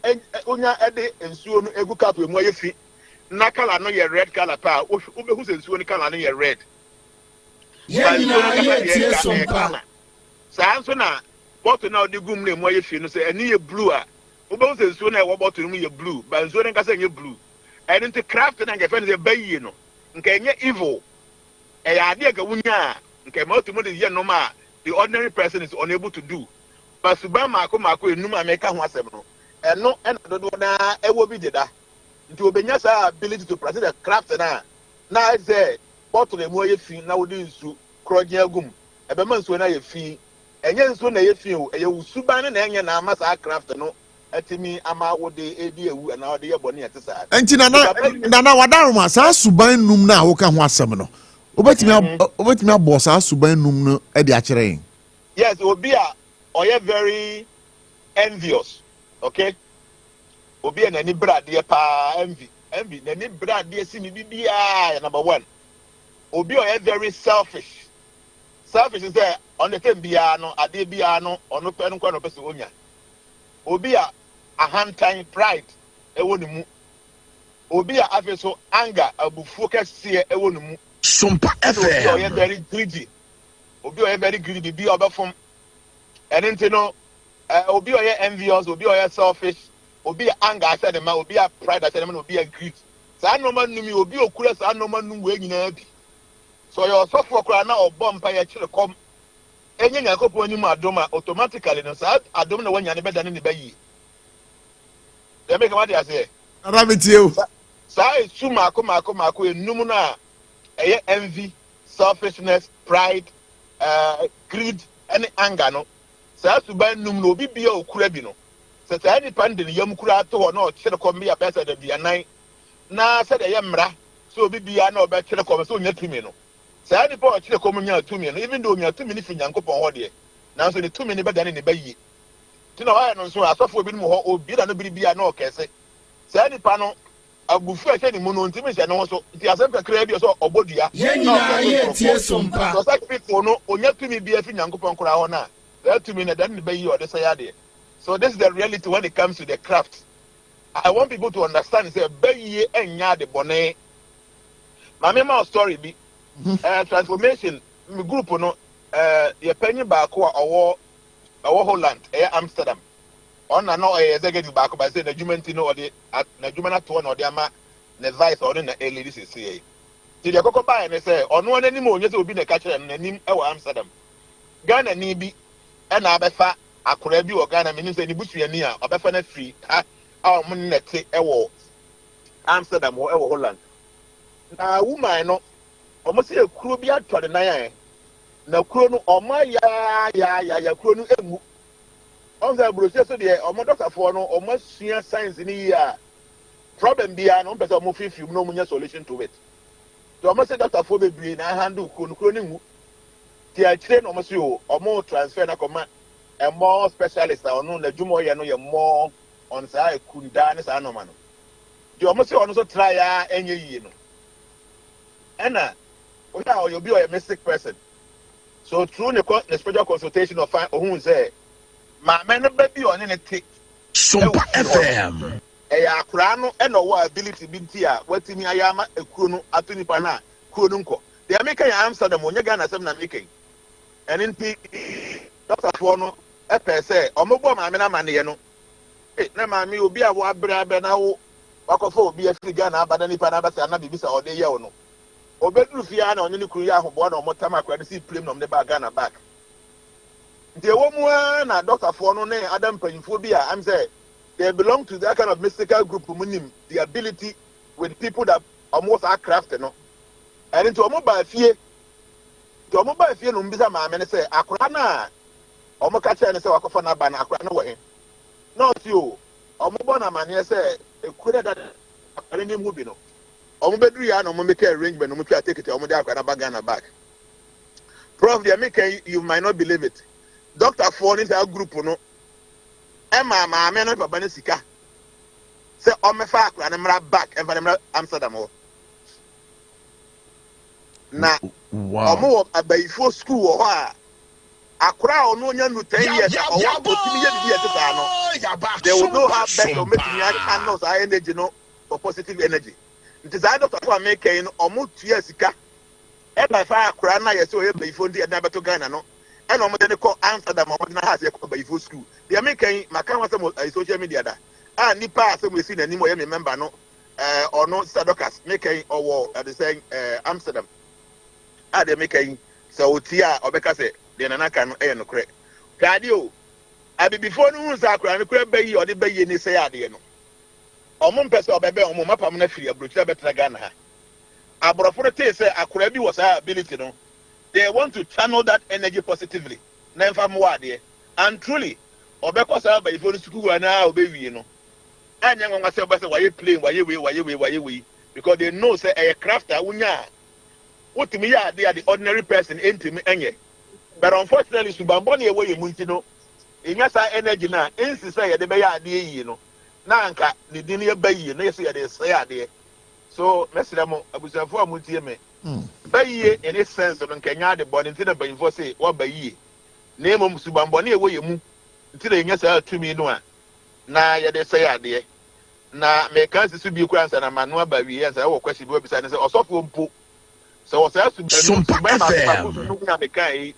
ede nsuo no egu cap mu aye fi na color no ye red color pa wo be hu se nsuo ni color no ye red yeah Sompa sa nso na bottle na odi gum na mu aye fi no se eni ye blue a wo be hu se nsuo na e wo bottle mu ye blue ba nsuo ni nkasa ye blue and into craft na ngefe ne bayi no nka enye evil e ya ade ga wunya nka ma otumo de ye no ma the ordinary person is unable to do but suban mako enum ameka ho asem no eno dodo na ewo bi deda nti obenya sa ability to practice the craft na say bottle emu ye fi na wodi nsu kroje agum ebe ma nsu na ye fi enye nsu na ye fi o eye usuban na enye na amasa craft no atimi ama wode edi ewu na wode ye bone yetesa enti na wadaruma sa suban num na wo ka ho asem no obetimi abo sa suban num no e di akere yin. Yes, obi a oye very envious. Okay? Obi na ni brade pa envy na ni brade si ni bibia number 1. Obi oye very selfish. Selfish is there on the thing bia no ade bia no ono pe no kwa no pese onya. Obi a hantan pride e woni mu. Obi a afeso anger abufuo kese e woni mu. Sompa FM. Obi oye very greedy. Obi oye very greedy bi obefom. And no obi oye envious, obi oye selfish, obi anger said the man, obi a pride said the man, obi a greed. Sa no man numi obi okura sa no man num we nyina bi. So your software kura na obom pa ye chire kom. Enye nyakopo anim adoma automatically no sa adom na wanya ne beda ne ba yi. Dey make what they say. Rabbit you. Sa esu mako enum na eye envy, selfishness, pride, greed, and anger no. Sa suban num no bibia okura bi no. Sa any pandin yam kura to no chire kom bi abesa da bia nan. Na sa de yemra so bibia na oba chire kom so nya tumi no. Sa any po chire kom nya tumi no even though nya tumi ni fi nyankopon ho de. Na so de tumi ni beda ne ba yi. Ti no wa no so asofo bi no ho obi da no bibia na okese. Sa any pa no agufu a ni mu no ntimi se no so ti asem kakra bi so obodua. Yenya ye tie Sompa. So such people no onya tumi bi afi nyankopon kura ho na. That to me that ne ba yi o de say ade. So this is the reality when it comes to the craft. I want people to understand say bayi enya de bone. Mama ma story bi transformation me group no ye penny back or Holland Amsterdam. On na no executive back by say the judgment no or the na judgment to no the ama na vice or na ladies say. Ti de kokko ba na say ono anani mo onye say obi na ka kire na nim e Amsterdam. Ghana ni bi e na abefa akora bi o Ghana me nim say ni busuani a obefa na free ha a mo nete e wo Amsterdam or e wo Holland. Na woman no omo say ekuro bi atwa de nan an na kuro no omo ya kuro no emu on the brochure so de omo doctor for no omo sua science ni ya problem bia no person omo fifi no omo nya solution to it so omo say doctor for bebre na handle kuro ni mu ti a kire no omo say omo transfer na koma a more specialist on no jumo ye no ye more on sa ekunda ne sa no ma no di omo say ono so try ya enye yi no ena oya you be a mystic person so through the spiritual consultation of who say ma men baby on ne take Sompa FM ya akra no e no wa ability bi nti a watimi ayama ekuro no atuni pa na kuro no nko they are making Amsterdam onye Ghana sem na making and in doctor for no e pe say omobo ma me na ma ne ye no na ma me obi a wo abra be na wo wakɔfo obi afiri Ghana abada nipa na abasa na bibisa ɔde yɛ ɔno obeduru fia na ɔne ne kuru yɛ ahoboa na ɔmo tam akora ne si plane na ɔmo de ba Ghana back nti ɛwɔ mu na doctorfoɔ no ne adam mpanyinfoɔ bi a I'm say they belong to that kind of mystical group munim the ability with people that almost are crafted no and into ɔmo ba fie no mbisa maame ne sɛ akora na ɔmo ka kyerɛ ne sɛ wakɔfa na ba na akora no wɔ he no si o ɔmo bɔ na maneɛ sɛ ekure da akora ne mu bi no ɔmo beduru ya na ɔmo make arrangement ɔmo twa ticket ɔmo de akora na ba Ghana back Prof they make you might not believe it doctor for in that group no Emma maame no papa ne sika sɛ ɔmo fa akora na mra back and mra Amsterdam ho na ɔmo wɔ abayifo school wɔ hɔ a akora ɔno nya no 10 years ɔwɔ abotimi yɛ bibi ɛte saa no they will know how best to make me channel saa energy no for positive energy nti saa doctor for make no ɔmo tua sika ɛba fa akora na yɛ sɛ ɔyɛ bayifo ndi ɛda bɛto Ghana no ɛna ɔmo de ne kɔ Amsterdam ɔmo na ha sɛ kɔ bayifo school deɛ make maka ho sɛ social media da a nipa asɛ mo esi n'anim ɔyɛ me member no ɔno Sadokas make ɔwɔ ɛde sɛ Amsterdam a deɛ make sɛ otia ɔbɛka sɛ deɛ nana ka no ɛyɛ no korɛ kaade o abibifo no hu sɛ akora no korɛ bɛyi ɔde bɛyi ne sɛ adeɛ no ɔmo mpɛ sɛ ɔbɛbɛ ɔmo mapam no afiri aburokyerɛ bɛtena Ghana ha aborɔfo no tee sɛ akora bi wɔ saa ability no they want to channel that energy positively na mfa mo adeɛ and truly ɔbɛkɔ saa abayifo no sukuu anaa ɔbɛwie no ɛnyɛ nwanwa sɛ ɔbɛsɛ wayɛ plane wayɛ wei because they know sɛ ɛyɛ craft a wonya a wotumi yɛ adeɛ a the ordinary person ɛntumi ɛnyɛ but unfortunately subambɔ ne ɛwɔ yɛ mu nti no ɛnya saa energy na ɛnsi sɛ yɛde bɛyɛ adeɛ yie no na anka ne din yɛ ba yie na yɛ sɛ yɛde sɛ adeɛ so mɛsrɛ mo abusuafoɔ a motie me ba yie in a sense no nkɛnya ade bɔ ne nti na banyinfoɔ sɛ wɔba yie na mmom subambɔ ne ɛwɔ yɛ mu nti na ɛnya saa tumi no a na yɛde sɛ adeɛ na mɛka si so bi kura nsa na mano aba wie nsa ɛwɔ kwasi bi obisa ne sɛ ɔsɔfo mpo sɛ wɔsɛ subambɔ na mɛka yi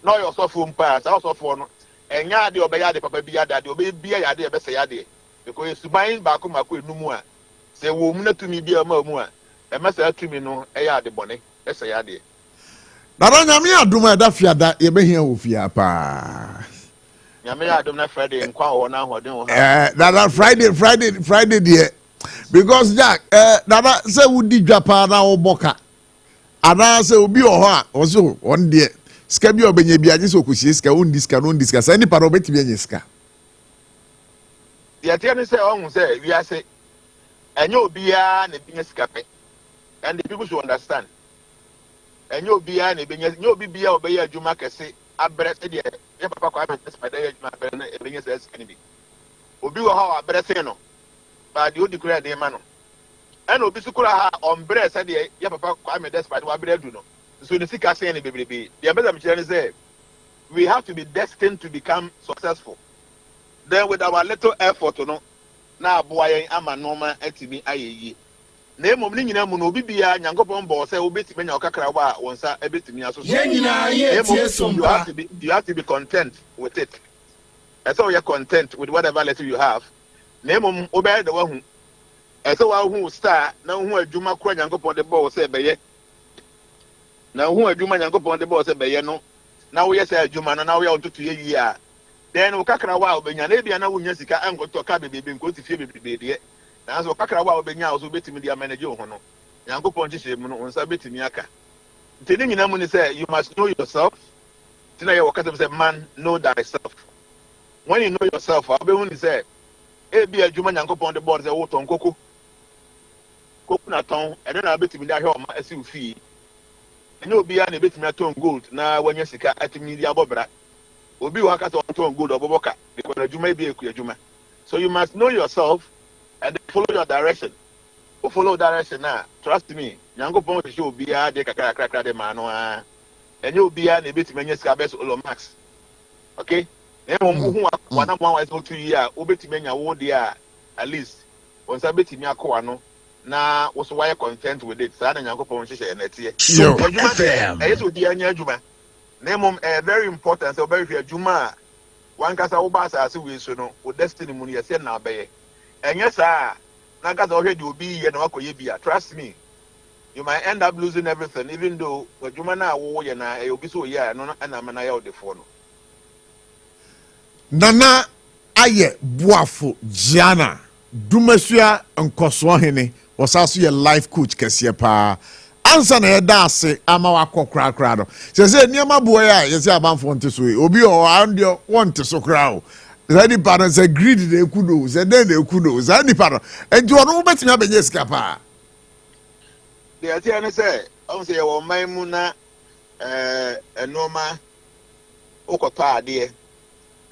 na ɔyɛ ɔsɔfo mpa saa ɔsɔfo no ɛnya ade ɔbɛyɛ ade papa bi ade ɔbɛbia yɛ ade ɛbɛsɛ yɛ ade because suban baako mako enum a sɛ wɔ mu na tumi bi ama mu a ɛmɛsɛ tumi no ɛyɛ ade bɔne ɛsɛ yɛ ade dada nyame adom a ɛda fiada yɛbɛhia wɔ fia paa nyame adom na Friday nkwa wɔ na ahoɔden wɔ ha dada Friday deɛ because Jack dada sɛ wodi dwa paa na wobɔ ka anaa sɛ obi wɔ hɔ a ɔso wɔn deɛ sika bi obenya bi agye so kosie sika on diska sa nipa ro betimi anya sika ya tie ne say ohun say wi ase enye obia na binya sika pe and the people should understand enye obia na binya nye obi bia obeya adwuma kese abrɛ se de ye papa kwa me spider adwuma abrɛ na binya say sika ni bi obi wo ha abrɛ se no ba de odi kura de ma no ɛna obi su kura ha on brɛ se de ye papa kwa me spider wa abrɛ du no so the sick are saying the better say we have to be destined to become successful. Then with our little effort, you know, now boy ama normal etimi aye. Name of Nina Muno Bibia, Yankopon boss, say obit men or Kakrawa, once a bit to me as you have to be content with it. And so you're content with whatever letter you have. Name of obey the one and so who start now who a Juma Kwan Yankopon the boss say, Baye. Now who a Juma Yankopon the boss say, Baye no. Now we say Juma, and now we are on to a year. Then Okakrawa, Benyanebi, and I will Jessica and go to a cabin, go to Phoebe, baby. Now, so Kakrawa, Benya, also betting media manager, Yanko Pontish, on Sabit Miaka. Telling you, Namuni say, you must know yourself. Tonight, your Katam said, man, know thyself. When you know yourself, I'll be only say, be a Juma Yanko on the board, the water on Coco. Coconut town, and then I'll bet me that home as you fee. And you'll be a bit me at gold now when Jessica at media bobra. Obi waka to on good oboboka because you may be a Juma. So you must know yourself and follow your direction. Who follow direction now? Trust me. Yango pon show be a de kakra de mano and you be a bit many scabes olo max. Okay? And who one is 2 years, obeti menya wo dia at least. Once a bit me akoano. Na was why content with it. Sana yango pon share net here. So FM. Would be a Juma. Name very important. So very few Juma. One casa ubasa as we so no. O destiny muni yase na beye. And yes, Nagasa already will be and Wakoyebia. Trust me. You might end up losing everything, even though what you mana war and you'll be so yeah, no, and I'm an eye out the phone. Nana aye boafo Gianna Dumasua Nkoswahene was also your life coach kesiye pa. Ansa na yeda ase ama wakọ kra no. Se niam aboy a yesi abanfo nteso e. Obi o andio wonte so kra o. Zani pa se greed na ekudo, se den na ekudo. Zani pa no. Enti ono betimi abenye sika pa. The idea is say, I say your maimuna enoma okota ade.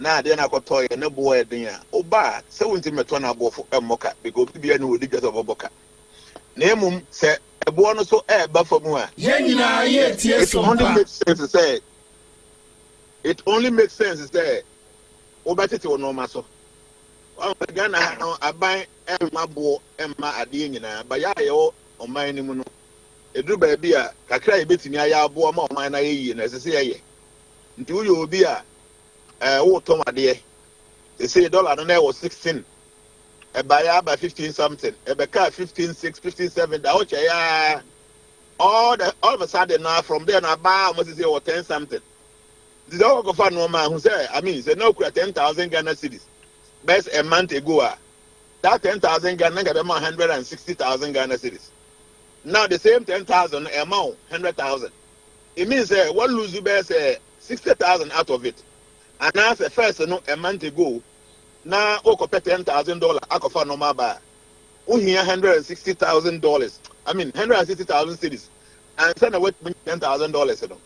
Na ade na kotoy na boy den a. Oba 70 meto na abofo emoka because bia no odi just oboka. Na emum se ebo no so ba famu a. Yenyina ye tie so. It only makes sense is there. Obetete onoma so. Ghana no aban emma bo emma ade nyina ba ya ye oman ni mu no. Edu ba bia kakra e betimi aya abo ma oman na ye na sese ye. Nti wo yo obi a wo tom ade. They say dollar no na was 16. E ba ya ba 15 something. E be ka 15 6 15 7 da o che ya all of a sudden now from there na ba almost say what 10 something. This all go for no man who say I mean say no 10,000 Ghana cedis. Best a month ago that 10,000 Ghana get 160,000 Ghana cedis. Now the same 10,000 amount 100,000. It means what lose you best 60,000 out of it. And now the first no a month ago now oko pay $10,000 akofa no maba. Uhia $160,000. I mean 160,000 cedis. And send away $10,000 no.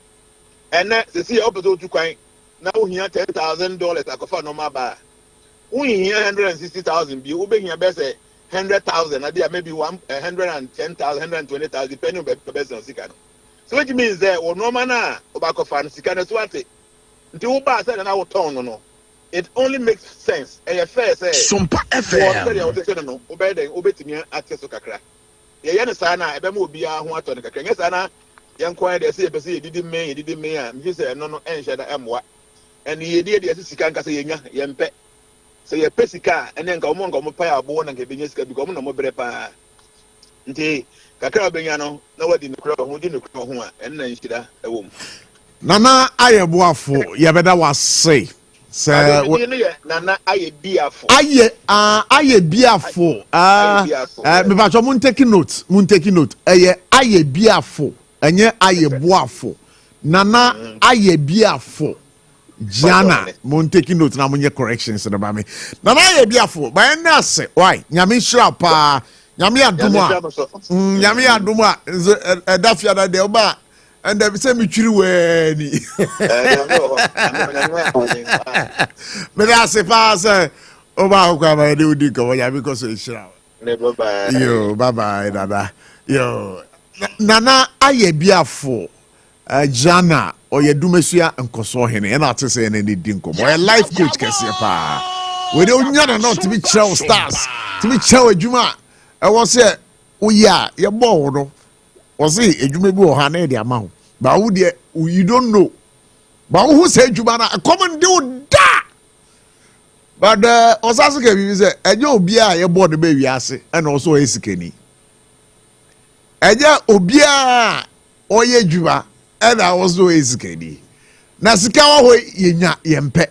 And then they see up to kwan now uhia $10,000 akofa no maba. Uhia 160,000 bi ube hia best 100,000 and there maybe 110,000 120,000 depending on the best on sikano. So which means that or no mana obako fan sikano swate. Until uba said and I will turn no. It only makes sense. A fair say Sompa FM. No obey obetimi access to kakra. Ye yana sana ebe mo bia ho ato ne kakra. Nya sana yan kwan dey say be say didi me a me say no enhye da emwa. And ye dey sika nka say yenya yempe. So ye pesika ene nka omo pa ya abo na nka benye sika bi ko omo no mo bere pa. Nti kakra benya no na wadi ne kura ho di ne kura ho a ene na nhida ewom. Nana ayeboafo yebeda wase. Nana aye biafo. Aye biafo. Me ba mun take note. Aye biafo. Enye aye boafo. Nana aye biafo. Gianna mun take note na munye corrections na ba me. Nana aye biafo. Ba na se why? Nyame hira pa. Nyame aduma. Dafia da de oba. And they say me chiri weni. Me da se pa se oba kwa ba de udi ko ya because e shira. Yo bye dada. Yo Nana aye biafo Gianna oye Dumasua Nkoswahene e na to say na ne di nkomo. Oye life coach kese pa. We de onya na not to be chow stars. To be chow adwuma. E wo se oya ye bo no. Was it a jume bo hane de amount? But you don't know. But who said Jumana a common do da? But Osasuke we say, and you be a board the baby assay, and also a sikeni. And ya obia oye juba, and I also a sikeni. Nasikawa way yenya yempe.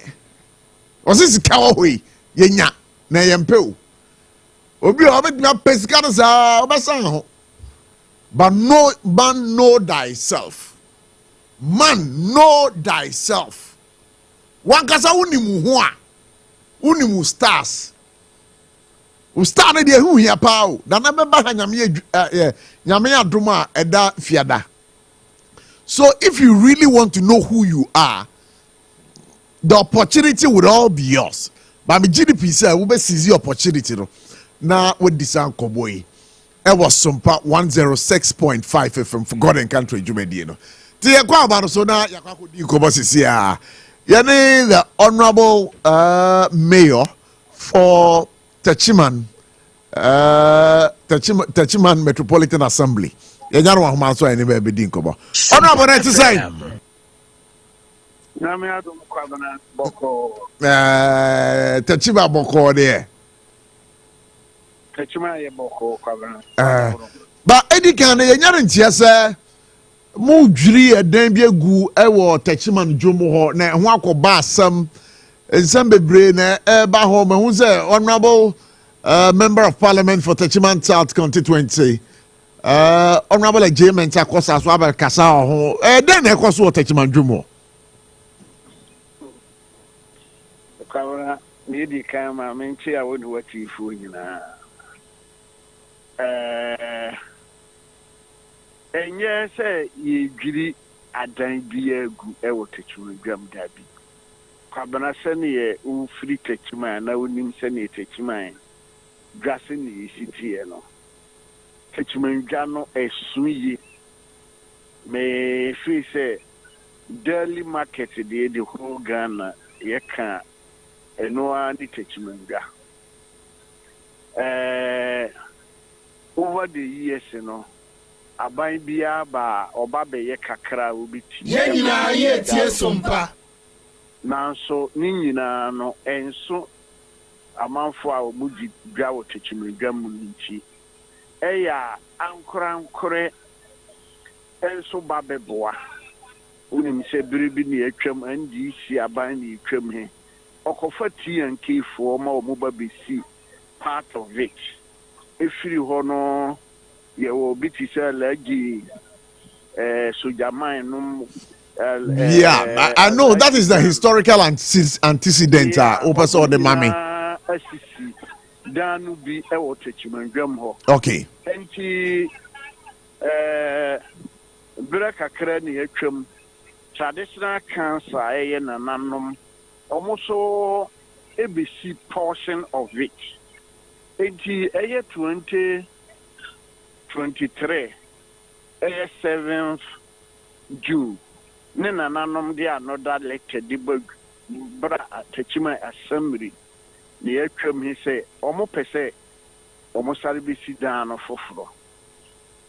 Was this kawa way yenya na yempe? Obi obet na pescana sa obasan. But man know thyself. Man know thyself. One kasa unimu hua. Unimu stars. Ustar na de hu hia pao. Na na beba nyame adoma eda fiada. So if you really want to know who you are, the opportunity will all be yours. But me GDP say we be seize the opportunity no. Na we disan koboy. It was Sompa 106.5 FM for God and Country Jumedi no. Ti yakwa ba no so na yakwa ko di ko sisi a. Yani the honorable mayor for Tachiman Metropolitan Assembly. Yanyaro wa homa so ani ba be di ko ba. Honorable na tisai. Na me adom kwa bana boko. Tachiba boko there. Techima ye boko kwabana. But Eddie can ye nyantia say mo dwiri edan bi egu ewo Techiman Jomo ho na ho akoba asam ensam bebre na ba ho ma hu say honorable member of parliament for Techiman South constituency honorable agreement akosa so aba kasa ho den na ekoso Techiman Jomo Kwabana ni di kan ma menchi a woni wati fu nyina enye se ye dwiri adan bi egu ewo Techiman Dwam dabi kwabana se ne ye u free Techiman na wonim se ne Techiman dwase ne city e no Techiman Dwa no esuyi me free say daily market the whole Ghana ye kan eno ani Techiman Dwa over the years no aban bia ba oba be ye kakra obiti ye nyina ye tie sompa nanso ni nyina no enso amanfo a omuji dwa wo Techiman Dwa mu nchi eya ankore enso ba beboa unim se biribi ni atwam andi si aban ni atwam he okofa TNK4 ma omuba besi part of it efiri ho no ye wo biti se lagi sojaman no yeah, I know that is the historical antecedent opposite of the mami. Asisi danu bi e wo Techiman Dwam ho. Okay. Enti breka kra ni atwam traditional cancer eye nananom almost ABC portion of it. Enti eye 2023 eye 7th June ne nananom de another lecture de bra Techiman assembly ne atwam he say omo pese omo sare be si dan no foforo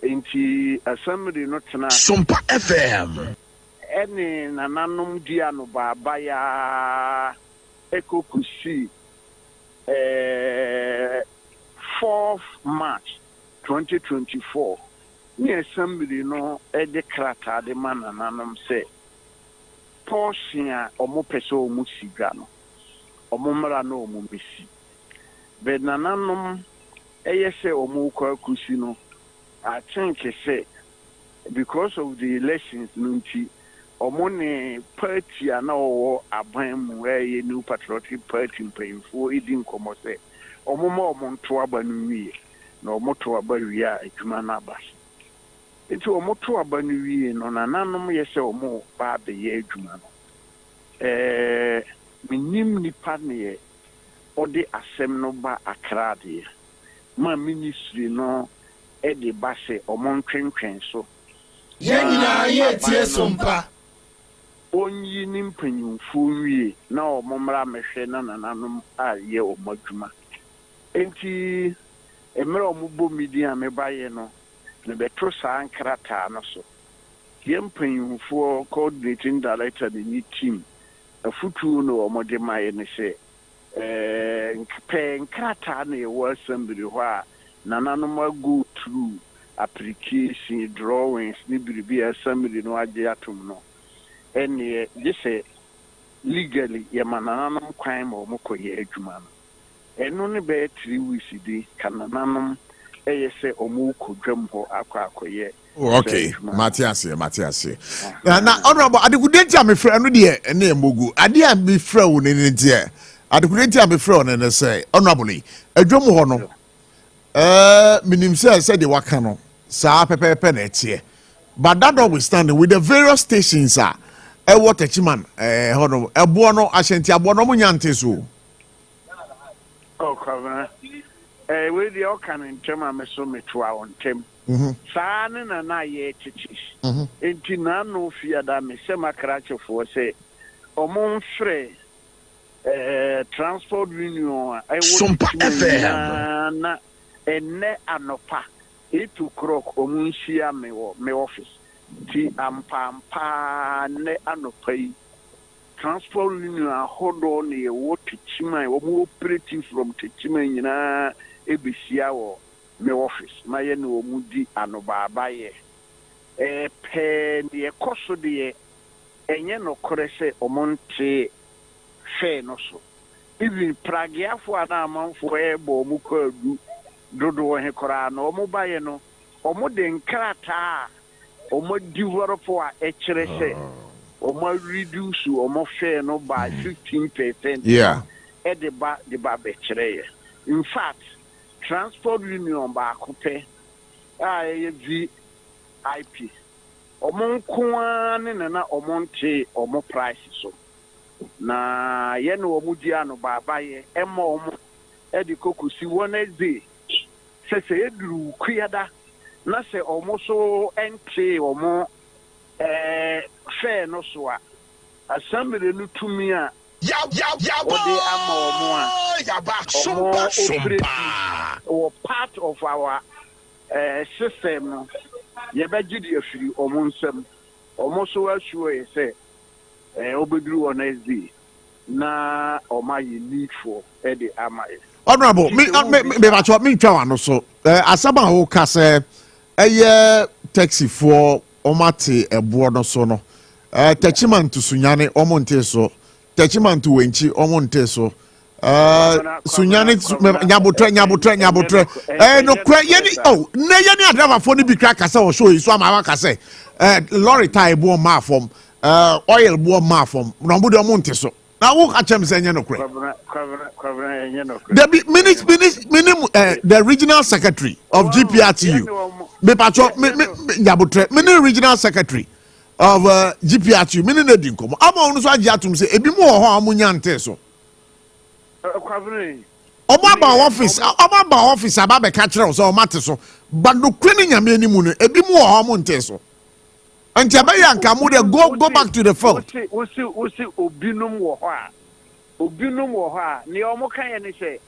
enti assembly no tena Sompa FM ene nananom di ano baba ya ekokusi 4th March 2024 ni assembly no e de krata de manananom say portion a omo pese omo siga no omo mra no omo mesi be nananom eyese omo kwa kusi no I think say because of the elections nunti omo ne party ana owo aban mu eye new patriotic party mpanyimfo edin komo say omo ma omo nto aba no wie na omo to aba wie a adwuma na aba enti omo to aba no wie no nananom yese omo ba be ye adwuma no minim nipa ne ode asem no ba akrade ma ministry no e de ba se omo ntwentwen so ye nyina ye tie sompa onyi ni mpanyimfo wie na omo mra mehwe na nananom a ye omo adwuma enti emre omo bo media me ba ye no ne betro sa ankrata no so ye mpanyimfo coordinating director the new team afutu no omo de maye ne se nkrata na ye wo assembly ho a nananom go through application drawings ni biribi assembly no age atom no ene je legally ye manananom kwan ma omo koye adwuma no eno ne be 3 weeks di kanananom eyese omo kodwam ho akoye. Okay, Matthias. Na honorable adekudenti amefra no de ene emogu ade amefra wo ne de adekudenti amefra wo ne say honorable adwom ho no minim say de waka no sa pepepe na etie but that notwithstanding with the various stations what Techiman hono ebo no ahyenti abo no mo nyante so kwaba we dey all kan ntem ameso metwa on tem saa ne na ye chichi enti na no fia da me se makrachefo se omo mfre transport union Sompa FM na enne anopa 8 o'clock omo nhia me office ti ampa ne anopa yi transport union ahodo ne wo Techiman omo operating from Techiman nyina ebesia wo me office ma ye no mu di anobaaba ye pe ne ekoso de enye no kore se omonte fe no so even pragiafo ana amanfo ebo mu kwadu dodo he kora na omo baye no omo de nkrata omo develop a ekire se omo reduce omo fe no by 15%. Yeah. E de ba be kire. In fact, transport union ba kope VIP omo nkoa ne na omo nte omo price so na ye no omo di ano baba ye ema omo e di kokusi Wednesday se eduru kuyada na se omo so ente omo fair no so a assembly no tumi a ode ama omo a Sompa or part of our system no ye beji di afiri omo nsem omo so assure say obedru on SD na oma ye need for the amaye. Honorable, me twa no so. Asaba ho ka se eye taxi for omate ebo no so no. Tachiman to Sunyane omonte so. Tachiman to Wenchi omonte so. Sunyane nyabotre. No kra yeni ne yeni adava for ni bi kra kasa o show so ama ka se. Lorry tie bo ma from oil bo ma from. No bo de omonte so. Now, who catch him saying no credit? The regional secretary of GPRTU, mini regional secretary of GPRTU, mini Nedinko. I'm on so Jatum say, Ebi more Hamuniante so. Obama office, Ababe catcher or matter so, but no cleaning a minimum, Ebi more Hamunte so. And Jabayanka would go back to the phone. Usi obinum wo ha ni omo kan ye say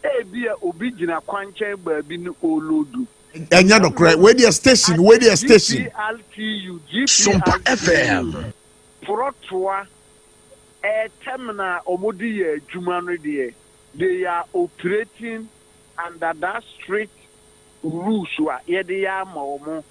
e bia obi gina kwanche ba bi ni olodu enya no correct we the station LTU Sompa FM protoa terminal omodi ye adwuma no de they are operating under that strict rules wa ye de ya ma omo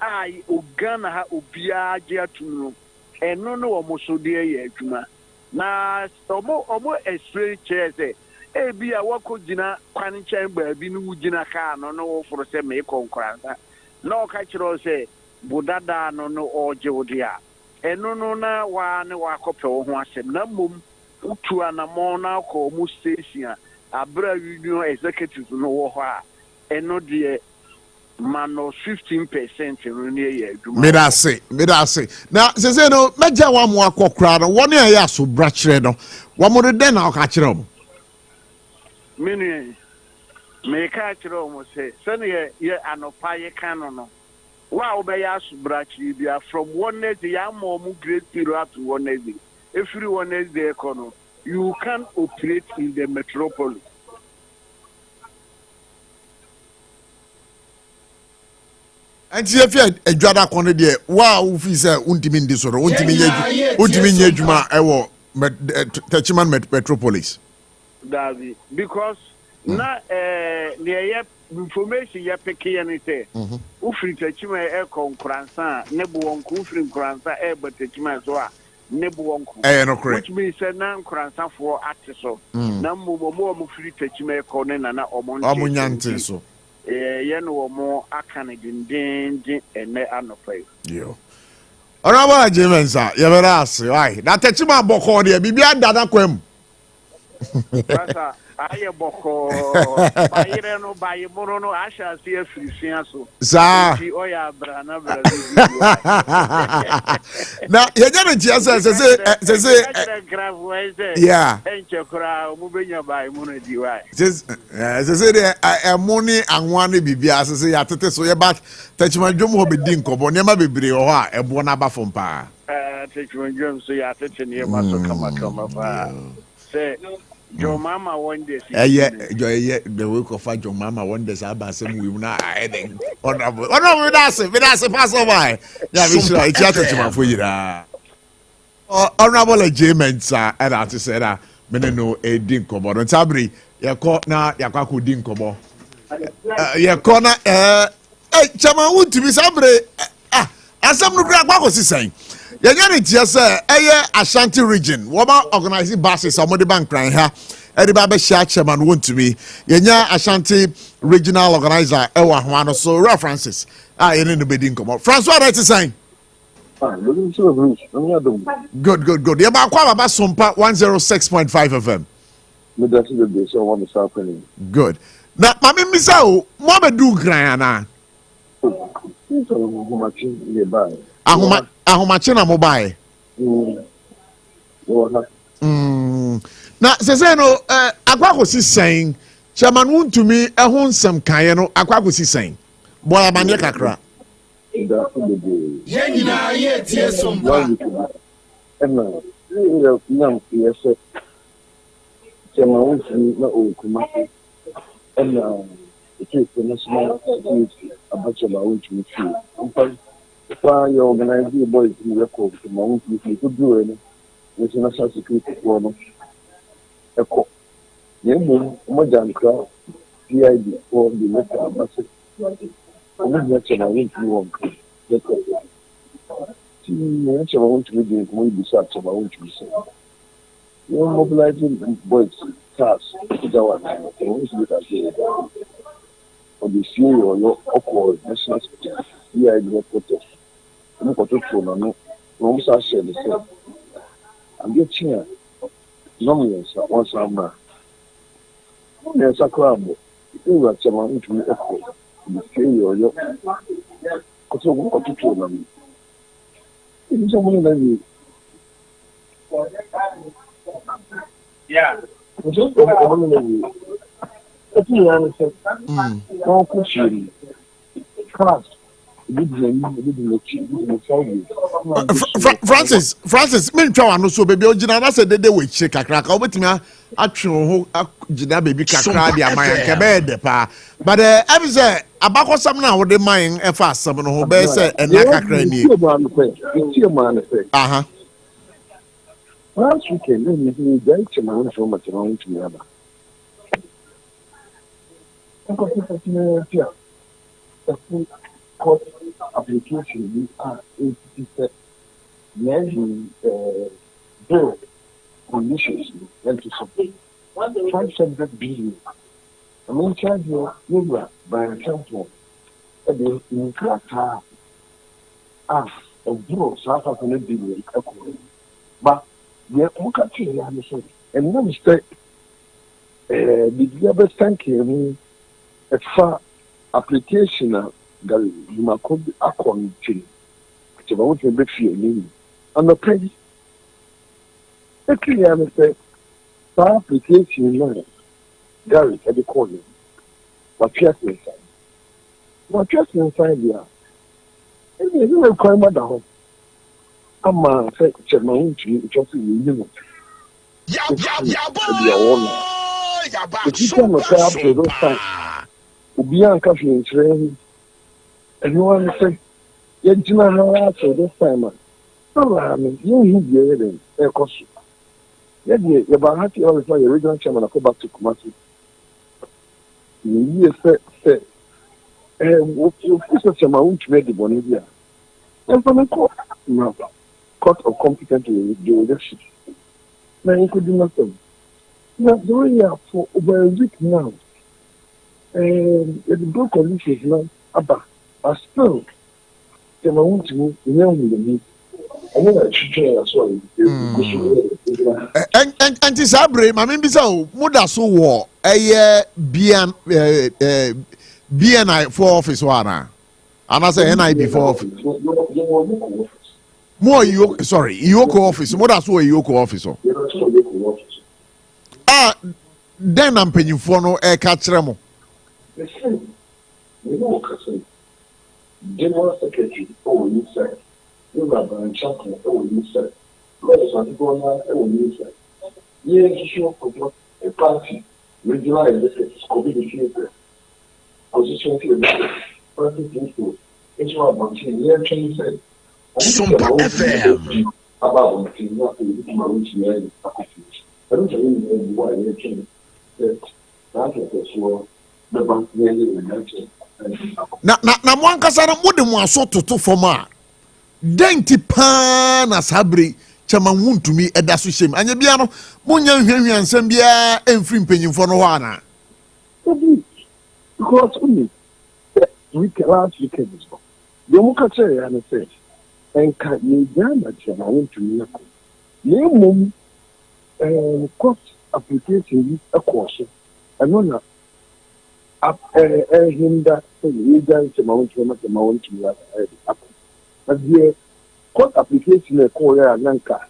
ai ogana ha obia age atunu eno no omo so de ye adwuma na omo explain chese e bia wako gina kwan chamber bi no gina car no no for se me konkuranta na o ka kiro se budada no oje odia eno no na wa ne wa kope wo ho asem na mom utu anamo na ko mu station abra union executive no wo ho a eno de mano 15% no ye adwuma me da say na se no meja wa mo akokra no woni ya so bra kire no wa mo de na o ka kire mo mini me ka kire mo se ye anopa ye kan no wa obe ya so bra kire bia from Wednesday ya mo mu great period to Wednesday every Wednesday econo you can operate in the metropolis. And if you adwada kono de wow fi say untimi ndi so untimi nya adwuma ewo Tachiman metropolis Davi because na the information ya peke ya ni say ufri Tachiman e konkuransa ne bo wonku ufri konkuransa e but Tachiman so a ne bo wonku no correct which means say na konkuransa for ate so na mo free Tachiman e kono na omonte so yeno mo akane dindin ene anopai yo Honorable James ya vera ase why na Tachiman boko de bibia dada kwam Basa aye boko bayire no bayimoro no asha si afirifia so za ti oya bra na bra na yenya no tia se yeah enche kura mu benya bayimu di why se de emoni anwa ne bibia se ya tete so ye ba Tachiman dwom ho bedi nkobo ne ma bebre ho a ebo na ba fom pa Tachiman dwom so ya tete ne ma so kama pa say Your mama one day. The week of your mama one day. I say we na heading. Honorable, that's it. Pass over. Yeah, we should. It's just to for you. Honorable James, sir, and I say that. Me no edin kobo. Don't sabri. Ya ko na ya kwa kudin kobo. Yeah, corner. Hey, Chama, would to be sabre. Asam no kra kwa kosi san. Yenya ne tie say Ashanti region. Wo ba organize buses amode bank kran ha. Edi ba be share chairman want to be. Yenya Ashanti regional organizer ewa ho ano so Real Francis. Yene no bedi nkomo. Francois right sign. Good. Yeah, ba kwa baba Sompa 106.5 FM. Me that's the so one is happening. Good. Na mami misa o mo be du gran na. Ahomachi na mobile. Na sese no akwa kosi sen chairman wuntumi ehun nsem kan no akwa kosi sen boy abanye kakra Yenina ye tie Sompa ena ile nyam yese chairman wuntumi na okuma ena it's national security Abochie wuntumi fi if I organize the boys in record to my own people to do it, which is national security for them. Echo. Yemu, Mojan crowd, PID for the letter ambassador. I'm not much of a win to work. See, I want to be doing besides of my own to say. You're mobilizing boys, cars, to our time. I always look at it. For the few or your awkward national security, PID protest. I'm going to tell you, no, I'm share the same. I'm getting here. No, yes, once I'm not. Yes, I crumble. You were someone to me, echo. You feel your. Because I'm going to tell them. It's someone that you. Yeah. I'm just going to you. If you understand, don't push you. Class. Francis me ntwa wano so baby ogina na se dede we che kakra ka obetimi atwe ho agina baby kakra dia man ke be de pa but am say abakosam na wo de man e fa asam no ho be say ena kakra ni aha last weekend we did chama so much around to me aba court application we are 87 measuring bill conditions and to support 500 billion. I mean, charge your labor by example, in Krakow, a bill Sarfo 500 billion. But we are more country, and no mistake. The other thank you, a far application. You might call the account change. Which I want to make sure you need. And the price. Actually, I say, for application, Gary, at the corner. But just inside. But just inside there. And you will call my down. I'm a check my own to you, just in the if you can look up to those times, will be uncomfortable in and you want to say, you do not know how to this time. No, I mean, you hear it, of course. Yeah, you're about happy all the time. Your original chairman, I go back to Kumasi. You say, what you put your own to make the Bolivia. And from the court of competent leadership. Now you could do nothing. Now, the way you are for over a week now, and the book of this is now about. But still, they want to know me. I know that you as well. And this abre, my member so muda so war BNI for office wana. And I say NIB for office. More you sorry, Yoko office. Muda so Yoko office. Then I'm paying for no catch remo. General Secretary, you said. You are a champion, you said. Let us not go on, you said. Yes, you show a party, regional executives, COVID position to the party people. It's what Abochie, yeah, can say. Sompa FM. About not to be my I don't know why you can. That's what na mo ankasa na mo de mo aso toto fom a denti pa na sabre chama wuntumi eda so hyem anya bia no mo nya hwehwe ansam bia emfiri mpanyimfo no ho ana because last weekend is gone. The Mukache and says, and can you damage and I want to know. Mum cost application a course. And on him that we dance a mountain at the mountain up. But the court application a Korea Nanka,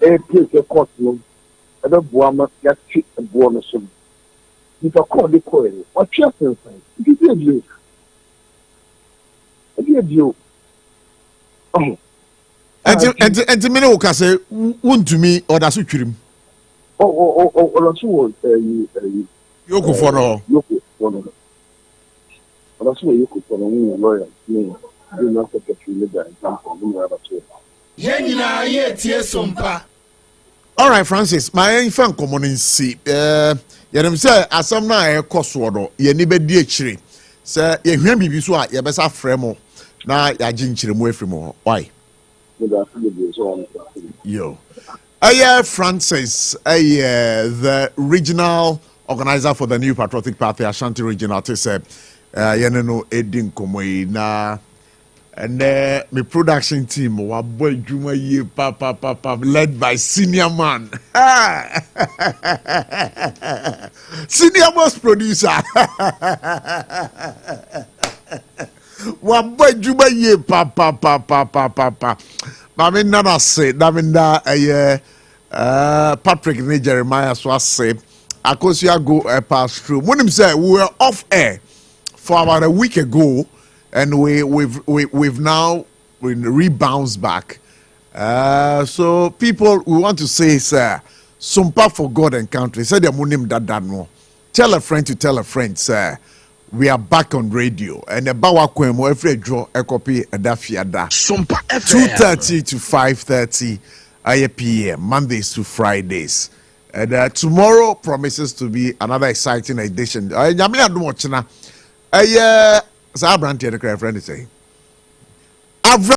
a place a court room, and a Buama got fit and bonus. If I call the Korea, what just inside? It is you. You. And me no ka say wontumi oda so twirim. That's what Yoko for no. Yoko for no. That's what Yoko for no lawyer. Me do not take a legal example. Yenina ye tie Sompa. All right, Francis, my fan common see. Yedem say asam na e koso do ye ni be di akire. Say ye hwan bibi so a ye be sa fremo. Na ya jinchire mu efiri mu why yo Francis the regional organizer for the new patriotic party Ashanti regional to say no edin komoyi na and my production team wa boy juma ye papa led by senior man senior most producer Wabba juba ye papa. Mami nana say Davinda Patrick and Jeremiah so say Akosia go pass through. When him say we were off air for about a week ago and we've now rebounded back. So people we want to say sir Sompa for God and country. Say the munim that no. Tell a friend to tell a friend, sir. We are back on radio and the bawa kwemo every draw a copy a dafiada. Sompa FM 2:30 to 5:30 p.m. Mondays to Fridays. And tomorrow promises to be another exciting edition. Nyame adu mo chena. Sa brand here the friend say.